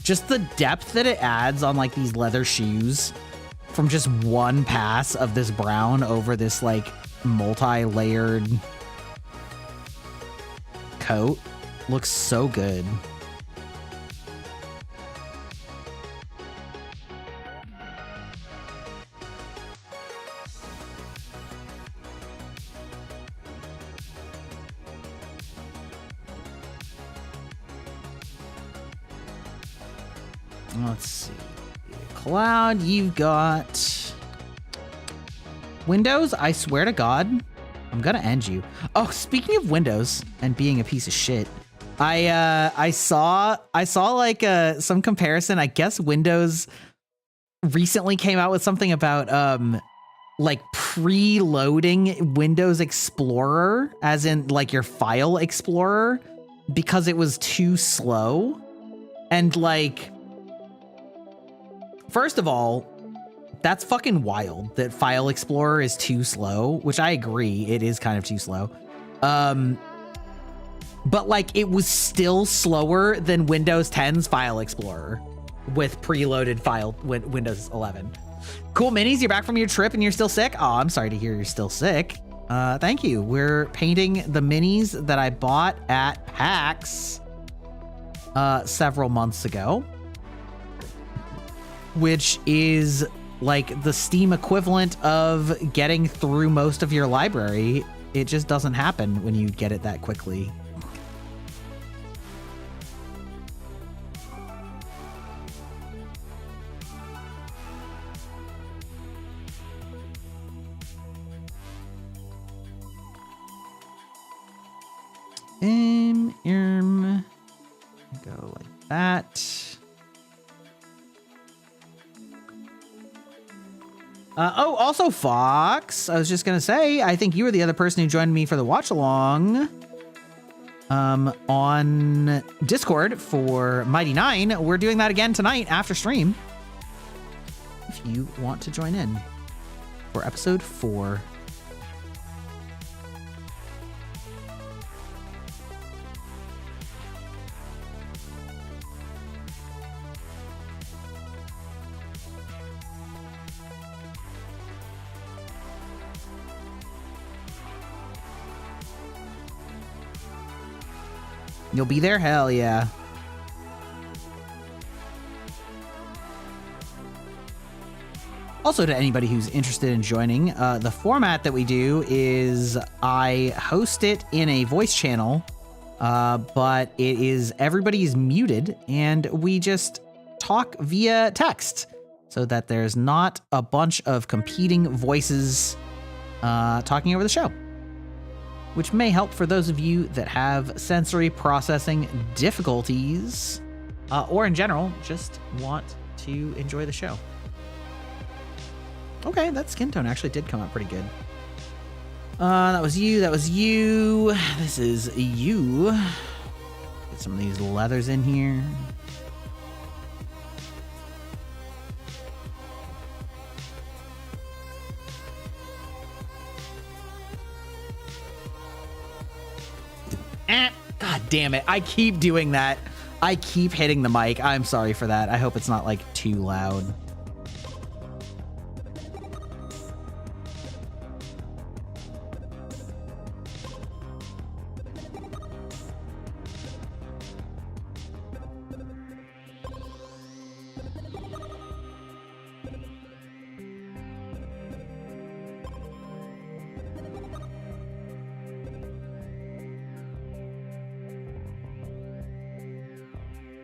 just the depth that it adds on like these leather shoes from just one pass of this brown over this like multi-layered coat looks so good. Let's see. Cloud, you've got Windows. I swear to God, I'm gonna end you. Oh, speaking of Windows and being a piece of shit, I saw like some comparison. I guess Windows recently came out with something about like preloading Windows Explorer, as in like your file explorer, because it was too slow. And like, first of all, that's fucking wild that File Explorer is too slow, which I agree, it is kind of too slow. But like it was still slower than Windows 10's File Explorer with preloaded Windows 11. Cool Minis, you're back from your trip and you're still sick? Oh, I'm sorry to hear you're still sick. Thank you. We're painting the minis that I bought at PAX several months ago, which is like the Steam equivalent of getting through most of your library. It just doesn't happen when you get it that quickly. Go like that. Oh, also Fox, I was just gonna say, I think you were the other person who joined me for the watch along on Discord for Mighty 9. We're doing that again tonight after stream, if you want to join in for episode 4. You'll be there? Hell yeah. Also, to anybody who's interested in joining, the format that we do is I host it in a voice channel, but everybody's muted and we just talk via text so that there's not a bunch of competing voices talking over the show, which may help for those of you that have sensory processing difficulties, or in general, just want to enjoy the show. Okay, that skin tone actually did come out pretty good. That was you, that was you. This is you. Get some of these leathers in here. God damn it. I keep doing that. I keep hitting the mic. I'm sorry for that. I hope it's not like too loud.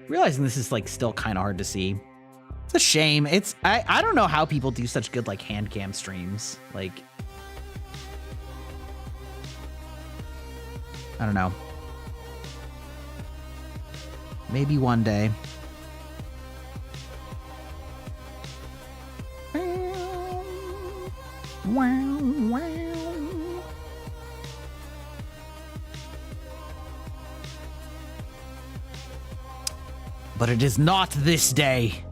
Realizing this is like still kind of hard to see. It's a shame. I don't know how people do such good like Handcam streams. Like, I don't know. Maybe one day. But it is not this day.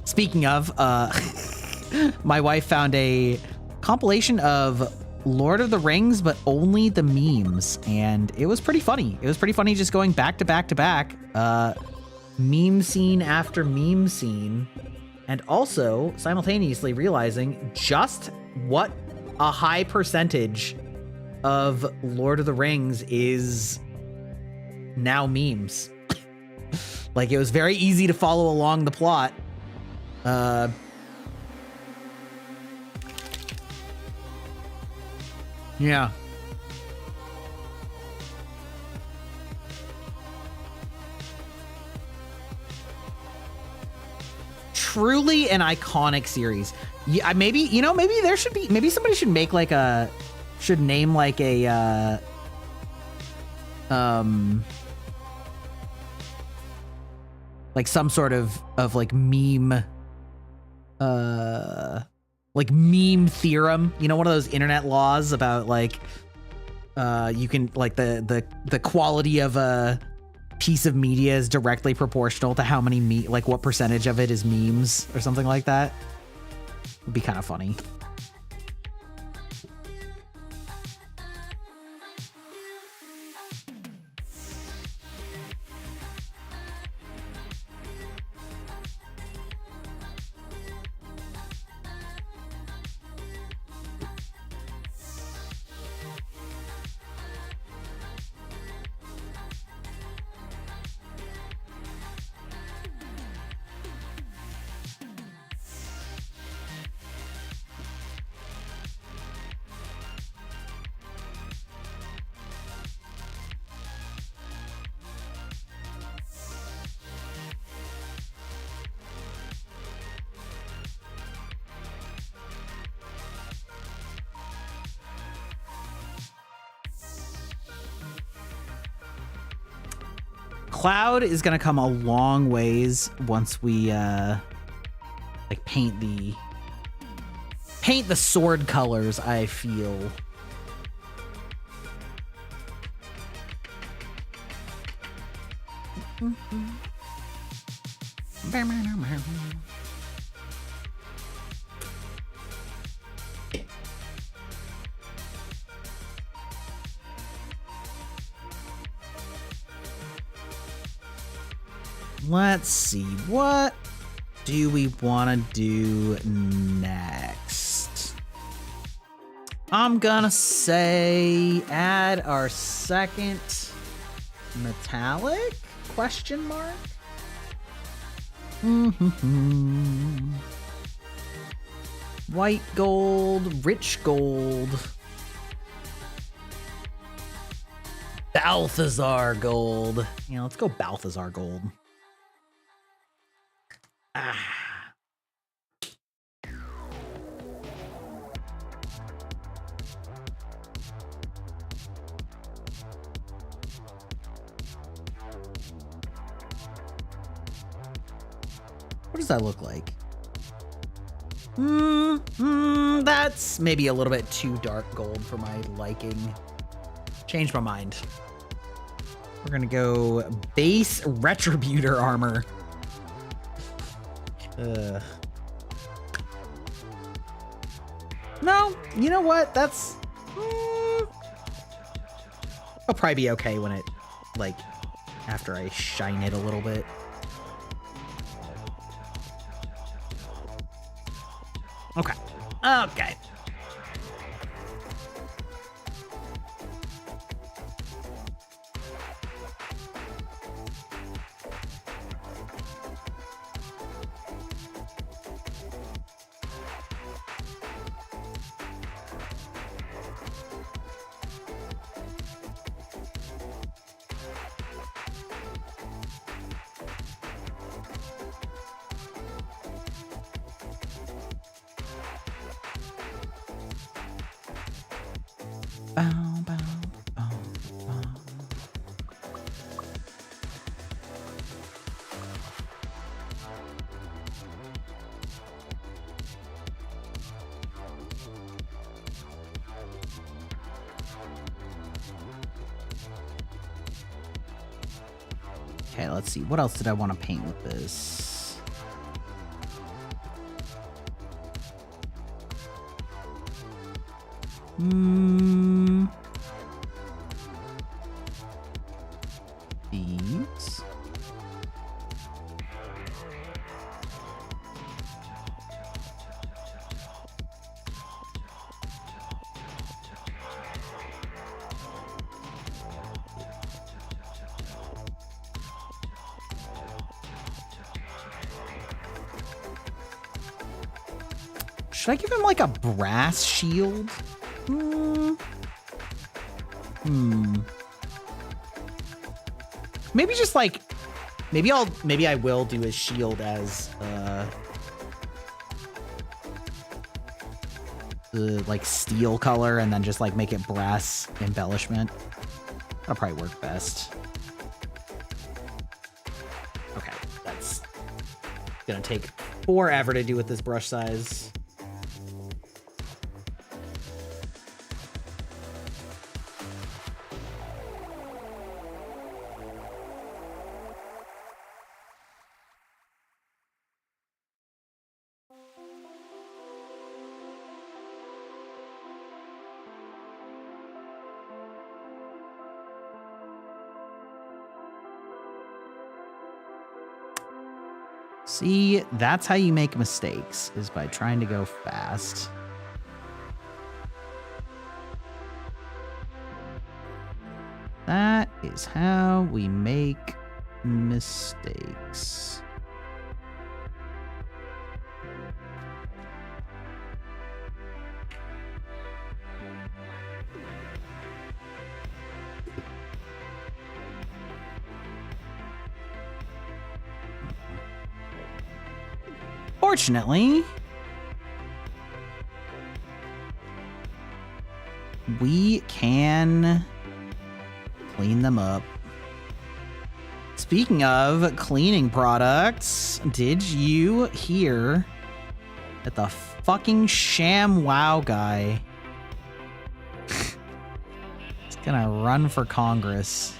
Speaking of, my wife found a compilation of Lord of the Rings, but only the memes, and it was pretty funny. It was pretty funny just going back to back to back, meme scene after meme scene, and also simultaneously realizing just what a high percentage of Lord of the Rings is now memes. Like, it was very easy to follow along the plot. Yeah. Truly an iconic series. Yeah, maybe there should be, maybe somebody should make like should name like a, like some sort of like meme, like meme theorem, you know, one of those internet laws about like, you can like the quality of a piece of media is directly proportional to how many like what percentage of it is memes or something like that. Would be kind of funny. Cloud is gonna come a long ways once we like paint the sword colors, I feel. Let's see, what do we want to do next? I'm gonna say add our second metallic question mark. White gold, rich gold, Balthazar gold. Yeah, let's go Balthazar gold. What does that look like? That's maybe a little bit too dark gold for my liking. Change my mind. We're gonna go base Retributor armor. No, you know what? That's... I'll probably be okay when it, like, after I shine it a little bit. Okay. Okay. Bow, bow, bow, bow. Okay, let's see. What else did I want to paint with this? These. Should I give him like a brass shield? Maybe just like, maybe I will do his shield as the like steel color and then just like make it brass embellishment. That'll probably work best. Okay, that's gonna take forever to do with this brush size. See, that's how you make mistakes, is by trying to go fast. That is how we make mistakes. Fortunately, we can clean them up. Speaking of cleaning products, did you hear that the fucking ShamWow guy is gonna run for Congress?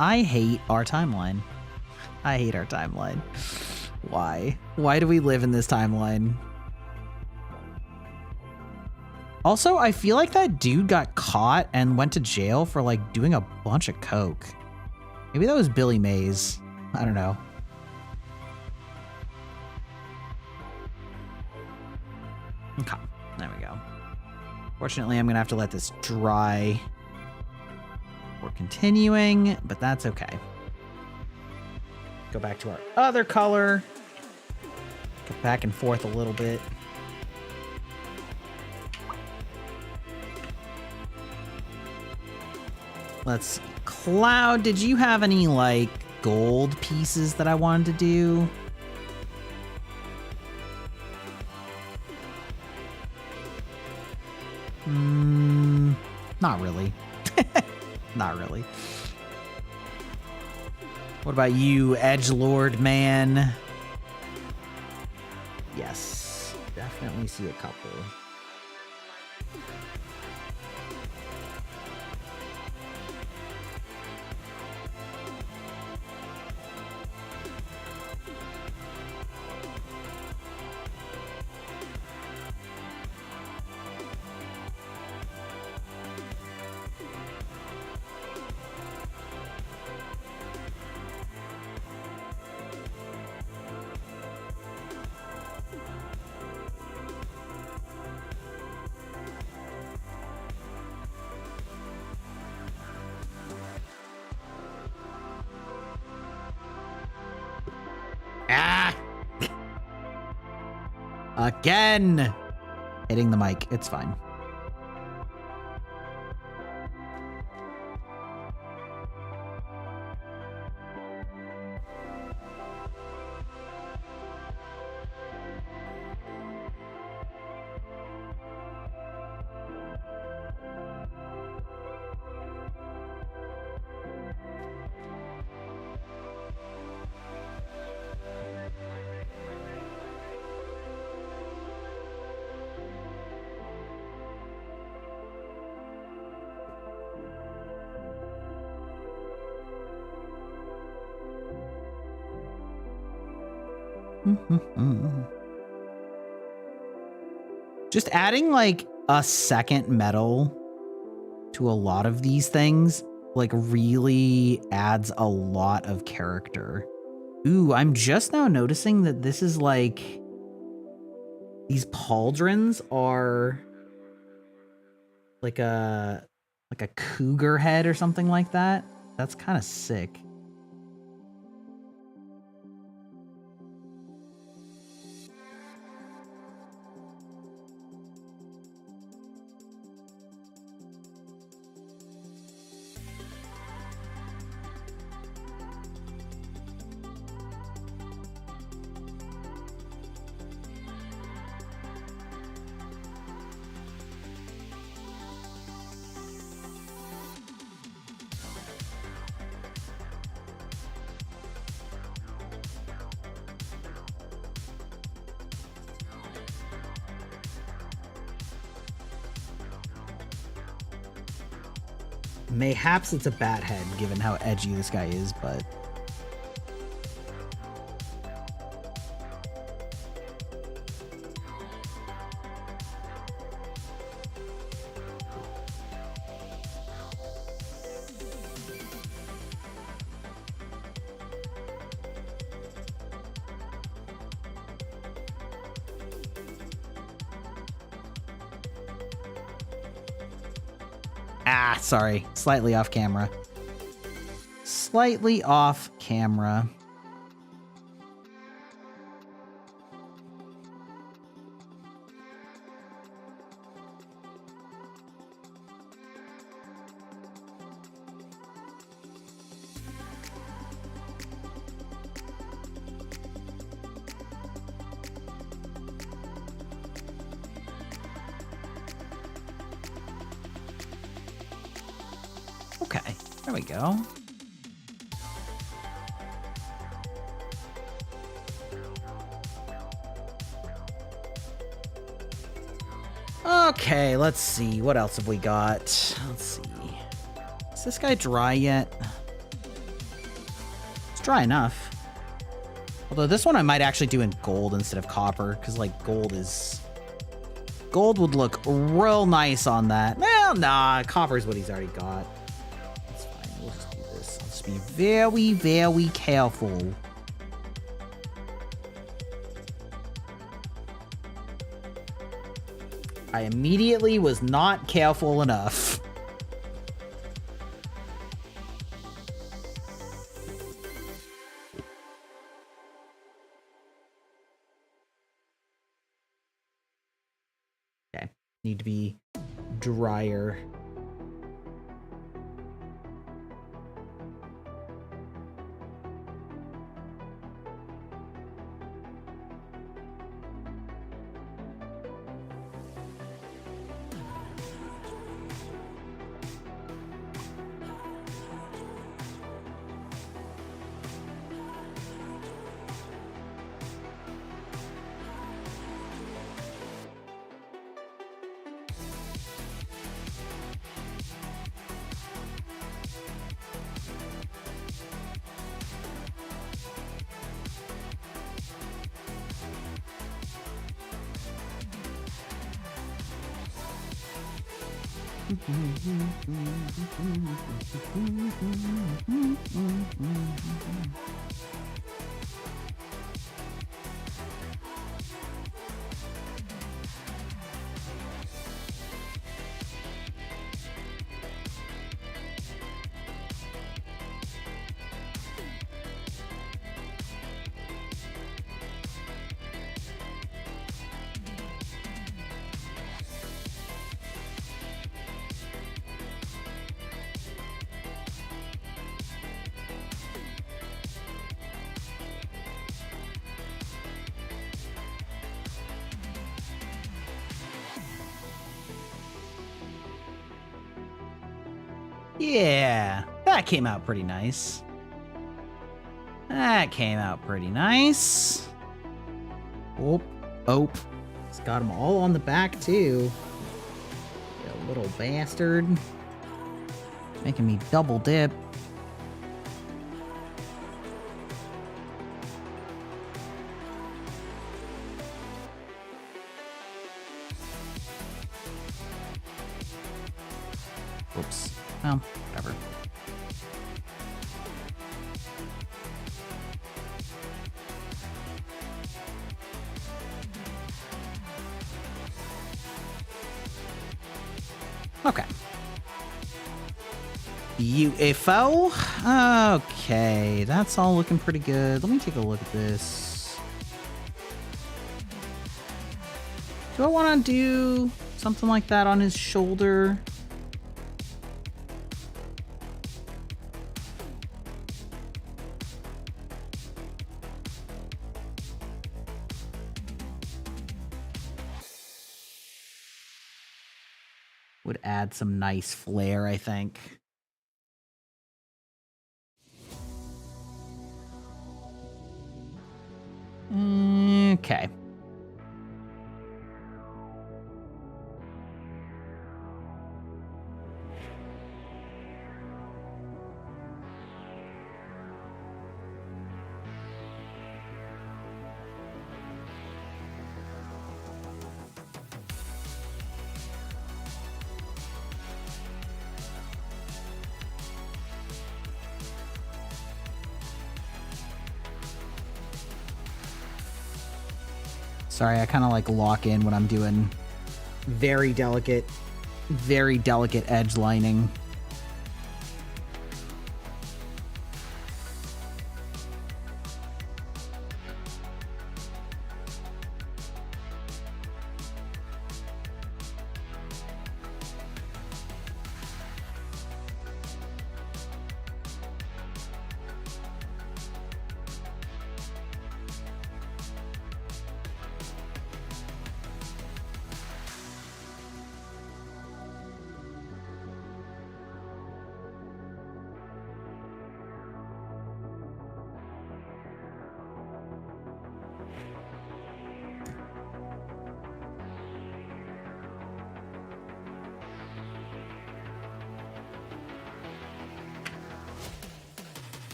I hate our timeline. I hate our timeline. Why? Why do we live in this timeline? Also, I feel like that dude got caught and went to jail for like doing a bunch of coke. Maybe that was Billy Mays. I don't know. Okay, there we go. Fortunately, I'm gonna have to let this dry before continuing, but that's okay. Go back to our other color. Go back and forth a little bit. Let's see. Cloud, did you have any like gold pieces that I wanted to do? Not really. Not really. What about you, edgelord man? Yes, definitely see a couple. Again! Hitting the mic. It's fine. Just adding like a second metal to a lot of these things like really adds a lot of character. Ooh, I'm just now noticing that this is like, these pauldrons are like a cougar head or something like that. That's kind of sick. Mayhaps it's a bat head, given how edgy this guy is, but... Ah, sorry. Slightly off camera. Slightly off camera. Okay, there we go. Okay, let's see. What else have we got? Let's see. Is this guy dry yet? It's dry enough. Although this one I might actually do in gold instead of copper, because like gold would look real nice on that. Well, nah, copper's what he's already got. That's fine. We'll just do this. Let's be very, very careful. I immediately was not careful enough. Okay, need to be drier. Yeah, that came out pretty nice. That came out pretty nice. Oh, oh. It's got them all on the back, too. You little bastard. Making me double dip. Whoops. Well, whatever. Okay. UFO? Okay, that's all looking pretty good. Let me take a look at this. Do I want to do something like that on his shoulder? Would add some nice flair, I think. Okay. Sorry, I kind of like lock in when I'm doing very delicate edge lining.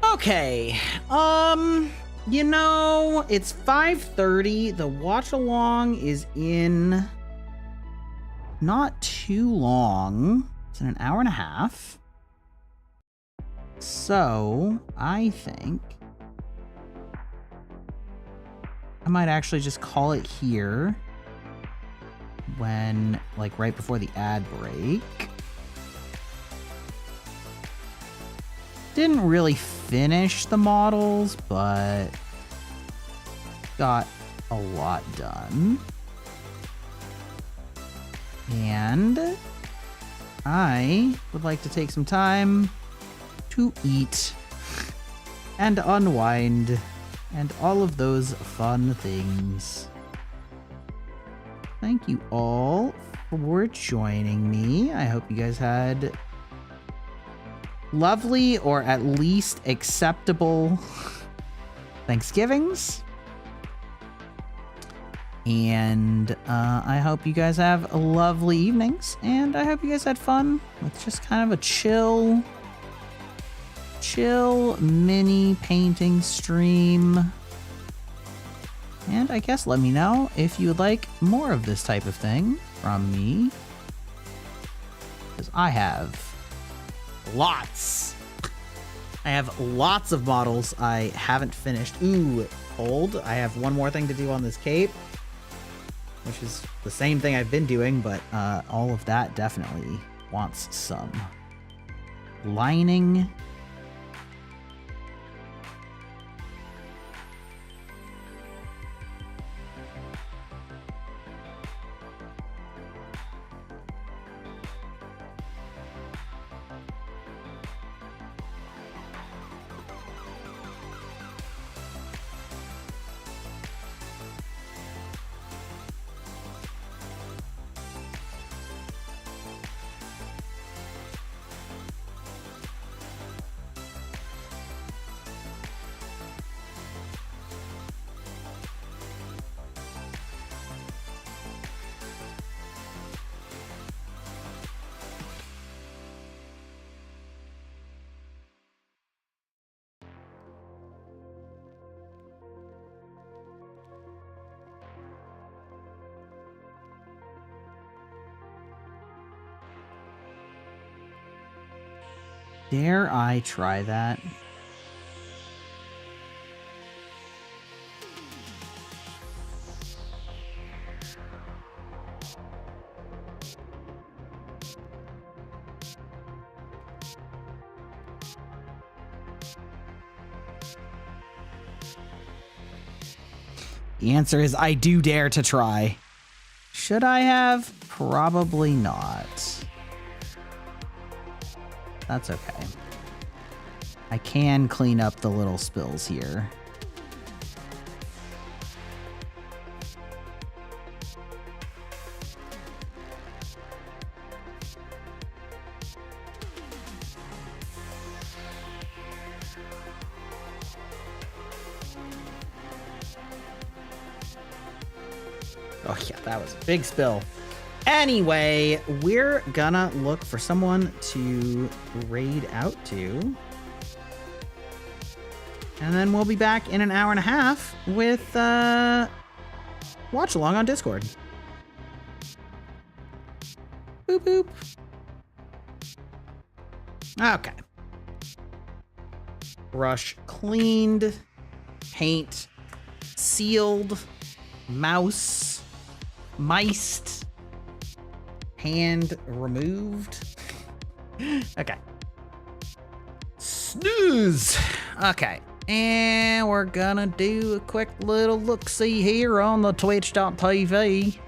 Okay. You know, it's 5:30. The watch along is in not too long. It's in an hour and a half. So, I think I might actually just call it here when, like, right before the ad break. Didn't really finish the models, but got a lot done. And I would like to take some time to eat and unwind and all of those fun things. Thank you all for joining me. I hope you guys had lovely or at least acceptable Thanksgivings. And I hope you guys have lovely evenings. And I hope you guys had fun with just kind of a chill mini painting stream. And I guess let me know if you would like more of this type of thing from me, because I have lots. I have lots of models I haven't finished. Ooh, hold. I have one more thing to do on this cape, which is the same thing I've been doing, but all of that definitely wants some lining. Dare I try that? The answer is I do dare to try. Should I have? Probably not. That's okay. I can clean up the little spills here. Oh yeah, that was a big spill. Anyway, we're gonna look for someone to raid out to. And then we'll be back in an hour and a half with watch along on Discord. Boop boop. Okay. Brush cleaned, paint sealed, mouse miced, hand removed. Okay. Snooze. Okay. And we're gonna do a quick little look-see here on the twitch.tv.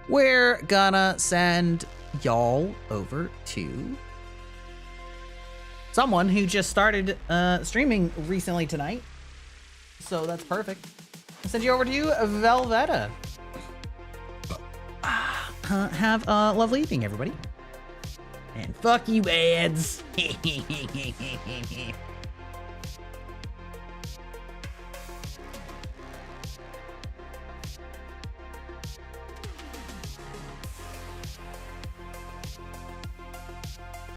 We're gonna send y'all over to someone who just started streaming recently tonight. So that's perfect. I'll send you over to you, Velveta. Have a lovely evening, everybody. And fuck you, ads.